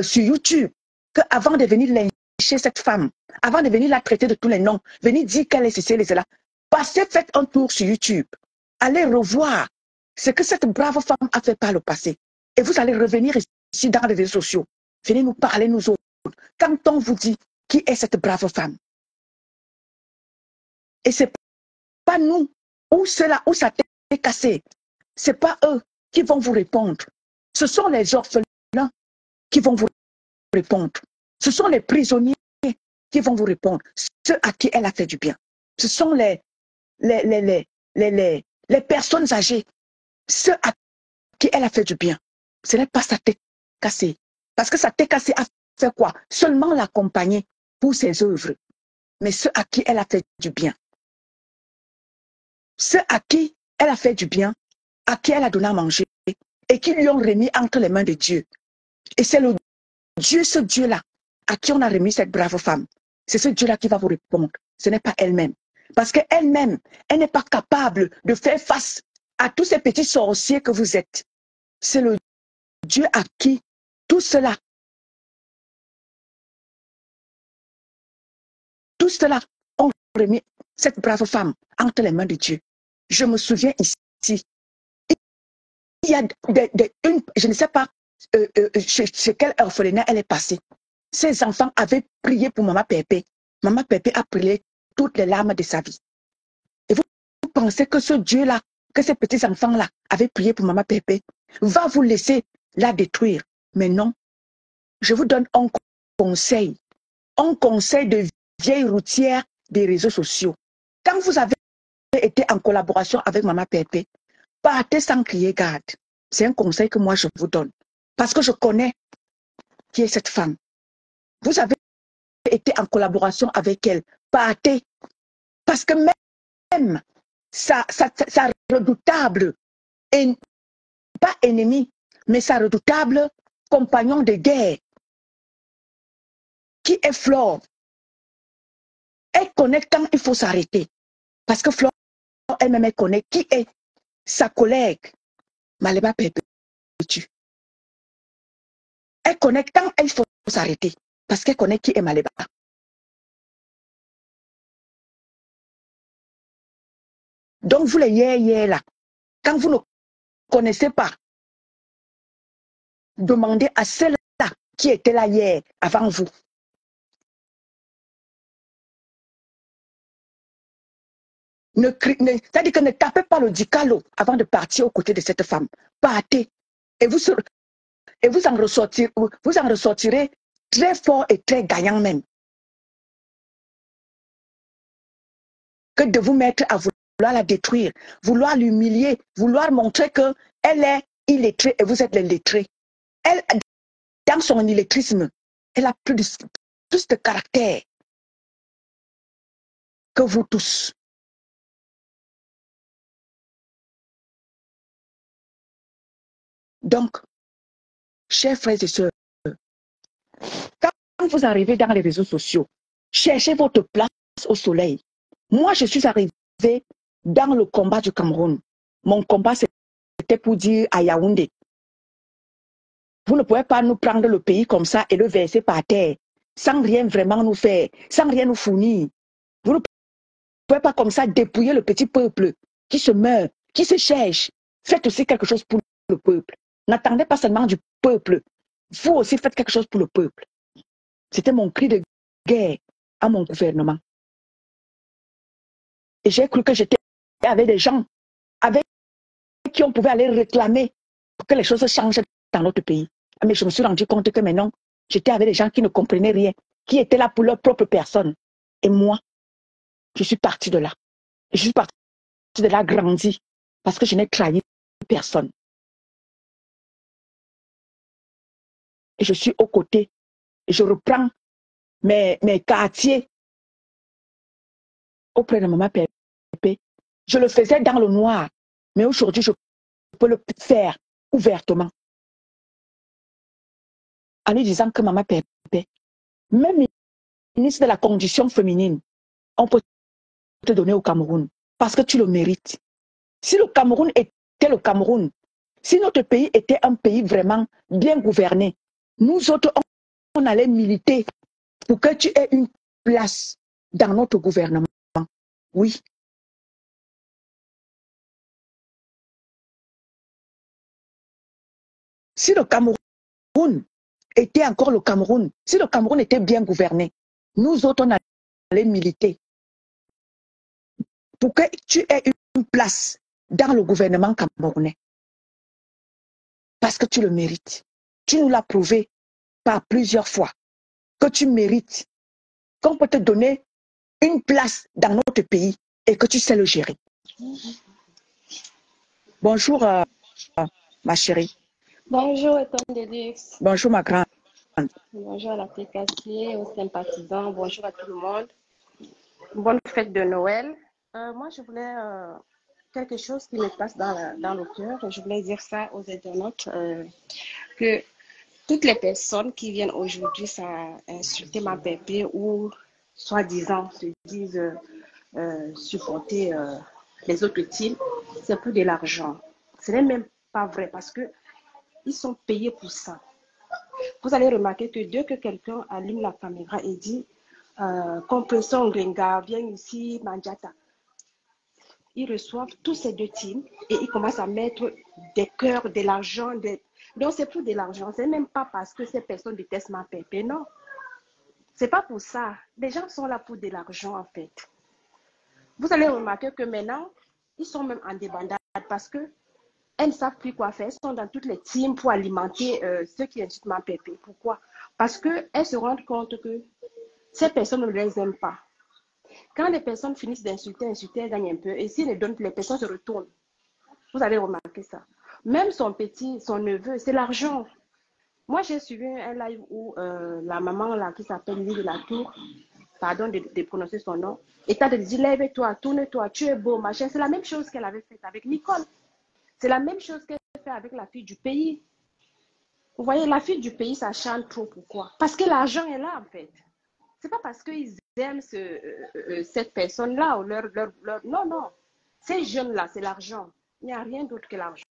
sur YouTube qu'avant de venir lyncher cette femme, avant de venir la traiter de tous les noms, venir dire qu'elle est ceci, elle est cela, passez, faites un tour sur YouTube. Allez revoir ce que cette brave femme a fait par le passé. Et vous allez revenir ici dans les réseaux sociaux. Venez nous parler, nous autres. Quand on vous dit qui est cette brave femme. Et c'est pas nous, ou cela, ou ça t'est cassé. C'est pas eux qui vont vous répondre. Ce sont les orphelins qui vont vous répondre. Ce sont les prisonniers qui vont vous répondre. Ceux à qui elle a fait du bien. Ce sont les personnes âgées. Ceux à qui elle a fait du bien. Ce n'est pas sa tête cassée. Parce que sa tête cassée a fait quoi? Seulement l'accompagner pour ses œuvres. Mais ceux à qui elle a fait du bien. Ceux à qui elle a fait du bien, à qui elle a donné à manger et qui lui ont remis entre les mains de Dieu. Et c'est le Dieu, ce Dieu-là, à qui on a remis cette brave femme. C'est ce Dieu-là qui va vous répondre. Ce n'est pas elle-même. Parce qu'elle-même, elle n'est pas capable de faire face à tous ces petits sorciers que vous êtes. C'est le Dieu à qui tout cela ont remis cette brave femme entre les mains de Dieu. Je me souviens ici, il y a je ne sais pas chez quel orphelinat elle est passée. Ses enfants avaient prié pour Maman Pépé. Maman Pépé a prié toutes les larmes de sa vie. Et vous pensez que ce Dieu-là, que ces petits enfants-là avaient prié pour Maman Pépé, va vous laisser la détruire. Mais non, je vous donne un conseil de vieille routière des réseaux sociaux. Quand vous avez été en collaboration avec Maman Pépé, partez sans crier garde. C'est un conseil que moi je vous donne. Parce que je connais qui est cette femme. Vous avez été en collaboration avec elle. Partez. Parce que même sa redoutable, pas ennemi, mais sa redoutable compagnon de guerre, qui est Flore, elle connaît quand il faut s'arrêter. Parce que Flore elle-même, elle connaît qui est sa collègue, Maleba Perpétue. Elle connaît quand il faut s'arrêter. Parce qu'elle connaît qui est Maleba. Donc, vous les hier là, quand vous ne connaissez pas, demandez à ceux-là qui étaient là hier avant vous. C'est-à-dire que ne tapez pas le dicalo avant de partir aux côtés de cette femme. Partez. Et vous en ressortirez très fort et très gagnant même. Que de vous mettre à vouloir la détruire, vouloir l'humilier, vouloir montrer qu'elle est illettrée et vous êtes les lettrés. Elle, dans son illettrisme, elle a plus de caractère que vous tous. Donc, chers frères et sœurs, quand vous arrivez dans les réseaux sociaux, cherchez votre place au soleil. Moi, je suis arrivée dans le combat du Cameroun. Mon combat, c'était pour dire à Yaoundé, vous ne pouvez pas nous prendre le pays comme ça et le verser par terre, sans rien vraiment nous faire, sans rien nous fournir. Vous ne pouvez pas comme ça dépouiller le petit peuple qui se meurt, qui se cherche. Faites aussi quelque chose pour le peuple. N'attendez pas seulement du peuple. Vous aussi faites quelque chose pour le peuple. C'était mon cri de guerre à mon gouvernement. Et j'ai cru que j'étais avec des gens avec qui on pouvait aller réclamer pour que les choses changent dans notre pays. Mais je me suis rendu compte que maintenant, j'étais avec des gens qui ne comprenaient rien, qui étaient là pour leur propre personne. Et moi, je suis partie de là. Je suis partie de là grandi parce que je n'ai trahi personne. Et je suis aux côtés. Je reprends mes quartiers auprès de Maman Pépé. Je le faisais dans le noir, mais aujourd'hui, je peux le faire ouvertement. En lui disant que Maman Pépé, même ministre de la condition féminine, on peut te donner au Cameroun parce que tu le mérites. Si le Cameroun était le Cameroun, si notre pays était un pays vraiment bien gouverné, nous autres, on allait militer pour que tu aies une place dans notre gouvernement. Oui. Si le Cameroun était encore le Cameroun, si le Cameroun était bien gouverné, nous autres, on allait militer pour que tu aies une place dans le gouvernement camerounais. Parce que tu le mérites. Tu nous l'as prouvé par plusieurs fois que tu mérites, qu'on peut te donner une place dans notre pays et que tu sais le gérer. Bonjour, ma chérie. Bonjour, Étonne de Luxe. Bonjour, ma grande. Bonjour à la TKC, aux sympathisants. Bonjour à tout le monde. Bonne fête de Noël. Moi, je voulais quelque chose qui me passe dans le cœur. Je voulais dire ça aux internautes, que toutes les personnes qui viennent aujourd'hui insulter ma pépé ou soi-disant se disent supporter les autres teams, c'est pour de l'argent. Ce n'est même pas vrai parce que ils sont payés pour ça. Vous allez remarquer que dès que quelqu'un allume la caméra et dit Compression Gringa, viens ici, Manjata, ils reçoivent tous ces deux teams et ils commencent à mettre des cœurs, de l'argent. Donc, c'est pour de l'argent. C'est même pas parce que ces personnes détestent ma pépé, non. C'est pas pour ça. Les gens sont là pour de l'argent, en fait. Vous allez remarquer que maintenant, ils sont même en débandade parce que elles ne savent plus quoi faire. Elles sont dans toutes les teams pour alimenter ceux qui insultent ma pépé. Pourquoi? Parce qu'elles se rendent compte que ces personnes ne les aiment pas. Quand les personnes finissent d'insulter, elles gagnent un peu. Et si les personnes se retournent. Vous allez remarquer ça. Même son neveu, c'est l'argent. Moi, j'ai suivi un live où la maman là, qui s'appelle Lily de la Tour, pardon de prononcer son nom, était de dire lève-toi, tourne-toi, tu es beau, machin. C'est la même chose qu'elle avait faite avec Nicole. C'est la même chose qu'elle fait avec la fille du pays. Vous voyez, la fille du pays, ça chante trop. Pourquoi? Parce que l'argent est là, en fait. C'est pas parce qu'ils aiment cette personne-là ou leur... Non, non. Ces jeunes-là, c'est l'argent. Il n'y a rien d'autre que l'argent.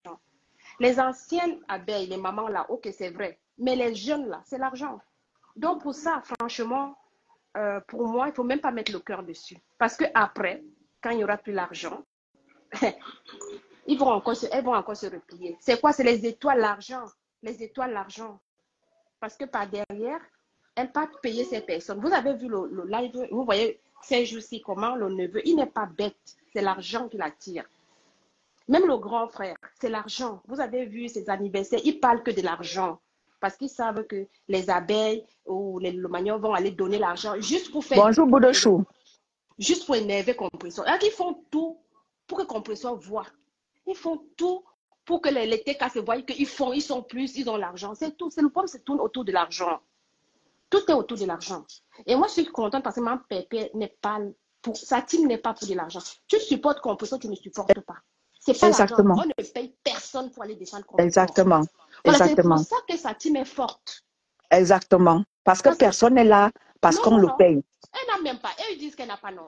Les anciennes abeilles, les mamans-là, ok, c'est vrai. Mais les jeunes-là, c'est l'argent. Donc, pour ça, franchement, pour moi, il ne faut même pas mettre le cœur dessus. Parce qu'après, quand il n'y aura plus l'argent, elles vont encore se replier. C'est quoi? C'est les étoiles, l'argent. Les étoiles, l'argent. Parce que par derrière, elles partent payer ces personnes. Vous avez vu le live, vous voyez ces jours-ci comment le neveu, il n'est pas bête. C'est l'argent qui l'attire. Même le grand frère, c'est l'argent. Vous avez vu ses anniversaires, ils parlent que de l'argent. Parce qu'ils savent que les abeilles ou les lomagnons vont aller donner l'argent juste pour faire... Bonjour, Boudechou. Juste pour énerver Compression. Alors ils font tout pour que Compression voit. Ils font tout pour que les TK se voient qu'ils sont plus, ils ont l'argent. C'est tout. C'est le problème, c'est tout autour de l'argent. Tout est autour de l'argent. Et moi, je suis contente parce que ma pépé n'est pas pour... Sa team n'est pas pour de l'argent. Tu supportes Compression, tu ne supportes pas. C'est pas l'argent. On ne paye personne pour aller défendre Compression. Exactement. Voilà, c'est pour ça que sa team est forte. Exactement. Parce que personne n'est là, parce qu'on le paye. Elle n'a même pas. Elles disent qu'elle n'a pas, non.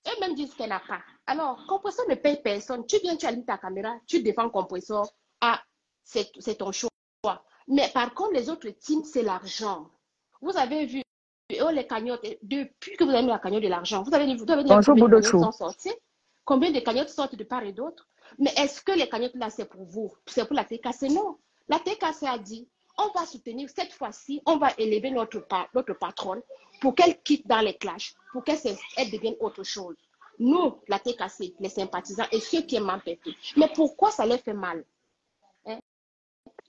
Elles même disent qu'elle n'a pas. Alors, Compression ne paye personne. Tu viens, tu allumes ta caméra, tu défends Compression. Ah, c'est ton choix. Mais par contre, les autres teams, c'est l'argent. Vous avez vu, les cagnottes, depuis que vous avez mis la cagnotte de l'argent, vous avez dit combien de cagnottes sont sorties, combien de cagnottes sortent de part et d'autre. Mais est-ce que les cagnottes là, c'est pour vous? C'est pour la TKC? Non. La TKC a dit, on va soutenir, cette fois-ci, on va élever notre patronne pour qu'elle quitte dans les clashs, pour qu'elle devienne autre chose. Nous, la TKC, les sympathisants et ceux qui aiment ma pépé. Mais pourquoi ça les fait mal?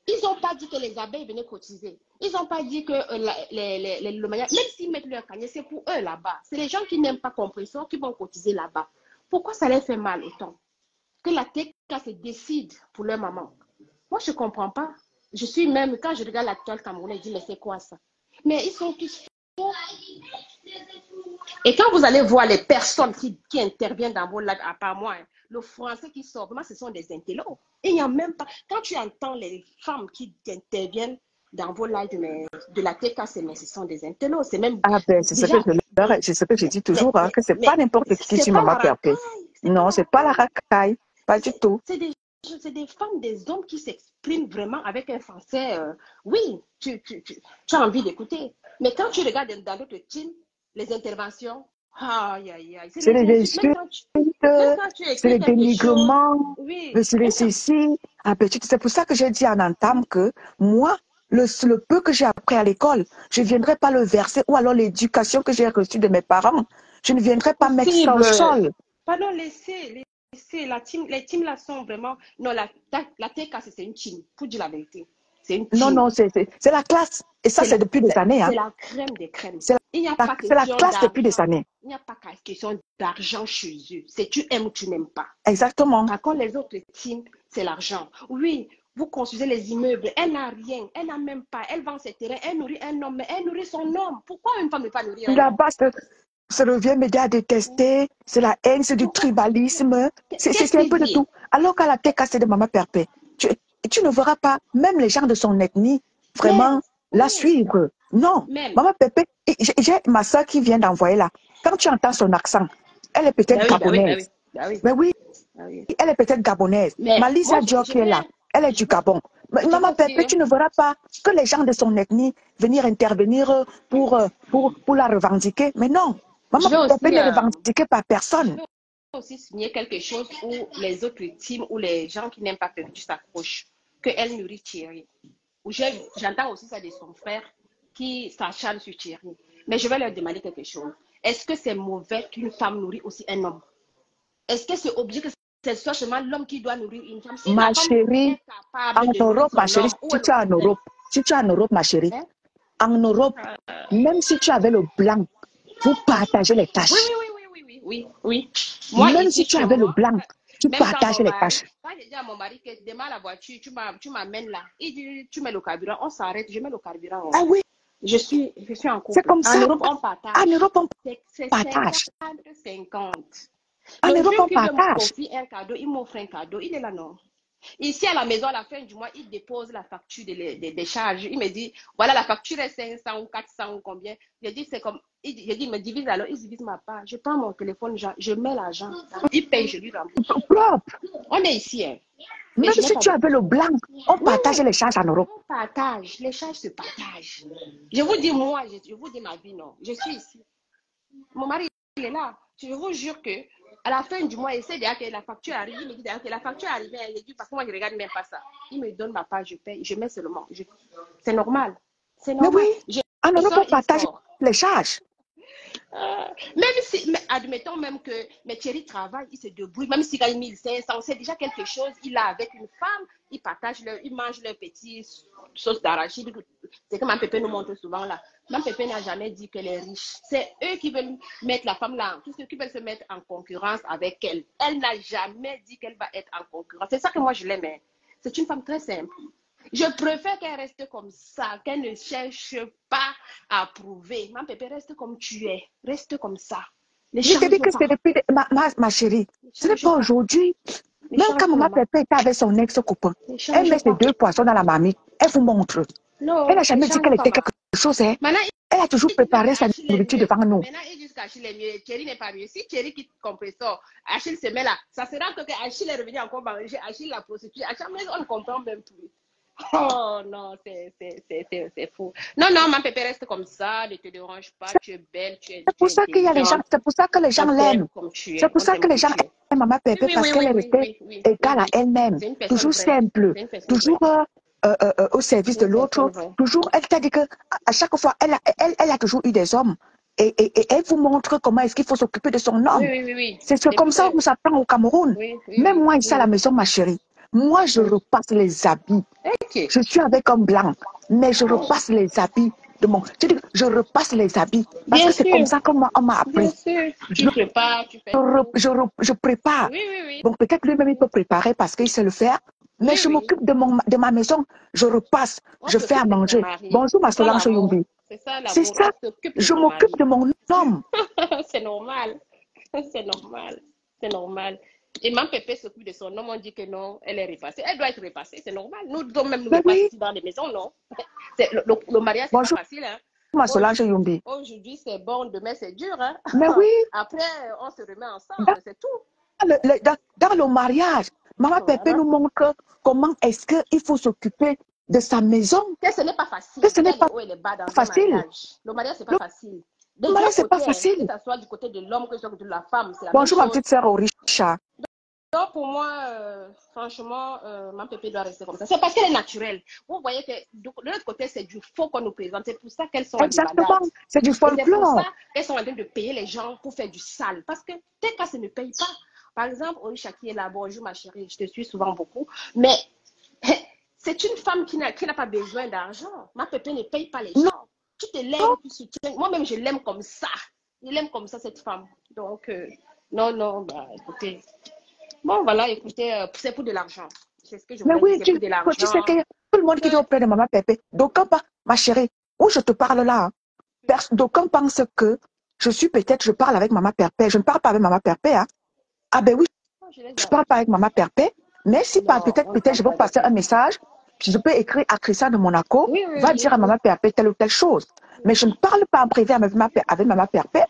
Ils n'ont pas dit que les abeilles venaient cotiser. Ils n'ont pas dit que le mariage, même s'ils mettent leur cagnet, c'est pour eux là-bas. C'est les gens qui n'aiment pas compresseur qui vont cotiser là-bas. Pourquoi ça les fait mal autant? Que la TK se décide pour leur maman. Moi, je ne comprends pas. Je suis même, quand je regarde l'actuel Camerounais, je dis, mais c'est quoi ça? Mais ils sont tous faux. Et quand vous allez voir les personnes qui interviennent dans vos lives, à part moi, hein, le français qui sort, vraiment, ce sont des intellos. Et il n'y a même pas... Quand tu entends les femmes qui interviennent dans vos lives de la TK, mais ce sont des intellos. C'est même... Ah ben, c'est ce que je dis toujours, hein, que c'est pas n'importe qui dit maman perpé. Non, c'est pas la racaille. Pas du tout. C'est des femmes, des hommes qui s'expriment vraiment avec un français. Oui, tu as envie d'écouter. Mais quand tu regardes dans d'autres teams, les interventions, aïe, aïe, aïe. C'est les insultes, c'est les dénigrements, c'est les ceci. Ah ben, c'est pour ça que j'ai dit en entame que moi, le peu que j'ai appris à l'école, je ne viendrai pas le verser, ou alors l'éducation que j'ai reçue de mes parents, je ne viendrai pas mettre ça au sol. Pardon, laissez. Les teams là sont vraiment... Non, la TK, c'est une team, pour dire la vérité. C'est une team. Non, c'est la classe. Et ça, c'est depuis des années. C'est la crème des crèmes. C'est la classe depuis des années. Il n'y a pas question d'argent chez eux. C'est tu aimes ou tu n'aimes pas. Exactement. Par contre, les autres teams, c'est l'argent. Oui, vous construisez les immeubles. Elle n'a rien. Elle n'a même pas. Elle vend ses terrains. Elle nourrit un homme, mais elle nourrit son homme. Pourquoi une femme ne peut pas nourrir un homme? Là-bas, c'est le vieux média à détester, c'est la haine, c'est du tribalisme, c'est un peu de tout. Alors qu'à la TK, c'est de maman perpé. Tu ne verras pas, même les gens de son ethnie, vraiment la suivre. Non, maman perpé, j'ai ma soeur qui vient d'envoyer là. Quand tu entends son accent, elle est peut-être gabonaise. Mais oui, elle est peut-être gabonaise. Malisa Dior qui est là, elle est du Gabon. Maman Pépé, tu ne verras pas que les gens de son ethnie venir intervenir pour la revendiquer. Mais non, maman Pépé n'est revendiquée par personne. Je veux aussi signer quelque chose où les autres teams ou les gens qui n'aiment pas Pépé s'accrochent, qu'elle nourrit Thierry. J'entends aussi ça de son frère qui s'acharne sur Thierry. Mais je vais leur demander quelque chose. Est-ce que c'est mauvais qu'une femme nourrit aussi un homme? Est-ce que c'est obligé que c'est seulement l'homme qui doit nourrir une femme? Si ma chérie, en Europe, ma chérie, si tu es en Europe, ma chérie, en Europe, même si tu avais le blanc, vous partagez les tâches. Oui. Moi, même si tu avais le blanc, tu partages les tâches. Quand j'ai dit à mon mari que demain la voiture, tu m'amènes là, il dit tu mets le carburant, on s'arrête, je mets le carburant. Ah oui. Je suis en couple. C'est comme ça. En Europe, on partage. En Europe, on c'est partage. 50-50. En Europe, on partage. Il me confie un cadeau, il m'offre un cadeau, il est là, non? Ici, à la maison, à la fin du mois, il dépose la facture des charges. Il me dit, voilà, la facture est 500 ou 400 ou combien. J'ai dit, c'est comme, j'ai dit, il me divise alors, il divise ma part. Je prends mon téléphone, je mets l'argent. Il paye, je lui rembourse. Propre. On est ici, hein. Même si tu avais le blanc, on partage les charges en Europe. On partage, les charges se partagent. Je vous dis, moi, je vous dis ma vie, non. Je suis ici. Mon mari, il est là. Je vous jure que à la fin du mois, il sait déjà que la facture arrive. Il me dit d'ailleurs que la facture arrive. Il dit parce que moi, je ne regarde même pas ça. Il me donne ma part, je paye. Je mets seulement. C'est normal. C'est normal. Mais oui, en Europe, on partage les charges. Même si, admettons même que Thierry travaille, il se débrouille, même s'il gagne 1500, c'est déjà quelque chose. Il a avec une femme, ils partagent, ils mangent leur petite sauce d'arachide. C'est comme Pépé nous montre souvent là. Mme Pépé n'a jamais dit qu'elle est riche. C'est eux qui veulent mettre la femme là, tous ceux qui veulent se mettre en concurrence avec elle. Elle n'a jamais dit qu'elle va être en concurrence. C'est ça que moi je l'aime. C'est une femme très simple. Je préfère qu'elle reste comme ça, qu'elle ne cherche pas à prouver. Ma Pépé, reste comme tu es. Reste comme ça. Je te dis que c'est depuis... Ma chérie, ce n'est pas aujourd'hui. Même quand maman Pépé était avec son ex-copain, elle met ses 2 poissons dans la marmite. Elle vous montre. Non, elle n'a jamais dit qu'elle était quelque chose. Hein. Elle a toujours préparé sa nourriture devant nous. Maintenant, ils disent qu'Achille est mieux. Thierry n'est pas mieux. Si Thierry quitte compresseur, Achille se met là. Ça sera que Achille est revenu encore manger. Achille la prostituée. Achille, on ne comprend même plus. Oh non, c'est fou. Non, ma Pépé reste comme ça, ne te dérange pas, tu es belle, tu es. C'est pour ça qu'il y a les gens, c'est pour ça que les gens l'aiment. C'est pour ça que les gens aiment maman Pépé parce qu'elle est restée égale à elle-même, toujours simple, toujours au service de l'autre, toujours. Elle t'a dit que à chaque fois, elle a toujours eu des hommes. Et elle vous montre comment est-ce qu'il faut s'occuper de son homme. Oui. C'est comme ça qu'on s'apprend au Cameroun. Même moi ici à la maison, ma chérie. Moi, je repasse les habits. Ok. Je suis avec un blanc, mais je repasse les habits de mon... Je repasse les habits parce Bien que c'est comme sûr, ça qu'on m'a bien appris. sûr. Je, Tu prépares, tu fais tout. je prépare. Oui, oui, oui. Bon, peut-être lui-même, il peut préparer parce qu'il sait le faire, mais Oui, je oui. m'occupe de ma maison. Je repasse, On je fais à s'occupe de son manger. mari. Bonjour, ma C'est ça Solange l'amour. Yumbi. C'est ça C'est l'amour. ça. On s'occupe de Je son m'occupe mari. de mon homme. C'est normal. C'est normal. C'est normal. Et ma pépé s'occupe de son homme. On dit que non, elle est repassée. Elle doit être repassée. C'est normal. Nous devons même nous Mais repasser oui. ici dans les maisons, non? Le mariage, c'est pas Bonjour, facile, hein? ma Solange Yumbi. Aujourd'hui, c'est bon. Demain, c'est dur, hein? Mais oui, Après, on se remet dans, ensemble. C'est tout. dans le mariage, Maman Pépé Voilà. nous montre comment est-ce qu'il faut s'occuper de sa maison. Que ce n'est pas Que facile. ce Il y n'est a les pas hauts et les bas dans un facile. mariage. Le mariage, c'est pas facile. Des Le deux mariage, c'est pas côtés, hein, que facile. ce soit du côté de l'homme, que ce soit du côté de la femme, c'est la même Bonjour, ma chose. petite sœur Orisha. Donc, pour moi, franchement, ma pépé doit rester comme ça. C'est parce qu'elle est naturelle. Vous voyez que de l'autre côté, c'est du faux qu'on nous présente. C'est pour ça qu'elles sont en Exactement. débandade. C'est du Et c'est pour folklore. ça qu'elles sont en train de payer les gens pour faire du sale. Parce que tes cas, ça ne paye pas. Par exemple, Orisha qui est là, bonjour ma chérie, je te suis souvent beaucoup. Mais c'est une femme qui n'a pas besoin d'argent. Ma pépé ne paye pas les Non. gens. Tu te lèves, tu soutiens. Moi-même, je l'aime comme ça. Je l'aime comme ça, cette femme. Donc, non, bah, écoutez. Bon, voilà, écoutez, c'est pour de l'argent. C'est ce que je Mais voulais oui, dire, c'est pour de tu l'argent. sais que tout le monde qui vient auprès de Maman Pépé, d'aucuns pas, ma chérie, où je te parle là, d'aucuns pensent que je parle avec Maman Pépé. Je ne parle pas avec Maman Pépé, hein. Ah ben oui, je parle pas avec Maman Pépé, mais si Non, peut-être on ne je parle veux pas passer un avec message, je peux écrire à Christian de Monaco, Oui, oui, va oui, dire à oui. Maman Pépé telle ou telle chose. Mais je ne parle pas en privé avec Maman Pépé,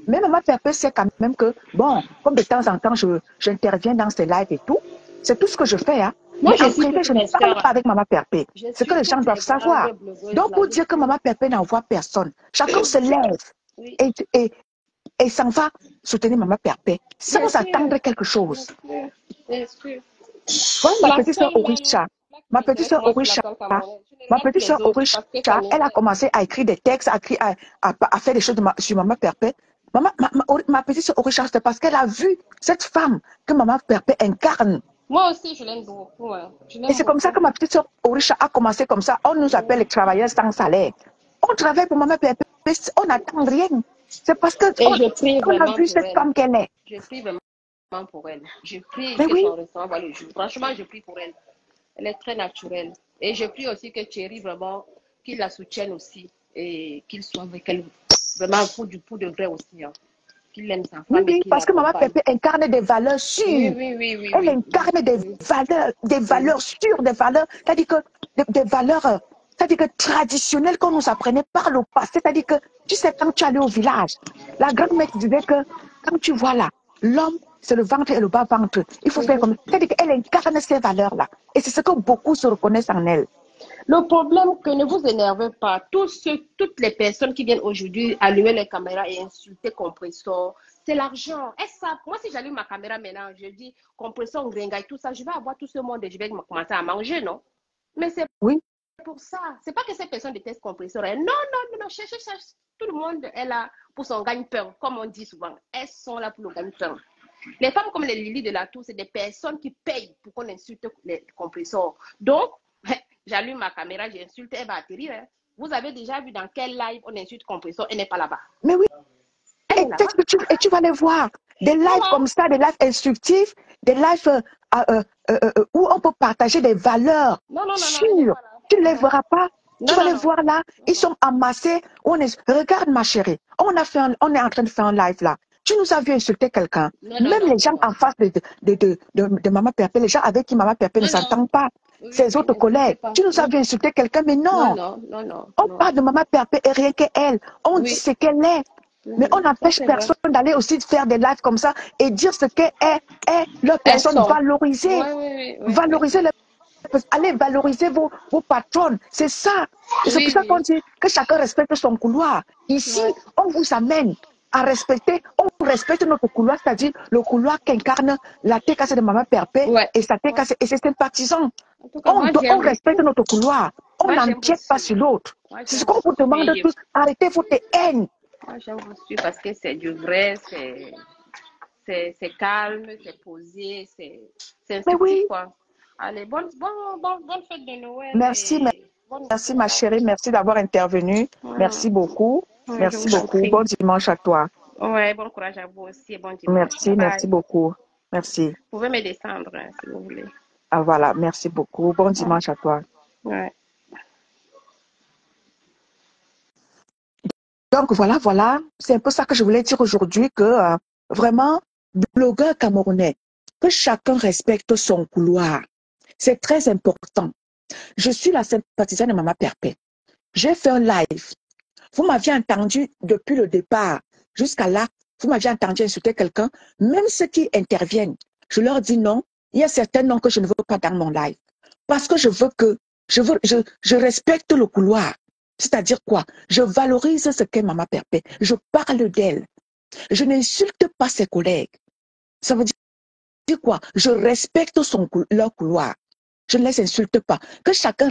mais Maman Pépé sait quand même que, bon, comme de temps en temps, j'interviens dans ses lives et tout, c'est tout ce que je fais, hein. Moi, Mais je en suis privé, toutes je ne les parle sœurs. pas avec Maman Pépé. Je C'est que suis les gens toutes doivent les savoir. grandes blogueuses Donc, là. pour Je dire que suis... Maman Pépé n'envoie personne, chacun se lève Oui, et s'en va soutenir Maman Pépé bien sans sûr. attendre quelque Bien chose. sûr. Bien sûr. Voilà ma La petite sœur seule Orisha. blague qui Ma petite m'intéresse, sœur moi, sur la Orisha. toile camerounaise, je ne Ma regarde plus petite sœur les autres Orisha, parce que ça elle a m'intéresse. commencé à écrire des textes, à faire des choses sur Maman Perpé. Ma petite sœur Orisha, c'est parce qu'elle a vu cette femme que Maman Perpé incarne. Moi aussi, je l'aime beaucoup. Hein. Je Et l'aime c'est comme ça beaucoup. que ma petite sœur Orisha a commencé comme ça. On nous appelle les travailleurs sans salaire. On travaille pour Maman Perpé, on n'attend rien. C'est parce qu'on Et je prie a vraiment vu pour cette elle. femme qu'elle est. Je prie vraiment pour elle. Je prie Mais que oui, son restaurant va le jour. Franchement, je prie pour elle. Elle est très naturelle. Et je prie aussi que Thierry, vraiment, qu'il la soutienne aussi. Et qu'il soit avec elle, vraiment, pour de vrai aussi. Hein. Qu'il aime sa oui, femme et oui, qu'il parce que Maman l'accompagne. Pépé incarne des valeurs Oui, sûres. oui, oui, oui, Elle oui, oui, incarne oui, des oui. valeurs sûres, des valeurs, c'est-à-dire que des valeurs, c'est-à-dire que traditionnelles qu'on nous apprenait par le passé. C'est-à-dire que, tu sais, quand tu allais au village, la grand-mère te disait que quand tu vois là, l'homme, c'est le ventre et le bas-ventre. Il faut faire comme ça. C'est-à-dire qu'elle incarne ces valeurs-là. Et c'est ce que beaucoup se reconnaissent en elle. Le problème, que ne vous énervez pas, toutes les personnes qui viennent aujourd'hui allumer les caméras et insulter Compressor, c'est l'argent. Et ça, moi, si j'allume ma caméra maintenant, je dis Compressor, Gringa et tout ça, je vais avoir tout ce monde et je vais commencer à manger, non? Mais c'est Oui, pour ça. C'est pas que ces personnes détestent Compressor. Hein. Non, non, non, cherche. Tout le monde est là pour son gagne-pain, comme on dit souvent. Elles sont là pour le gagne-pain. Les femmes comme les Lily de la Tour, c'est des personnes qui payent pour qu'on insulte les compresseurs. Donc, j'allume ma caméra, j'insulte, elle va atterrir. Hein. Vous avez déjà vu dans quel live on insulte compresseur, elle n'est pas là-bas. mais oui. Elle est là-bas. Et tu vas les voir. Des lives comme ça, des lives instructifs, des lives où on peut partager des valeurs Non, elle n'est sûres. pas là. Tu ne les verras pas. Tu vas les Non. voir là. Ils sont amassés. Regarde ma chérie. On est en train de faire un live là. Tu nous as vu insulter quelqu'un. Même les gens en face de Maman Perpé, les gens avec qui Maman Perpé ne s'entend pas, ses autres collègues. Tu nous as vu insulter quelqu'un, mais non. On parle de Maman Perpé et rien qu'elle. On dit ce qu'elle est. Mais on n'empêche personne d'aller aussi faire des lives comme ça et dire ce qu'est leur personne. Valoriser les allez valoriser vos patronnes. C'est ça. Et c'est pour ça qu'on dit que chacun respecte son couloir. Ici, on vous amène à respecter, on respecte notre couloir, c'est-à-dire le couloir qu'incarne la TKC de Maman Perpé et sa TKC et ses sympathisants. On respecte notre couloir. On n'empiète pas sur l'autre. C'est ce qu'on vous demande tous. Arrêtez votre haine. Moi, j'aime vous suivre parce que c'est du vrai, c'est calme, c'est posé, c'est instructif, quoi. Allez, bonne fête de Noël Merci, et bonne merci ma chérie, merci d'avoir intervenu. Merci beaucoup. ouais, je Merci vous en beaucoup. prie. Bon dimanche à toi. Ouais, bon courage à vous aussi et bon dimanche. Merci, Bye merci bye. beaucoup. Merci. Vous pouvez me descendre hein, si vous voulez. Ah voilà, merci beaucoup. Bon dimanche à toi. Ouais. Donc voilà, c'est un peu ça que je voulais dire aujourd'hui, que vraiment, blogueur camerounais, que chacun respecte son couloir. C'est très important. Je suis la sympathisante de Maman Perpé. J'ai fait un live. Vous m'aviez entendu depuis le départ jusqu'à là. Vous m'aviez entendu insulter quelqu'un. Même ceux qui interviennent, je leur dis non. Il y a certains noms que je ne veux pas dans mon live. Parce que je respecte le couloir. C'est-à-dire quoi? Je valorise ce qu'est Maman Perpé. Je parle d'elle. Je n'insulte pas ses collègues. Ça veut dire quoi? Je respecte leur couloir. Je ne les insulte pas. Que chacun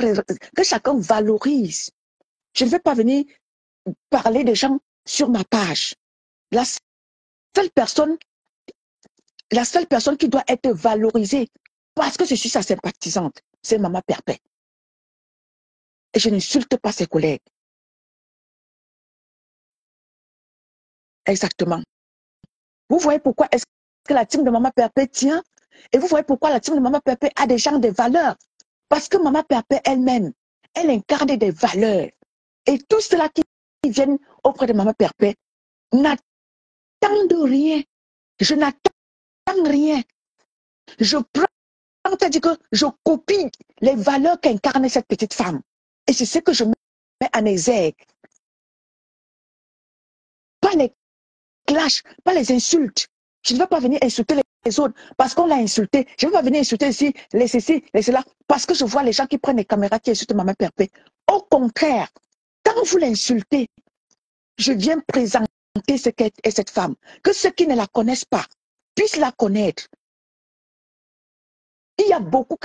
valorise. Je ne vais pas venir parler des gens sur ma page. La seule personne qui doit être valorisée parce que je suis sa sympathisante, c'est Maman Perpé. Et je n'insulte pas ses collègues. Exactement. Vous voyez pourquoi est-ce que la team de Maman Perpé tient? Et vous voyez pourquoi la team de Maman Perpé a des gens de valeurs? Parce que Maman Perpé elle-même, elle incarne des valeurs. Et tous ceux-là qui viennent auprès de Maman Perpé n'attendent rien. Je n'attends rien. Je prends, c'est-à-dire que je copie les valeurs qu'incarne cette petite femme. Et c'est ce que je mets en exergue. Pas les clashs, pas les insultes. Je ne vais pas venir insulter les autres parce qu'on l'a insulté. Je ne vais pas venir insulter ici, les ceci, les cela, parce que je vois les gens qui prennent les caméras qui insultent Maman Perpé. Au contraire, quand vous l'insultez, je viens présenter ce qu'est cette femme. Que ceux qui ne la connaissent pas puissent la connaître. Il y a beaucoup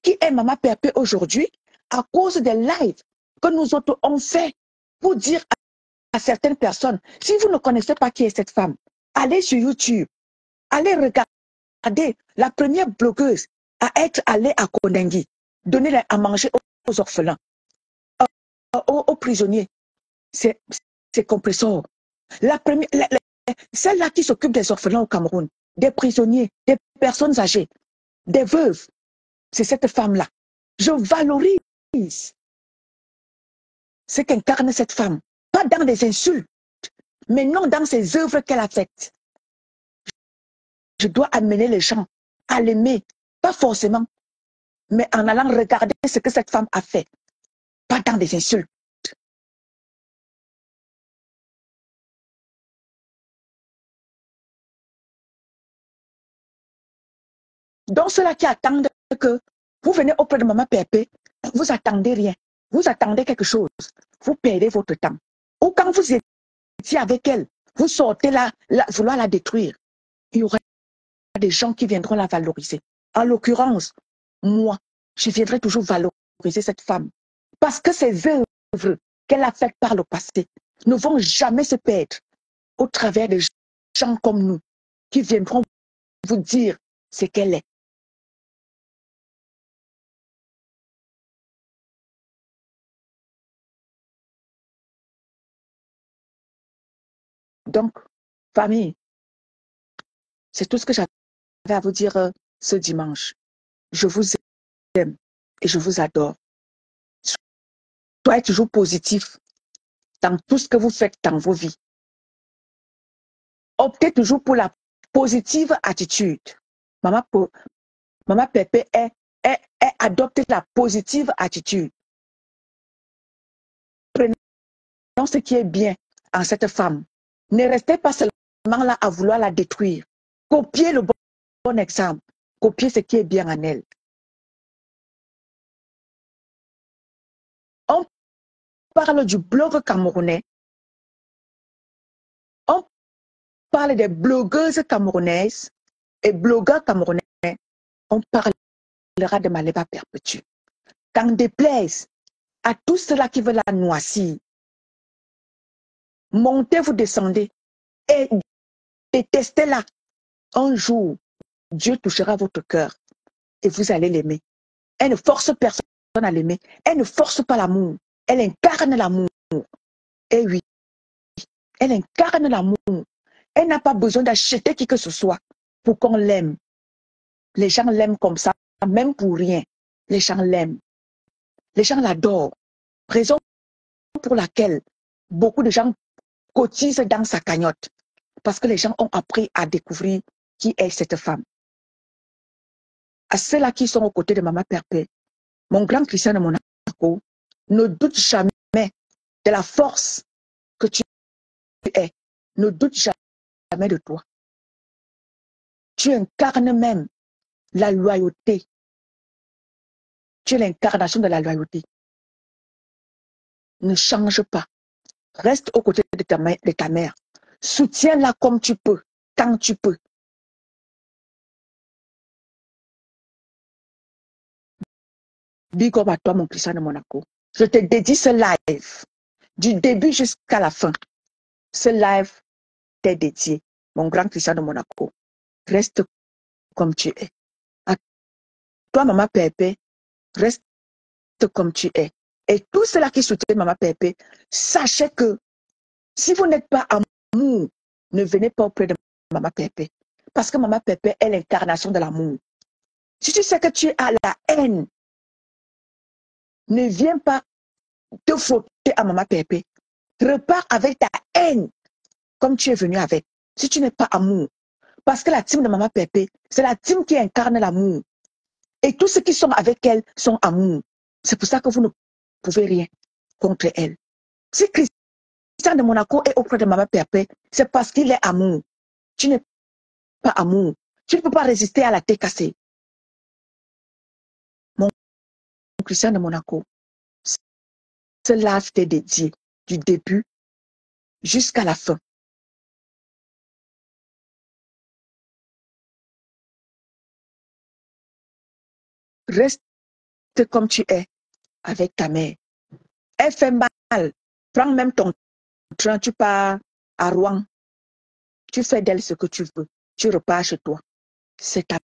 qui aiment Maman Perpé aujourd'hui à cause des lives que nous autres on fait pour dire à certaines personnes, si vous ne connaissez pas qui est cette femme, allez sur YouTube, allez regarder la première blogueuse à être allée à Kondengi, donner à manger aux orphelins, aux prisonniers. C'est Compressor. La première, celle-là qui s'occupe des orphelins au Cameroun, des prisonniers, des personnes âgées, des veuves, c'est cette femme-là. Je valorise ce qu'incarne cette femme. Pas dans des insultes, mais non dans ses œuvres qu'elle a faites. Je dois amener les gens à l'aimer, pas forcément, mais en allant regarder ce que cette femme a fait. Pas dans des insultes. Donc ceux-là qui attendent que vous venez auprès de Maman Perpé, vous attendez rien. Vous attendez quelque chose. Vous perdez votre temps. Ou quand vous étiez avec elle, vous sortez là, vouloir la détruire. Il y aura des gens qui viendront la valoriser. En l'occurrence, moi, je viendrai toujours valoriser cette femme. Parce que ses œuvres qu'elle a faites par le passé ne vont jamais se perdre au travers de gens comme nous qui viendront vous dire ce qu'elle est. Donc, famille, c'est tout ce que j'avais à vous dire ce dimanche. Je vous aime et je vous adore. Soyez toujours positif dans tout ce que vous faites dans vos vies. Optez toujours pour la positive attitude. Maman Perpé adopte la positive attitude. Prenez ce qui est bien en cette femme. Ne restez pas seulement là à vouloir la détruire. Copiez le bon exemple. Copiez ce qui est bien en elle. On parle du blog camerounais. On parle des blogueuses camerounaises et blogueurs camerounais. On parlera de Maléba Perpétue. Qu'en déplaise à tous ceux-là qui veulent la noisir, montez, vous descendez et détestez-la. Un jour, Dieu touchera votre cœur et vous allez l'aimer. Elle ne force personne à l'aimer. Elle ne force pas l'amour. Elle incarne l'amour. Et oui, elle incarne l'amour. Elle n'a pas besoin d'acheter qui que ce soit pour qu'on l'aime. Les gens l'aiment comme ça, même pour rien. Les gens l'aiment. Les gens l'adorent. Raison pour laquelle beaucoup de gens cotisent dans sa cagnotte. Parce que les gens ont appris à découvrir qui est cette femme. À ceux-là qui sont aux côtés de Maman Perpé, mon grand Christian de Monaco, ne doute jamais de la force que tu es. Ne doute jamais de toi. Tu incarnes même la loyauté. Tu es l'incarnation de la loyauté. Ne change pas. Reste aux côtés de ta mère. Soutiens-la comme tu peux, quand tu peux. Big up à toi, mon Christian de Monaco. Je te dédie ce live. Du début jusqu'à la fin. Ce live t'est dédié. Mon grand Christian de Monaco. Reste comme tu es. À toi, Maman Pépé, reste comme tu es. Et tout cela qui soutient Maman Pépé, sachez que si vous n'êtes pas amour, ne venez pas auprès de Maman Pépé. Parce que Maman Pépé est l'incarnation de l'amour. Si tu sais que tu as la haine, ne viens pas te frotter à Maman Pépé. Repars avec ta haine, comme tu es venu avec. Si tu n'es pas amour. Parce que la team de Maman Pépé, c'est la team qui incarne l'amour. Et tous ceux qui sont avec elle sont amour. C'est pour ça que vous ne pouvez rien contre elle. Si Christian de Monaco est auprès de Maman Pépé, c'est parce qu'il est amour. Tu n'es pas amour. Tu ne peux pas résister à la tête cassée. Mon Christian de Monaco, ce live t'est dédié du début jusqu'à la fin. Reste comme tu es avec ta mère. Elle fait mal. Prends même ton train, tu pars à Rouen. Tu fais d'elle ce que tu veux. Tu repars chez toi. C'est ta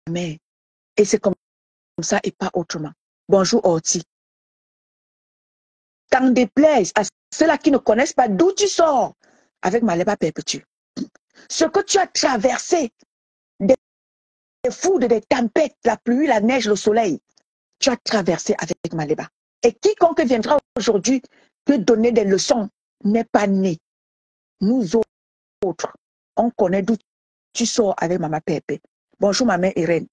mère. Et c'est comme ça et pas autrement. Bonjour Orti. T'en déplaise à ceux-là qui ne connaissent pas d'où tu sors avec Maleba Perpétue. Ce que tu as traversé, des foudres, des tempêtes, la pluie, la neige, le soleil, tu as traversé avec Maleba. Et quiconque viendra aujourd'hui te donner des leçons n'est pas né. Nous autres, on connaît d'où tu sors avec Maman Pépé. Bonjour ma mère Irène.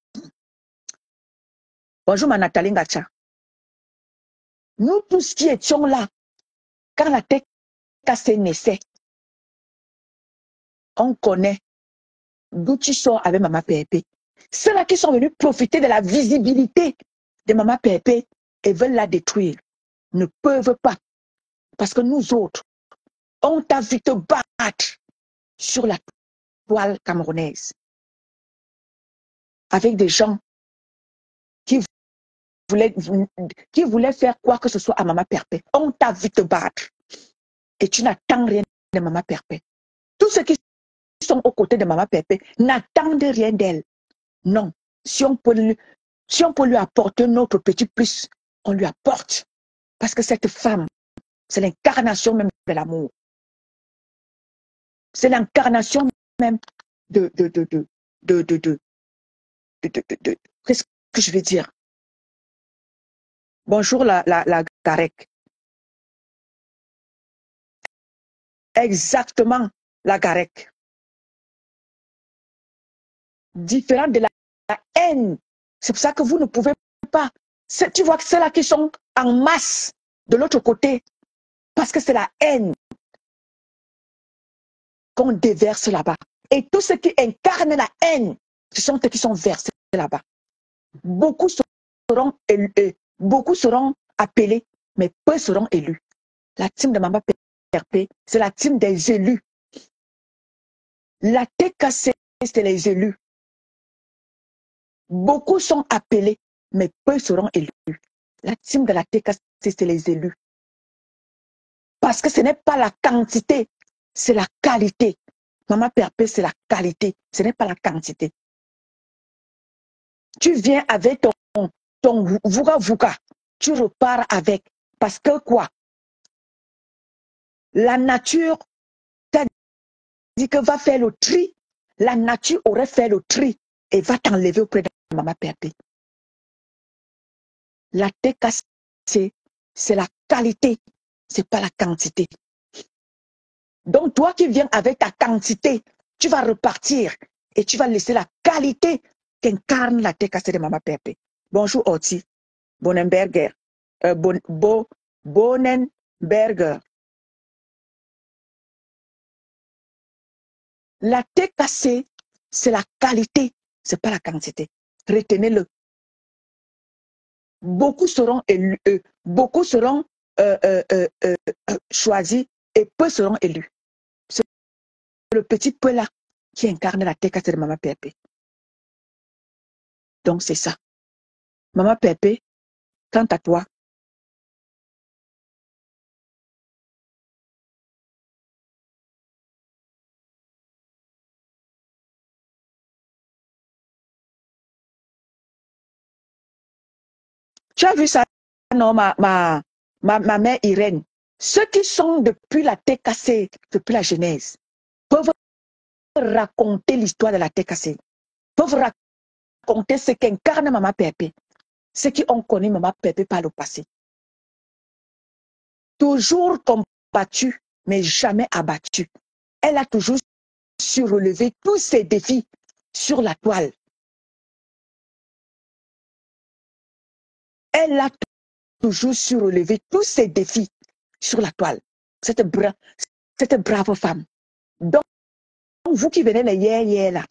Bonjour ma Nathalie Ngacha. Nous tous qui étions là, quand la tête cassée naissait, on connaît d'où tu sors avec Maman Pépé. Ceux-là qui sont venus profiter de la visibilité de Maman Pépé et veulent la détruire, ne peuvent pas. Parce que nous autres, on t'a vu te battre sur la toile camerounaise avec des gens qui voulaient faire quoi que ce soit à Maman Pépé. On t'a vu te battre et tu n'attends rien de Maman Pépé. Tous ceux qui sont aux côtés de Maman Pépé n'attendent rien d'elle. Non. Si on peut lui apporter notre petit plus, on lui apporte. Parce que cette femme, c'est l'incarnation même de l'amour. C'est l'incarnation même qu'est-ce que je vais dire? Bonjour la Garec. Exactement, la Garec. Différent de la haine. C'est pour ça que vous ne pouvez pas. Tu vois que c'est là qui sont en masse de l'autre côté. Parce que c'est la haine qu'on déverse là-bas. Et tous ceux qui incarnent la haine, ce sont ceux qui sont versés là-bas. Beaucoup seront appelés, mais peu seront élus. La team de Maman Perpé, c'est la team des élus. La TKC, c'est les élus. Beaucoup sont appelés, mais peu seront élus. La team de la TKC, c'est les élus. Parce que ce n'est pas la quantité, c'est la qualité. Maman Perpé, c'est la qualité, ce n'est pas la quantité. Tu viens avec ton vuga, tu repars avec. Parce que quoi? La nature t'a dit que va faire le tri. La nature aurait fait le tri et va t'enlever auprès de Maman Pépé. La TKC, c'est la qualité, c'est pas la quantité. Donc, toi qui viens avec ta quantité, tu vas repartir et tu vas laisser la qualité qu'incarne la TKC de Maman Pépé. Bonjour, Oti. Bonenberger. Bonenberger. La TKC, c'est la qualité, c'est pas la quantité. Retenez-le. Beaucoup seront élus, beaucoup seront choisis et peu seront élus. C'est le petit peu là qui incarne la TKC de Maman Pépé. Donc c'est ça. Maman Pépé, quant à toi, tu as vu ça, non, ma mère Irène. Ceux qui sont depuis la TKC, depuis la Genèse, peuvent raconter l'histoire de la TKC, peuvent raconter ce qu'incarne Maman Pépé, ceux qui ont connu Maman Pépé par le passé. Toujours combattue, mais jamais abattue. Elle a toujours su relever tous ses défis sur la toile. Elle a toujours su relever tous ses défis sur la toile. Cette brave femme. Donc, vous qui venez les hier là,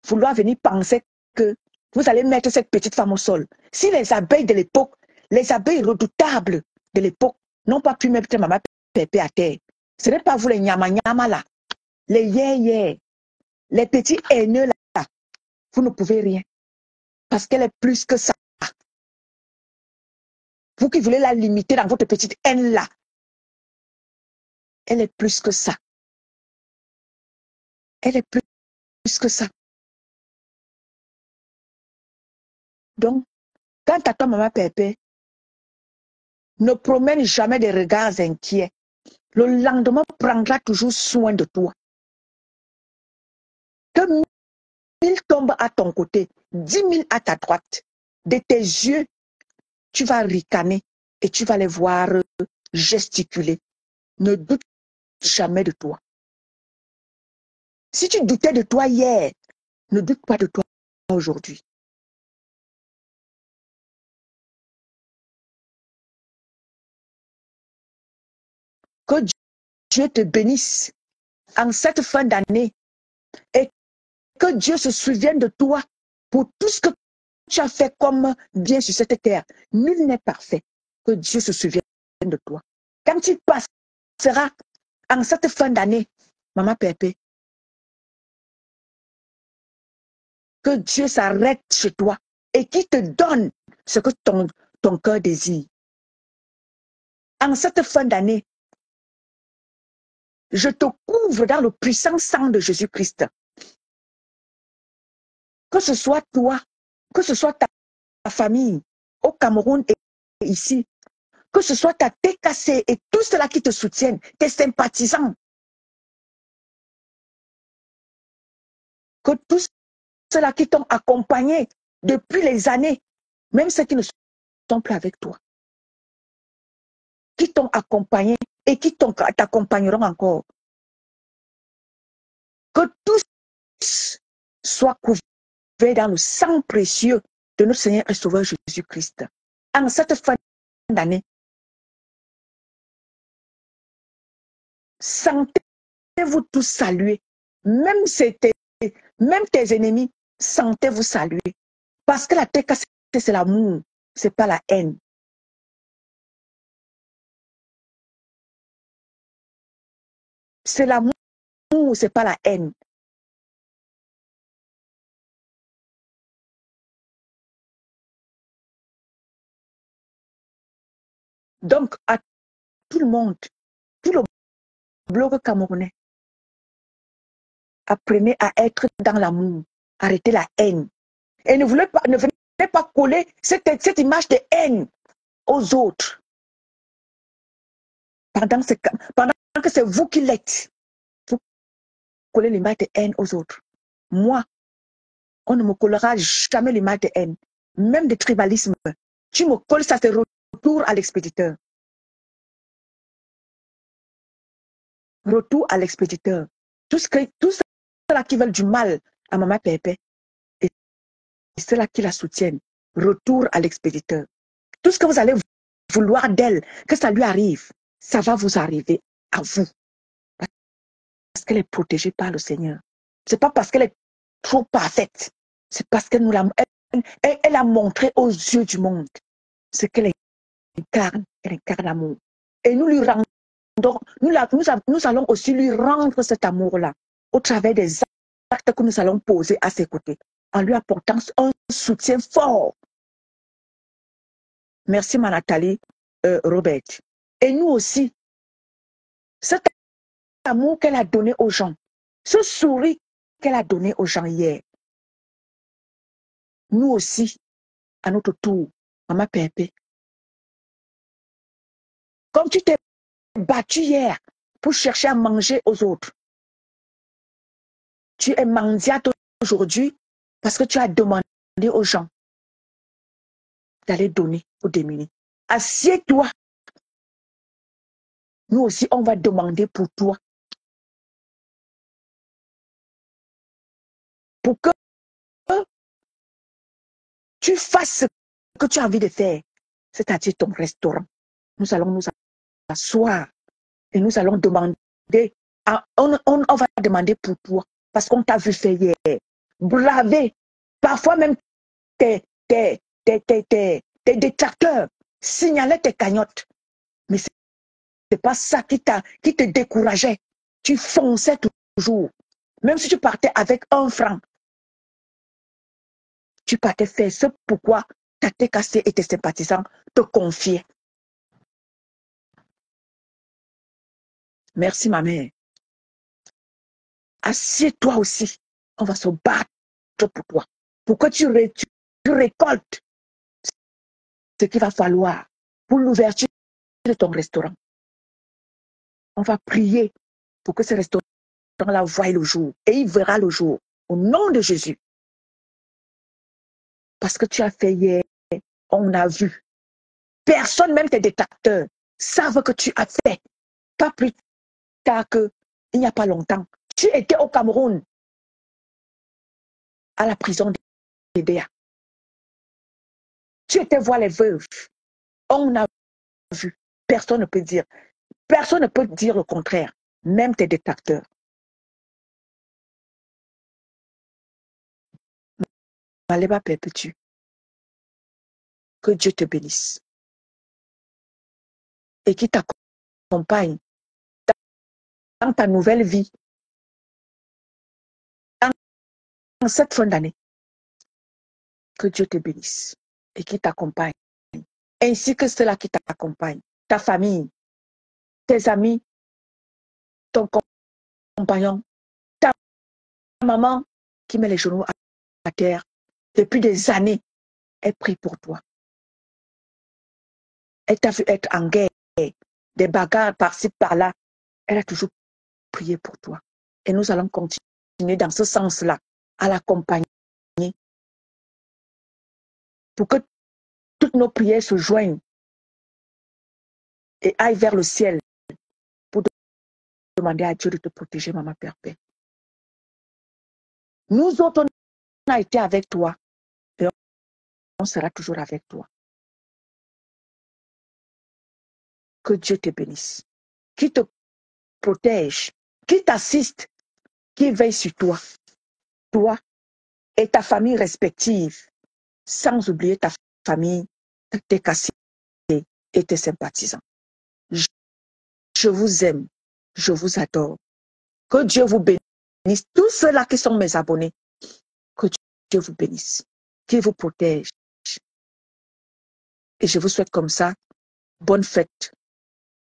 vouloir venir penser que vous allez mettre cette petite femme au sol. Si les abeilles de l'époque, les abeilles redoutables de l'époque, n'ont pas pu mettre Maman Pépé à terre, ce n'est pas vous les nyama là, les hier, les petits haineux là, vous ne pouvez rien. Parce qu'elle est plus que ça. Vous qui voulez la limiter dans votre petite haine là, elle est plus que ça. Elle est plus que ça. Donc, quant à toi, Maman Pépé, ne promène jamais des regards inquiets. Le lendemain prendra toujours soin de toi. Que 1000 tombent à ton côté, 10 000 à ta droite. De tes yeux, tu vas ricaner et tu vas les voir gesticuler. Ne doute jamais de toi. Si tu doutais de toi hier, ne doute pas de toi aujourd'hui. Que Dieu te bénisse en cette fin d'année et que Dieu se souvienne de toi pour tout ce que tu as fait comme bien sur cette terre. Nul n'est parfait. Que Dieu se souvienne de toi. Quand tu passeras en cette fin d'année, Maman Pépé, que Dieu s'arrête chez toi et qu'il te donne ce que ton cœur désire. En cette fin d'année, je te couvre dans le puissant sang de Jésus-Christ. Que ce soit toi, que ce soit ta famille au Cameroun et ici, que ce soit ta TKC et tous ceux-là qui te soutiennent, tes sympathisants, que tous ceux-là qui t'ont accompagné depuis les années, même ceux qui ne sont plus avec toi, qui t'ont accompagné et qui t'accompagneront encore, que tous soient couverts dans le sang précieux de notre Seigneur et Sauveur Jésus-Christ. En cette fin d'année, sentez-vous tous saluer, même tes ennemis, sentez-vous saluer. Parce que la TKC, c'est l'amour, c'est pas la haine. C'est l'amour, c'est pas la haine. Donc, à tout le monde, tout le bloc camerounais, apprenez à être dans l'amour, arrêtez la haine. Et ne venez pas coller cette image de haine aux autres. Pendant que c'est vous qui l'êtes. Vous collez l'image de haine aux autres. Moi, on ne me collera jamais l'image de haine. Même de tribalisme. Tu me colles, ça c'est retour à l'expéditeur. Retour à l'expéditeur. Tous ceux-là qui veulent du mal à Maman Pépé et ceux-là qui la soutiennent, retour à l'expéditeur. Tout ce que vous allez vouloir d'elle, que ça lui arrive, ça va vous arriver à vous. Parce qu'elle est protégée par le Seigneur. C'est pas parce qu'elle est trop parfaite. C'est parce qu'elle nous elle a montré aux yeux du monde ce qu'elle incarne. Elle incarne l'amour. Et nous lui rendons, nous allons aussi lui rendre cet amour-là au travers des actes que nous allons poser à ses côtés, en lui apportant un soutien fort. Merci, ma Nathalie, Robert. Et nous aussi, cet amour qu'elle a donné aux gens, ce sourire qu'elle a donné aux gens hier, nous aussi, à notre tour, Maman Pépé, comme tu t'es battu hier pour chercher à manger aux autres, tu es mendiante aujourd'hui parce que tu as demandé aux gens d'aller donner aux démunis. Assieds-toi. Nous aussi, on va demander pour toi. Pour que tu fasses ce que tu as envie de faire, c'est-à-dire ton restaurant. Nous allons nous asseoir et nous allons demander, on va demander pour toi, parce qu'on t'a vu faire hier. Braver, parfois même tes détracteurs signalaient tes cagnottes. Mais ce n'est pas ça qui te décourageait. Tu fonçais toujours. Même si tu partais avec 1 franc, tu partais faire ce pourquoi ta TKC et tes sympathisants te confiaient. Merci, ma mère. Assieds-toi aussi. On va se battre pour toi. Pour que tu récoltes ce qu'il va falloir pour l'ouverture de ton restaurant. On va prier pour que ce restaurant-là voie le jour. Et il verra le jour. Au nom de Jésus. Parce que tu as fait hier, on a vu. Personne, même tes détracteurs, savent que tu as fait. Pas plus tard qu'il n'y a pas longtemps. Tu étais au Cameroun, à la prison d'Edea. Tu étais voir les veuves. On a vu. Personne ne peut dire. Personne ne peut dire le contraire. Même tes détracteurs. Maleba perpétue. Que Dieu te bénisse. Et qui t'accompagne dans ta nouvelle vie. Dans cette fin d'année. Que Dieu te bénisse. Et qui t'accompagne. Ainsi que ceux-là qui t'accompagnent. Ta famille. Tes amis. Ton compagnon. Ta maman qui met les genoux à terre. Depuis des années. Elle prie pour toi. Elle t'a vu être en guerre. Des bagarres par-ci, par-là. Elle a toujours prié pour toi. Et nous allons continuer dans ce sens-là, à l'accompagner. Pour que toutes nos prières se joignent et aillent vers le ciel pour demander à Dieu de te protéger, Maman Pépé. Nous autres, on a été avec toi et on sera toujours avec toi. Que Dieu te bénisse, qui te protège, qui t'assiste, qui veille sur toi, toi et ta famille respective, sans oublier ta famille, tes cassés et tes sympathisants. Je vous aime, je vous adore. Que Dieu vous bénisse. Tous ceux-là qui sont mes abonnés, que Dieu vous bénisse, qu'il vous protège. Et je vous souhaite comme ça, bonne fête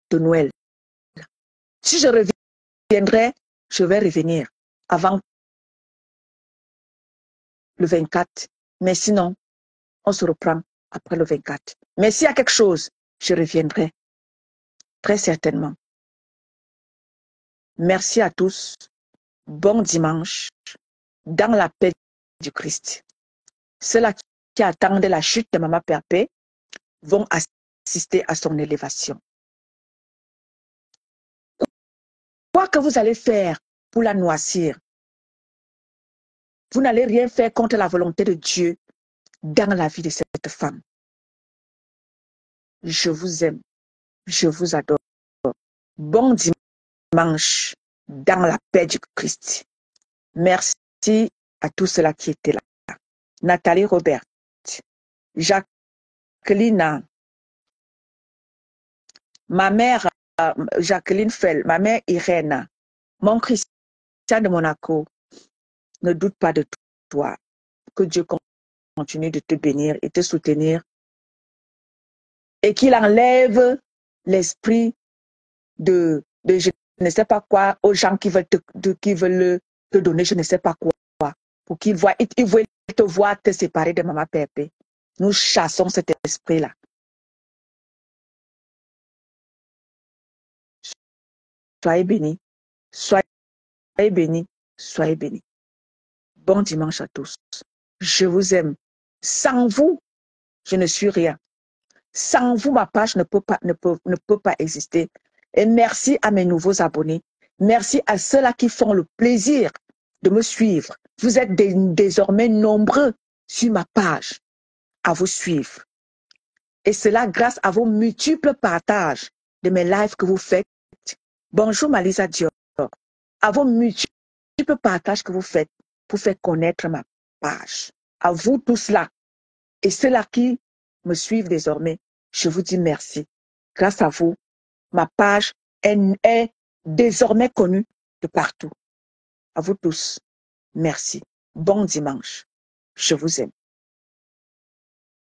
de Noël. Si je reviendrai, je vais revenir avant le 24. Mais sinon, On se reprend après le 24. Mais s'il y a quelque chose, je reviendrai. Très certainement. Merci à tous. Bon dimanche. Dans la paix du Christ. Ceux-là qui attendent la chute de Maman Perpé vont assister à son élévation. Quoi que vous allez faire pour la noircir, vous n'allez rien faire contre la volonté de Dieu dans la vie de cette femme. Je vous aime. Je vous adore. Bon dimanche dans la paix du Christ. Merci à tous ceux-là qui étaient là. Nathalie Robert, Jacqueline, ma mère Jacqueline Fell, ma mère Irène, mon Christian de Monaco, ne doute pas de toi. Que Dieu continue de te bénir et te soutenir et qu'il enlève l'esprit de je ne sais pas quoi aux gens qui veulent te donner je ne sais pas quoi pour qu'ils voient, ils veulent te voir te séparer de Maman Perpé. Nous chassons cet esprit-là. Soyez bénis, soyez bénis, soyez bénis. Bon dimanche à tous. Je vous aime. Sans vous, je ne suis rien. Sans vous, ma page ne peut pas exister. Et merci à mes nouveaux abonnés. Merci à ceux-là qui font le plaisir de me suivre. Vous êtes désormais nombreux sur ma page à vous suivre. Et cela grâce à vos multiples partages de mes lives que vous faites. Bonjour Malisa Dior. À vos multiples partages que vous faites pour faire connaître ma page. À vous tous là. Et ceux-là qui me suivent désormais, je vous dis merci. Grâce à vous, ma page est désormais connue de partout. À vous tous, merci. Bon dimanche. Je vous aime.